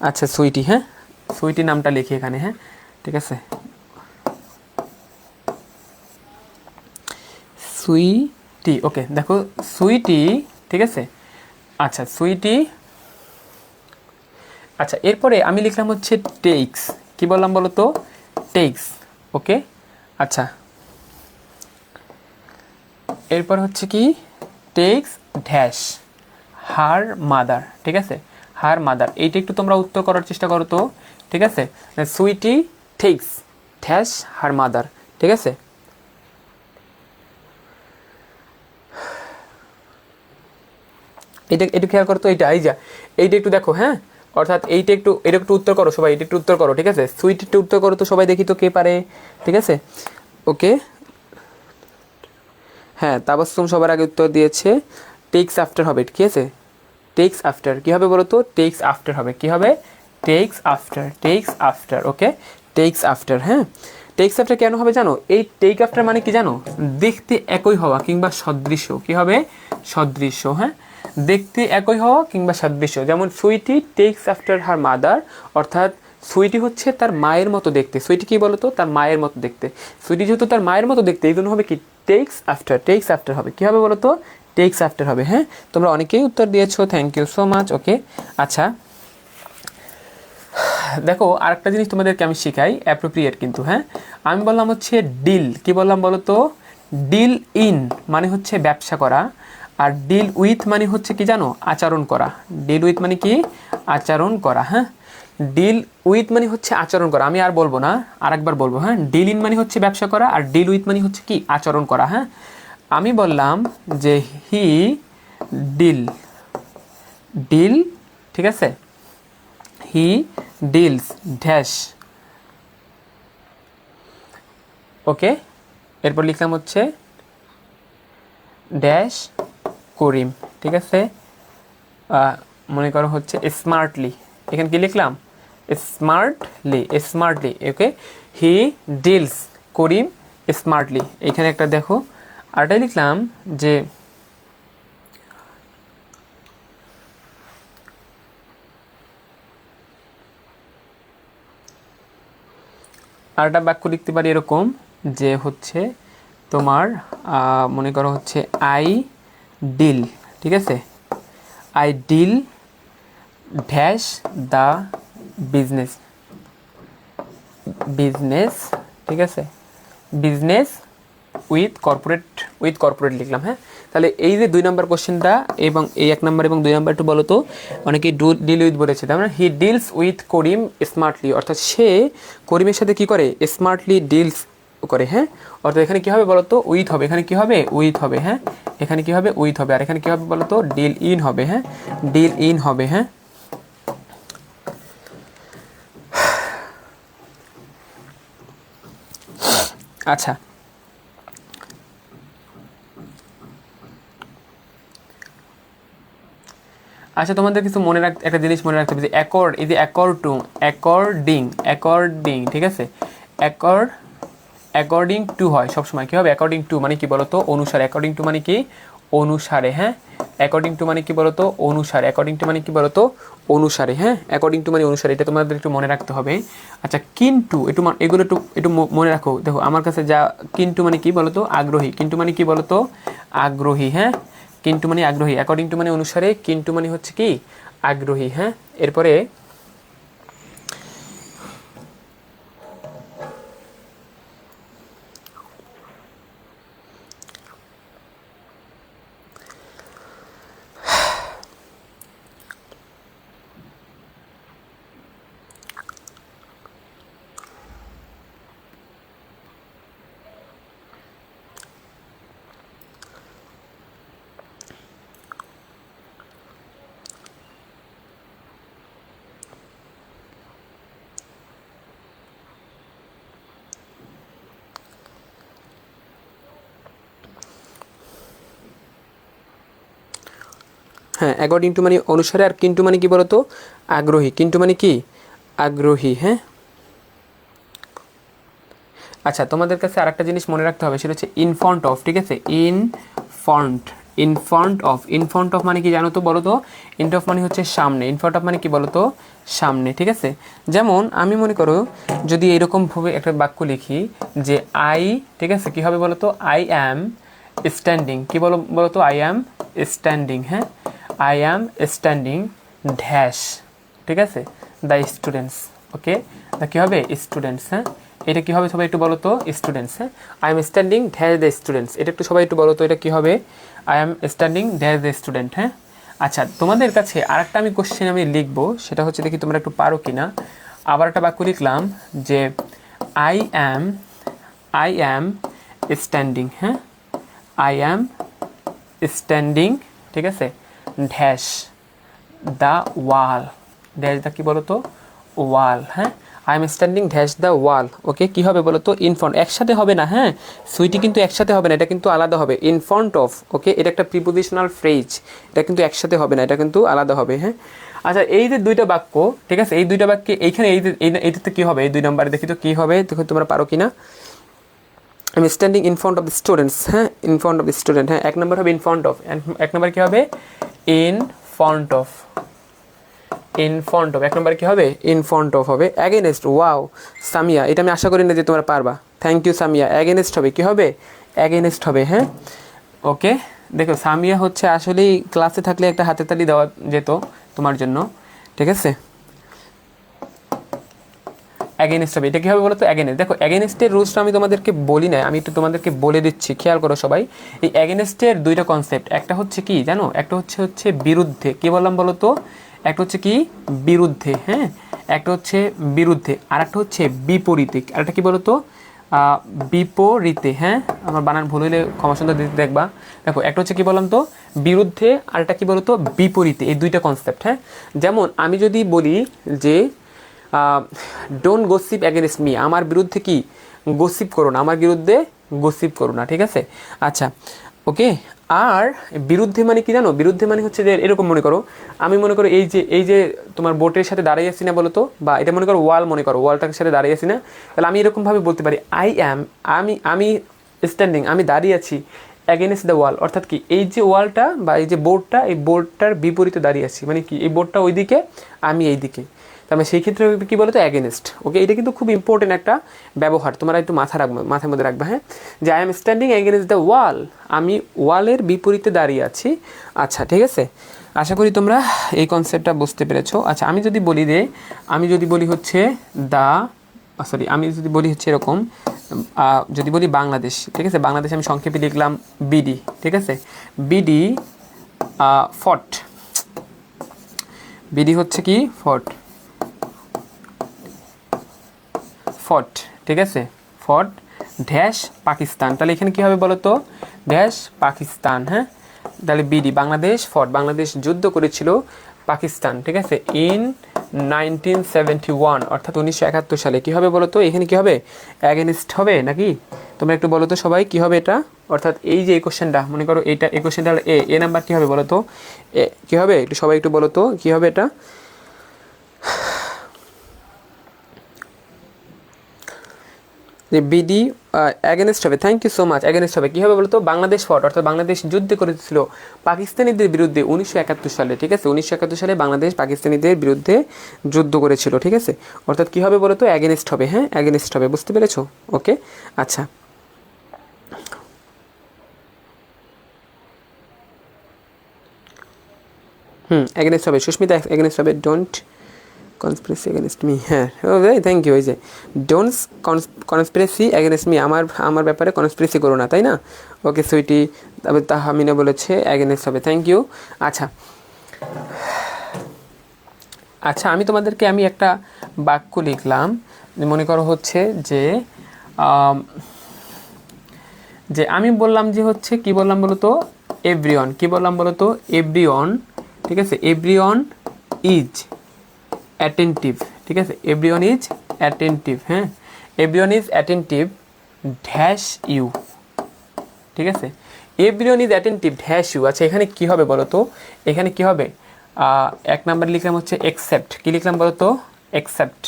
S1: আচ্ছা সুইটি, হ্যাঁ সুইটি নামটা লিখি এখানে। হ্যাঁ ঠিক আছে, সুইটি, ওকে। দেখো সুইটি, ঠিক আছে, আচ্ছা সুইটি, আচ্ছা এরপরে আমি লিখলাম হচ্ছে টেক্স, কি বললাম বলো তো, টেক্স, ওকে। আচ্ছা এরপর হচ্ছে কি, টেক্স ড্যাশ হার মাদার, ঠিক আছে, হার মাদার, এইটা একটু তোমরা উত্তর করার চেষ্টা করো তো, ঠিক আছে। Sweety takes dash her mother, ঠিক আছে। এটা একটু খেয়াল করো তো, এইটা একটু দেখো। হ্যাঁ, অর্থাৎ এটা একটু উত্তর করো সবাই, এটা একটু উত্তর করো, ঠিক আছে। সুইট একটু উত্তর করো তো সবাই, দেখি তো কে পারে, ঠিক আছে, ওকে। হ্যাঁ তাবাসসুম সবার আগে উত্তর দিয়েছে, টেক্স আফটার হবে, ঠিক আছে, টেক্স আফটার, কী হবে বলো তো, টেক্স আফটার হবে, কী হবে, টেক্স আফটার, ওকে, টেক্স আফটার। হ্যাঁ, টেক্স আফটার কেন হবে জানো, এই টেক আফটার মানে কি জানো, দেখতে একই হওয়া কিংবা সদৃশ্য, কী হবে, সদৃশ্য। হ্যাঁ, দেখতে একই হওয়া কিংবা সাদৃশ্য। যেমন Sweety takes after her mother, অর্থাৎ সুইটি হচ্ছে তার মায়ের মতো দেখতে, সুইটি কি বলতো, তার মায়ের মতো দেখতে, সুইটি যেহেতু তার মায়ের মতো দেখতে, এই জন্য হবে কি, টেক্স আফটার হবে, কী হবে বলো তো, টেক্স আফটার হবে। হ্যাঁ, তোমরা অনেকেই উত্তর দিয়েছো, থ্যাংক ইউ সো মাচ, ওকে। আচ্ছা দেখো আরেকটা জিনিস তোমাদেরকে আমি শেখাই, অ্যাপ্রোপ্রিয়েট কিন্তু। হ্যাঁ, আমি বললাম হচ্ছে ডিল, কি বললাম বলো তো, ডিল ইন মানে হচ্ছে ব্যবসা করা, আর ডিল উইথ মানে হচ্ছে কি জানো, আচরণ করা, ডিল উইথ মানে কি, আচরণ করা। হ্যাঁ, ডিল উইথ মানে হচ্ছে আচরণ করা, আমি আর বলবো না, আরেকবার বলবো। হ্যাঁ, ডিল ইন মানে হচ্ছে ব্যবসা করা, আর ডিল উইথ মানে হচ্ছে কি, আচরণ করা। হ্যাঁ, আমি বললাম যে হি ডিল, ঠিক আছে, হি ডিলস ড্যাশ, ওকে। এরপর লিখলাম হচ্ছে ড্যাশ করিম, ঠিক আছে, মনে করো হচ্ছে স্মার্টলি, এখানে কি লিখলাম, smartly, okay. He deals Karim smartly, এখানে একটা দেখো আরটাই লিখলাম যে আরেকটা বাক্য লিখতে পারি এরকম, যে হচ্ছে তোমার মনে করো হচ্ছে আই ডিল, ঠিক আছে, I deal dash the business, ঠিক আছে, বিজনেস উইথ কর্পোরেট লিখলাম। হ্যাঁ, তাহলে এই যে 2 নম্বর কোশ্চেনটা এবং এই 1 নম্বর এবং 2 নম্বর একটু বলো তো, অনেকেই ডিল উইথ বলেছে, তার মানে he deals with Karim smartly, অর্থাৎ সে করিমের সাথে কি করে, স্মার্টলি ডিলস করে। হ্যাঁ, অর্থাৎ এখানে কি হবে বলো তো, উইথ হবে, এখানে কি হবে, উইথ হবে। হ্যাঁ, এখানে কি হবে, উইথ হবে, আর এখানে কি হবে বলো তো, ডিল ইন হবে। হ্যাঁ, ডিল ইন হবে। হ্যাঁ, আচ্ছা, আচ্ছা তোমাদের কিছু মনে রাখতে, একটা জিনিস মনে রাখতে হবে যে অ্যাকর্ড, এই যে অ্যাকর্ড টু, অ্যাকর্ডিং, ঠিক আছে, অ্যাকর্ডিং টু হয় সবসময়, কী হবে অ্যাকর্ডিং টু মানে কি বলতো অনুসারে, অ্যাকর্ডিং টু মানে কি অনুসারে, হ্যাঁ, অ্যাকর্ডিং টু মানে কি বলতো অনুসারে, অ্যাকর্ডিং টু মানে কি বলতো অনুসারে, হ্যাঁ, অ্যাকর্ডিং টু মানে অনুসারে, এটা তোমাদের একটু মনে রাখতে হবে। আচ্ছা কিন্তু এগুলো একটু মনে রাখো, দেখো আমার কাছে যা কিন্তু মানে কি বলতো আগ্রহী, কিন্তু মানে কি বলতো আগ্রহী, হ্যাঁ, কিন্তু মানে আগ্রহী, অ্যাকর্ডিং টু মানে অনুসারে, কিন্তু মানে হচ্ছে কি আগ্রহী, হ্যাঁ। এরপরে হ্যাঁ, অ্যাকর্ডিং টু মানে অনুসারে, আর কিন্তু মানে কি বলতো আগ্রহী, কিন্তু মানে কি আগ্রহী, হ্যাঁ। আচ্ছা তোমাদের কাছে আরেকটা জিনিস মনে রাখতে হবে, সেটা হচ্ছে ইন ফ্রন্ট অফ, ঠিক আছে, ইন ফ্রন্ট অফ মানে কি জানো তো, বলো তো, ইন অফ মানে হচ্ছে সামনে, ইন ফ্রন্ট অফ মানে কি বলো তো সামনে, ঠিক আছে। যেমন আমি মনে করো যদি এরকমভাবে একটা বাক্য লিখি যে আই, ঠিক আছে, কী হবে বলো তো, আই অ্যাম স্ট্যান্ডিং, কী বলো তো আই অ্যাম স্ট্যান্ডিং, হ্যাঁ, আই অ্যাম স্ট্যান্ডিং ড্যাশ, ঠিক আছে, দ্য স্টুডেন্টস, ওকে, দ্য কী হবে স্টুডেন্টস, হ্যাঁ, এটা কী হবে সবাই একটু বলো তো স্টুডেন্টস, হ্যাঁ, I am standing dash the students, এটা একটু সবাই একটু বলো তো এটা কী হবে, I am standing dash the student, হ্যাঁ। আচ্ছা তোমাদের কাছে আরেকটা আমি কোশ্চেন আমি লিখবো, সেটা হচ্ছে দেখি তোমরা একটু পারো কি না। আবার একটা বাক্য লিখলাম যে আই অ্যাম স্ট্যান্ডিং, হ্যাঁ, আই অ্যাম স্ট্যান্ডিং, ঠিক আছে, dash the wall, dash the কী বলো তো ওয়াল, হ্যাঁ, I am standing dash the wall, okay, কী হবে বলো তো ইন ফ্রন্ট, একসাথে হবে না, হ্যাঁ, সুইটি কিন্তু একসাথে হবে না, এটা কিন্তু আলাদা হবে, ইন ফ্রন্ট অফ, ওকে, এটা একটা প্রিপোজিশনাল ফ্রেজ, এটা কিন্তু একসাথে হবে না, এটা কিন্তু আলাদা হবে, হ্যাঁ। আচ্ছা এই যে দুইটা বাক্য, ঠিক আছে, এই দুইটা বাক্যে এইখানে এইটাতে কী হবে, এই 2 নম্বরে দেখি তো কী হবে, দেখো তোমরা পারো কি না। I am standing in front of the students, হ্যাঁ, in front of the student, হ্যাঁ, 1 নম্বর হবে ইন ফ্রন্ট অফ, এক নম্বর কী হবে in front of, in front of, 1 নম্বর কী হবে ইন ফ্রন্ট অফ হবে। অ্যাগেনেস্ট, ওয়াও সামিয়া, এটা আমি আশা করি না যে তোমরা পারবা, থ্যাংক ইউ সামিয়া। অ্যাগেনেস্ট হবে, কী হবে অ্যাগেনেস্ট হবে, হ্যাঁ, ওকে। দেখো সামিয়া হচ্ছে আসলেই ক্লাসে থাকলে একটা হাতে তালি দেওয়া যেত তোমার জন্য, ঠিক আছে। অ্যাগেনিস্ট হবে, এটা কী হবে বলো তো অ্যাগেনিস্ট, দেখো অ্যাগেনিস্টের রুলসটা আমি তোমাদেরকে বলি না, আমি একটু তোমাদেরকে বলে দিচ্ছি, খেয়াল করো সবাই। এই অ্যাগেনিস্টের 2টা কনসেপ্ট, একটা হচ্ছে কি জানো, একটা হচ্ছে বিরুদ্ধে, কী বললাম বলো তো, একটা হচ্ছে কি বিরুদ্ধে, হ্যাঁ, একটা হচ্ছে বিরুদ্ধে, আর একটা হচ্ছে বিপরীতে, আরেকটা কী বলো তো বিপরীতে, হ্যাঁ, আমার বানান ভুল হইলে ক্ষমা সুন্দর দিতে দেখবা। দেখো একটা হচ্ছে কী বললাম তো বিরুদ্ধে, আরেকটা কী বলো তো বিপরীতে, এই 2টা কনসেপ্ট, হ্যাঁ। যেমন আমি যদি বলি যে ডোন্ট গসিপ অ্যাগেনস্ট মি, আমার বিরুদ্ধে কি গসিপ করো না, আমার বিরুদ্ধে গসিপ করো না, ঠিক আছে। আচ্ছা ওকে, আর বিরুদ্ধে মানে কি জানো, বিরুদ্ধে মানে হচ্ছে যে এরকম মনে করো, আমি মনে করো এই যে তোমার বোটের সাথে দাঁড়িয়ে আছি না বলো তো, বা এটা মনে করো ওয়াল, মনে করো ওয়ালটার সাথে দাঁড়িয়ে আছি না, তাহলে আমি এরকমভাবে বলতে পারি আই অ্যাম, আমি স্ট্যান্ডিং, আমি দাঁড়িয়ে আছি অ্যাগেনস্ট দ্য ওয়াল, অর্থাৎ কি এই যে ওয়ালটা বা এই যে বোর্ডটা, এই বোর্ডটার বিপরীতে দাঁড়িয়ে আছি, মানে কি এই বোর্ডটা ওই দিকে, আমি এই দিকে, তার মানে সেই ক্ষেত্রে কী বলো তো অ্যাগেনস্ট, ওকে। এটা কিন্তু খুব ইম্পর্টেন্ট একটা ব্যবহার, তোমরা একটু মাথার মধ্যে রাখবে, হ্যাঁ, যে I am standing against the wall, আমি ওয়ালের বিপরীতে দাঁড়িয়ে আছি। আচ্ছা ঠিক আছে, আশা করি তোমরা এই কনসেপ্টটা বুঝতে পেরেছো। আচ্ছা আমি যদি বলি হচ্ছে আমি যদি বলি হচ্ছে এরকম, যদি বলি বাংলাদেশ, ঠিক আছে, বাংলাদেশ আমি সংক্ষেপে লিখলাম বিডি, ঠিক আছে, বিডি ফট, বিডি হচ্ছে কি ফট, ঠিক আছে, ফট ড্যাশ পাকিস্তান, তাহলে এখানে কী হবে বলো তো ড্যাশ পাকিস্তান, হ্যাঁ, তাহলে বিডি বাংলাদেশ ফট, বাংলাদেশ যুদ্ধ করেছিল পাকিস্তান, ঠিক আছে, ইন 1971 অর্থাৎ 1971 সালে কী হবে বলো তো? এখানে কী হবে? অ্যাগেনিস্ট হবে নাকি? তোমরা একটু বলো তো সবাই কী হবে এটা? অর্থাৎ এই যে এই কোশ্চেনটা মনে করো, এইটা এই কোশ্চেনটা এ নাম্বার কী হবে বলো তো? কী হবে একটু সবাই একটু বলো তো কী হবে এটা? যে বিডি অ্যাগেনস্ট হবে। Thank you so much. Against হবে কী হবে বলতো? বাংলাদেশ ফট অর্থাৎ বাংলাদেশ যুদ্ধ করেছিল পাকিস্তানিদের বিরুদ্ধে 1971 সালে। ঠিক আছে, 1971 সালে বাংলাদেশ পাকিস্তানিদের বিরুদ্ধে যুদ্ধ করেছিল। ঠিক আছে, অর্থাৎ কী হবে বলতো? অ্যাগেনস্ট হবে। হ্যাঁ, অ্যাগেনস্ট হবে, বুঝতে পেরেছো? ওকে, আচ্ছা। অ্যাগেনস্ট হবে, সুস্মিতা অ্যাগেনস্ট হবে। Don't conspiracy against me. হ্যাঁ, থ্যাংক ইউ। ওই যে ডোন্টস কনস্পিরেসি এগেনস্ট মি, আমার ব্যাপারে কনস্পিরেসি করো না, তাই না? ওকে সুইটি। তবে তাহমিনা বলেছে অ্যাগেনস্ট হবে। Thank you. আচ্ছা আচ্ছা, আমি একটা বাক্য লিখলাম। মনে করো হচ্ছে যে যে আমি বললাম যে হচ্ছে কি বললাম বলো তো? এভরিওয়ান। কি বললাম বলো তো? এভরিওয়ান। ঠিক আছে, এভরিওয়ান ইজ অ্যাটেন্টিভ। ঠিক আছে, এভরিওয়ান ইজ অ্যাটেন্টিভ। হ্যাঁ, everyone is attentive dash you. ঠিক আছে, everyone is attentive dash you. আচ্ছা, এখানে কী হবে বলো তো? এখানে কী হবে? এক নাম্বার লিখলাম হচ্ছে এক্সেপ্ট। কী লিখলাম বলো তো? এক্সেপ্ট।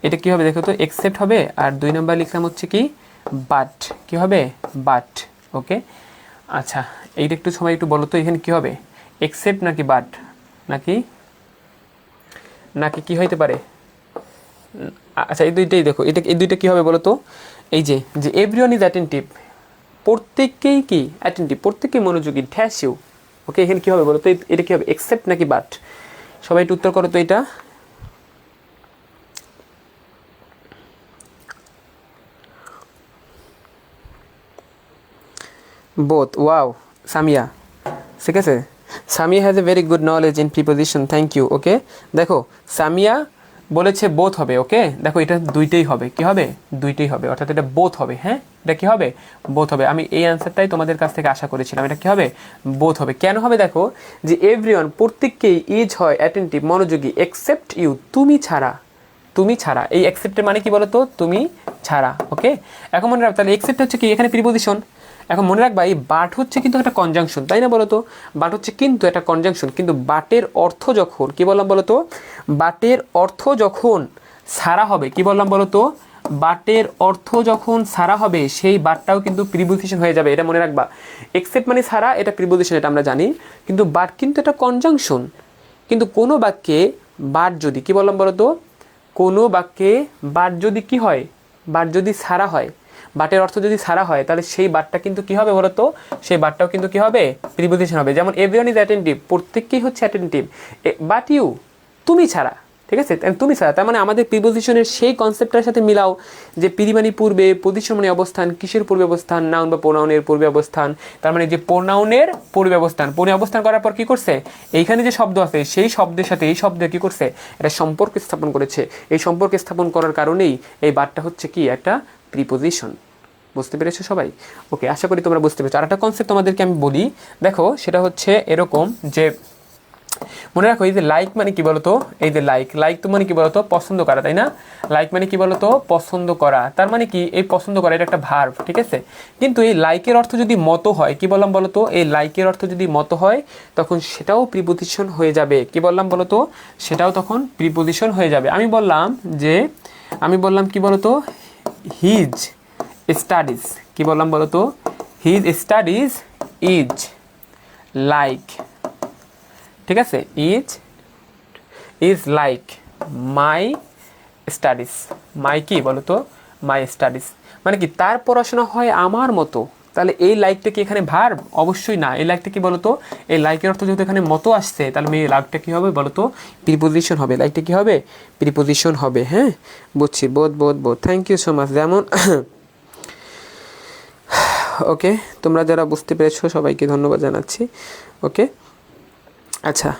S1: এটা কী হবে দেখো তো? এক্সেপ্ট হবে। আর 2 নাম্বার লিখলাম হচ্ছে কি? বাট। কী হবে? বাট। ওকে, আচ্ছা এইটা একটু সময় একটু বলো তো, এখানে কী হবে? এক্সেপ্ট নাকি বাট নাকি নাকি কী হইতে পারে? আচ্ছা, এই দুইটাই দেখো, এই দুইটা কী হবে বলো তো? এই যে যে এভরিওয়ান ইজ অ্যাটেন্টিভ, প্রত্যেককেই কি অ্যাটেন্টিভ, প্রত্যেককেই মনোযোগী ড্যাশ ইউ। ওকে, এখানে কী হবে বলো তো? এটা কী হবে? এক্সেপ্ট নাকি বাট? সবাই একটু উত্তর করো তো এটা। বোথ। ওয়াও, সামিয়া। ঠিক আছে, Samia has a very good knowledge in preposition. Thank you. Okay, দেখো সামিয়া বলেছে বোথ হবে। ওকে, দেখো এটা দুইটাই হবে। কি হবে? দুইটাই হবে, অর্থাৎ এটা বোথ হবে। হ্যাঁ, এটা কি হবে? বোথ হবে। আমি এই অ্যান্সারটাই তোমাদের কাছ থেকে আশা করেছিলাম। এটা কি হবে? বোথ হবে। কেন হবে? দেখো যে এভরিওয়ান প্রত্যেককেই ইজ হয় অ্যাটেন্টিভ মনোযোগী, এক্সেপ্ট ইউ তুমি ছাড়া। তুমি ছাড়া, এই অ্যাকসেপ্টের মানে কি বলতো? তুমি ছাড়া। ওকে, এখন মনে রাখ, তাহলে এক্সেপ্ট হচ্ছে কি? এখানে প্রিপোজিশন। এখন মনে রাখবা এই বাট হচ্ছে কিন্তু একটা কনজাংশন, তাই না বলো তো? বাট হচ্ছে কিন্তু একটা কনজাংশন, কিন্তু বাটের অর্থ যখন কি বললাম বলো তো? বাটের অর্থ যখন সারা হবে, কি বললাম বলো তো? বাটের অর্থ যখন সারা হবে সেই বাটটাও কিন্তু প্রিপোজিশন হয়ে যাবে, এটা মনে রাখবা। এক্সেপ্ট মানে সারা, এটা প্রিপোজিশন, এটা আমরা জানি, কিন্তু বাট কিন্তু এটা কনজাংশন। কিন্তু কোনো বাক্যে বাট যদি কি বললাম বলো তো? কোনো বাক্যে বাট যদি কি হয়? বাট যদি সারা হয়, বাটের অর্থ যদি সারা হয়, তাহলে সেই বাটটা কিন্তু কি হবে বলতো? সেই বাটটাও কিন্তু কি হবে? প্রিপোজিশন হবে। যেমন এভরিওয়ান ইজ অ্যাটেন্টিভ, প্রত্যেককেই হচ্ছে অ্যাটেন্টিভ, বাট ইউ তুমি ছাড়া। ঠিক আছে, তুমি ছাড়া, তার মানে আমাদের প্রিপোজিশনের সেই কনসেপ্টটার সাথে মিলাও যে প্রি মানে পূর্বে, পজিশন মানে অবস্থান, কিসের পূর্বে অবস্থান? নাউন বা প্রোনাউনের পূর্বে অবস্থান। তার মানে যে প্রোনাউনের পূর্বে অবস্থান, পূর্বে অবস্থান করার পর কি করছে? এইখানে যে শব্দ আছে সেই শব্দের সাথে এই শব্দ কি করছে? এটা সম্পর্ক স্থাপন করেছে। এই সম্পর্ক স্থাপন করার কারণেই এই বাটটা হচ্ছে কি? একটা প্রিপোজিশন। বুঝতে পেরেছো সবাই? ওকে, আশা করি তোমরা বুঝতে পেরেছো। আর একটা কনসেপ্ট তোমাদেরকে আমি বলি, দেখো সেটা হচ্ছে এরকম যে মনে রাখো এই যে লাইক মানে কি বলতো? এই যে লাইক তো মানে কি বলতো? পছন্দ করা, তাই না? লাইক মানে কি বলতো? পছন্দ করা। তার মানে কি? এই পছন্দ করা এটা একটা ভার্ব। ঠিক আছে, কিন্তু এই লাইকের অর্থ যদি মতো হয়, কি বললাম বলতো? এই লাইকের অর্থ যদি মতো হয় তখন সেটাও প্রিপোজিশন হয়ে যাবে। কি বললাম বলতো? সেটাও তখন প্রিপোজিশন হয়ে যাবে। আমি বললাম কি বলতো? His studies. কি বললাম বলতো? His studies is like. ঠিক আছে, ইজ লাইক মাই স্টাডিজ। মাই কি বলো তো? মাই স্টাডিজ মানে কি? তার পড়াশোনা হয় আমার মতো। তাহলে এই লাইকটা কি এখানে ভার্ব? অবশ্যই না। এই লাইকটা কি বলতো? এই লাইকের অর্থ যেহেতু এখানে মতো আসছে, তাহলে এই লাইকটা কি হবে বলতো? প্রিপোজিশন হবে। লাইকটা কি হবে? প্রিপোজিশন হবে। হ্যাঁ, বুঝছি। বোধ। Thank you so much. যেমন ওকে, তোমরা যারা বুঝতে পেরেছো সবাইকে ধন্যবাদ জানাচ্ছি। ওকে, আচ্ছা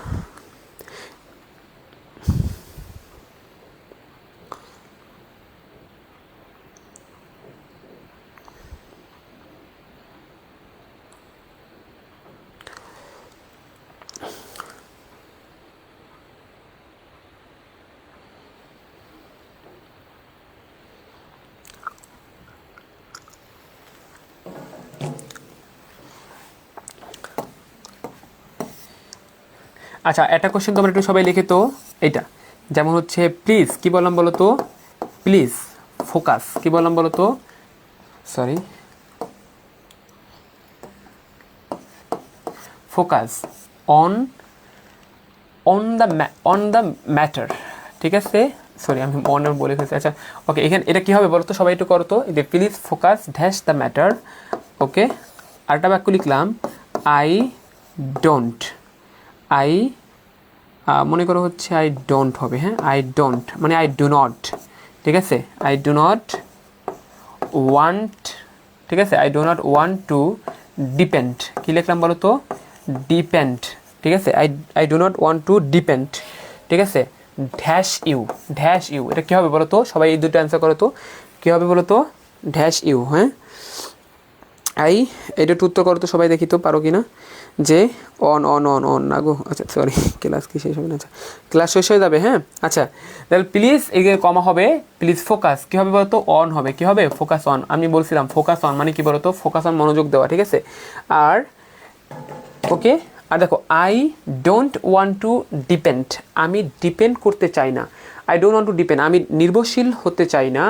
S1: আচ্ছা একটা কোশ্চেন তোমরা একটু সবাই লিখে তো এইটা, যেমন হচ্ছে প্লিজ কি বললাম বলো তো, প্লিজ ফোকাস কি বললাম বলো তো, sorry focus on on the matter, ঠিক আছে, সরি আমি অন বলে ফেলছি। আচ্ছা ওকে, এখানে এটা কী হবে বলো তো, সবাই একটু করো তো, যে please focus dash the matter. Okay, আরেকটা বাক্য লিখলাম, আই ডোন্ট, আই মনে করো হচ্ছে আই ডোন্ট হবে, হ্যাঁ আই ডোন্ট মানে আই ডু নট, ঠিক আছে, আই ডু নট ওয়ান্ট, ঠিক আছে, I do not want to depend, কী লিখলাম বলো তো, ডিপেন্ড, ঠিক আছে, I do not want to depend, ঠিক আছে, ড্যাশ ইউ, ড্যাশ ইউ, এটা কী হবে বলো তো, সবাই এই দুটো অ্যান্সার করো তো, কী হবে বলো তো, ড্যাশ ইউ, হ্যাঁ আই, এটা একটু উত্তর করো তো সবাই, দেখি তো পারো কি না, যে অন অন অন অন না গো, আচ্ছা সরি ক্লাস কি শেষ হবে না, আচ্ছা ক্লাস শেষ হয়ে যাবে, হ্যাঁ আচ্ছা তাহলে প্লিজ এই কমা হবে, প্লিজ ফোকাস কী হবে বলো তো, অন হবে, কী হবে ফোকাস অন, আমি বলছিলাম ফোকাস অন মানে কী বলো তো, ফোকাস অন মনোযোগ দেওয়া, ঠিক আছে, আর ওকে, আর দেখো I don't want to depend, আমি ডিপেন্ড করতে চাই না, I don't want to depend, আমি নির্ভরশীল হতে চাই না,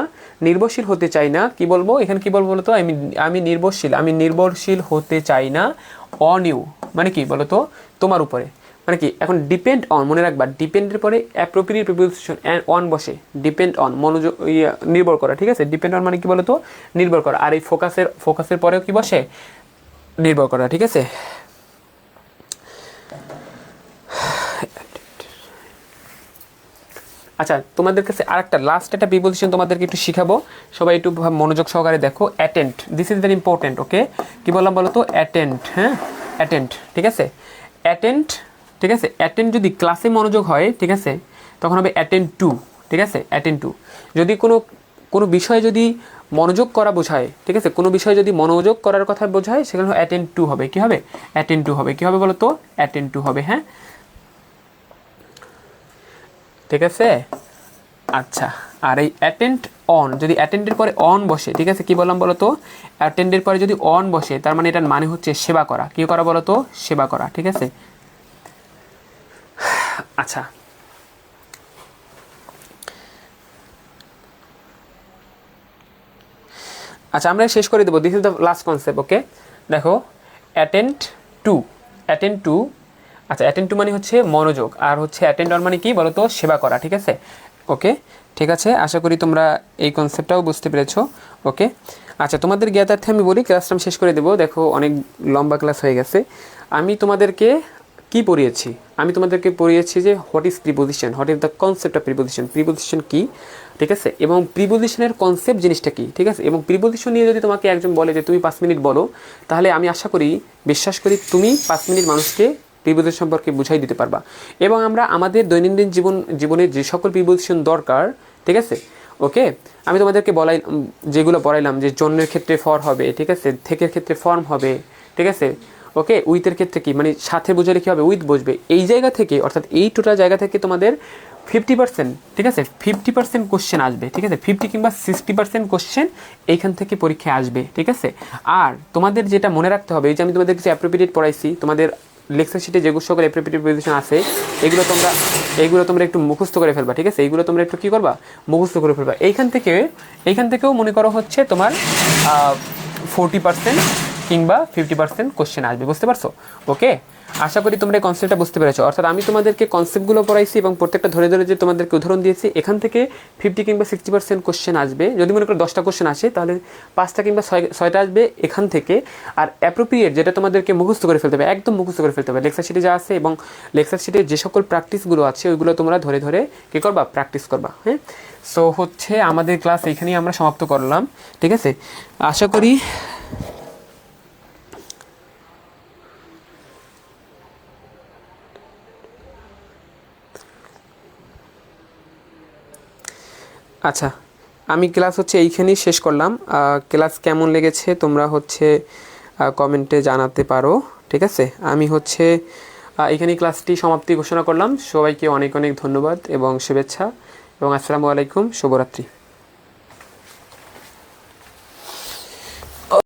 S1: নির্ভরশীল হতে চাই না, কী বলবো এখানে কী বলবো বলো তো, আমি নির্ভরশীল হতে চাই না, অন ইউ মানে কি বলো তো, তোমার উপরে, মানে কি এখন ডিপেন্ড অন, মনে রাখবা ডিপেন্ডের পরে অ্যাপ্রোপ্রিয়েট প্রিপোজিশন অ্যান্ড অন বসে, ডিপেন্ড অন মনোযোগ নির্ভর করা, ঠিক আছে, ডিপেন্ড অন মানে কি বলো তো, নির্ভর করা, আর এই ফোকাসের পরেও কি বসে, নির্ভর করা, ঠিক আছে। আচ্ছা তোমাদের কাছে আরেকটা লাস্ট একটা প্রিপোজিশন তোমাদেরকে একটু শিখাবো, সবাই একটু মনোযোগ সহকারে দেখো, attend, this is very important, okay, কি বললাম বলো তো, অ্যাটেন্ড, হ্যাঁ অ্যাটেন্ড, ঠিক আছে, অ্যাটেন্ড, ঠিক আছে, অ্যাটেন্ড যদি ক্লাসে মনোযোগ হয়, ঠিক আছে, তখন হবে অ্যাটেন্ড টু, ঠিক আছে, অ্যাটেন্ড টু, যদি কোনো বিষয়ে যদি মনোযোগ করা বোঝায়, ঠিক আছে, কোনো বিষয়ে যদি মনোযোগ করার কথা বোঝায়, সেখানে অ্যাটেন্ড টু হবে, কী হবে, অ্যাটেন্ড টু হবে, কী হবে বলো তো, অ্যাটেন্ড টু হবে, হ্যাঁ ঠিক আছে। আচ্ছা আর এই অ্যাটেন্ড অন, যদি অ্যাটেন্ডের পরে অন বসে, ঠিক আছে, কি বললাম বলো তো, অ্যাটেন্ডের পরে যদি অন বসে, তার মানে এটার মানে হচ্ছে সেবা করা, কী করা বলো তো, সেবা করা, ঠিক আছে। আচ্ছা আচ্ছা আমরা শেষ করে দেবো, this is the last concept, okay দেখো, অ্যাটেন্ড টু, অ্যাটেন্ড টু, আচ্ছা অ্যাটেন্ড টু মানে হচ্ছে মনোযোগ, আর হচ্ছে অ্যাটেন্ড অন মানে কি বলো তো, সেবা করা, ঠিক আছে, ওকে ঠিক আছে, আশা করি তোমরা এই কনসেপ্টটাও বুঝতে পেরেছো, ওকে আচ্ছা তোমাদের জ্ঞাতার্থে আমি বলি, ক্লাসটা আমি শেষ করে দেবো, দেখো অনেক লম্বা ক্লাস হয়ে গেছে, আমি তোমাদেরকে কি পড়িয়েছি, আমি তোমাদেরকে পড়িয়েছি যে what is preposition, what is the concept of preposition, preposition কী, ঠিক আছে, এবং প্রিপোজিশনের কনসেপ্ট জিনিসটা কী, ঠিক আছে, এবং প্রিপোজিশন নিয়ে যদি তোমাকে একজন বলে যে তুমি 5 মিনিট বলো, তাহলে আমি আশা করি, বিশ্বাস করি তুমি 5 মিনিট মানুষকে প্রিপোজিশন সম্পর্কে বুঝাই দিতে পারবা, এবং আমরা আমাদের দৈনন্দিন জীবনে যে সকল প্রিপোজিশন দরকার, ঠিক আছে, ওকে আমি তোমাদেরকে যেগুলো বলাইলাম, যে জন্যের ক্ষেত্রে ফর হবে, ঠিক আছে, থেকের ক্ষেত্রে ফর্ম হবে, ঠিক আছে, ওকে উইথের ক্ষেত্রে কি মানে সাথে বোঝালে কী হবে, উইথ বসবে, এই জায়গা থেকে অর্থাৎ এই টোটাল জায়গা থেকে তোমাদের 50%, ঠিক আছে 50% কোশ্চেন আসবে, ঠিক আছে 50 কিংবা 60% কোশ্চেন এইখান থেকে পরীক্ষায় আসবে, ঠিক আছে। আর তোমাদের যেটা মনে রাখতে হবে, এই যে আমি তোমাদের কিছু অ্যাপ্রোপ্রিয়েট পড়াইছি, তোমাদের লেকচার শিটে যেগুলো সকল অ্যাপ্রোপ্রিয়েট পজিশন আছে, এইগুলো তোমরা একটু মুখস্থ করে ফেলবা, ঠিক আছে, এইগুলো তোমরা একটু কী করবা, মুখস্থ করে ফেলবা, এইখান থেকেও মনে করো হচ্ছে তোমার 40% কিংবা 50% কোশ্চেন আসবে, বুঝতে পারছো, ওকে আশা করি তোমরা এই কনসেপ্টটা বুঝতে পেরেছো, অর্থাৎ আমি তোমাদেরকে কনসেপ্টগুলো পড়াইছি এবং প্রত্যেকটা ধরে ধরে যে তোমাদেরকে উদাহরণ দিয়েছি, এখান থেকে 50 কিংবা 60% কোশ্চেন আসবে, যদি মনে করো 10টা কোশ্চেন আসে, তাহলে 5টা কিংবা 6টা আসবে এখান থেকে, আর অ্যাপ্রোপ্রিয়েট যেটা তোমাদেরকে মুখস্থ করে ফেলতে হবে, একদম মুখস্থ করে ফেলতে হবে, লেকচার শিটে যা আছে এবং লেকচার শিটে যে সকল প্র্যাকটিসগুলো আছে ওইগুলো তোমরা ধরে ধরে কী করবা, প্র্যাকটিস করবা, হ্যাঁ। সো হচ্ছে আমাদের ক্লাস এইখানেই আমরা সমাপ্ত করলাম, ঠিক আছে, আশা করি আচ্ছা আমি ক্লাস হচ্ছে এইখানেই শেষ করলাম, ক্লাস কেমন লেগেছে তোমরা হচ্ছে কমেন্টে জানাতে পারো, ঠিক আছে, আমি হচ্ছে এইখানেই ক্লাসটি সমাপ্তি ঘোষণা করলাম, সবাইকে অনেক অনেক ধন্যবাদ এবং শুভেচ্ছা এবং আসসালামু আলাইকুম, শুভরাত্রি।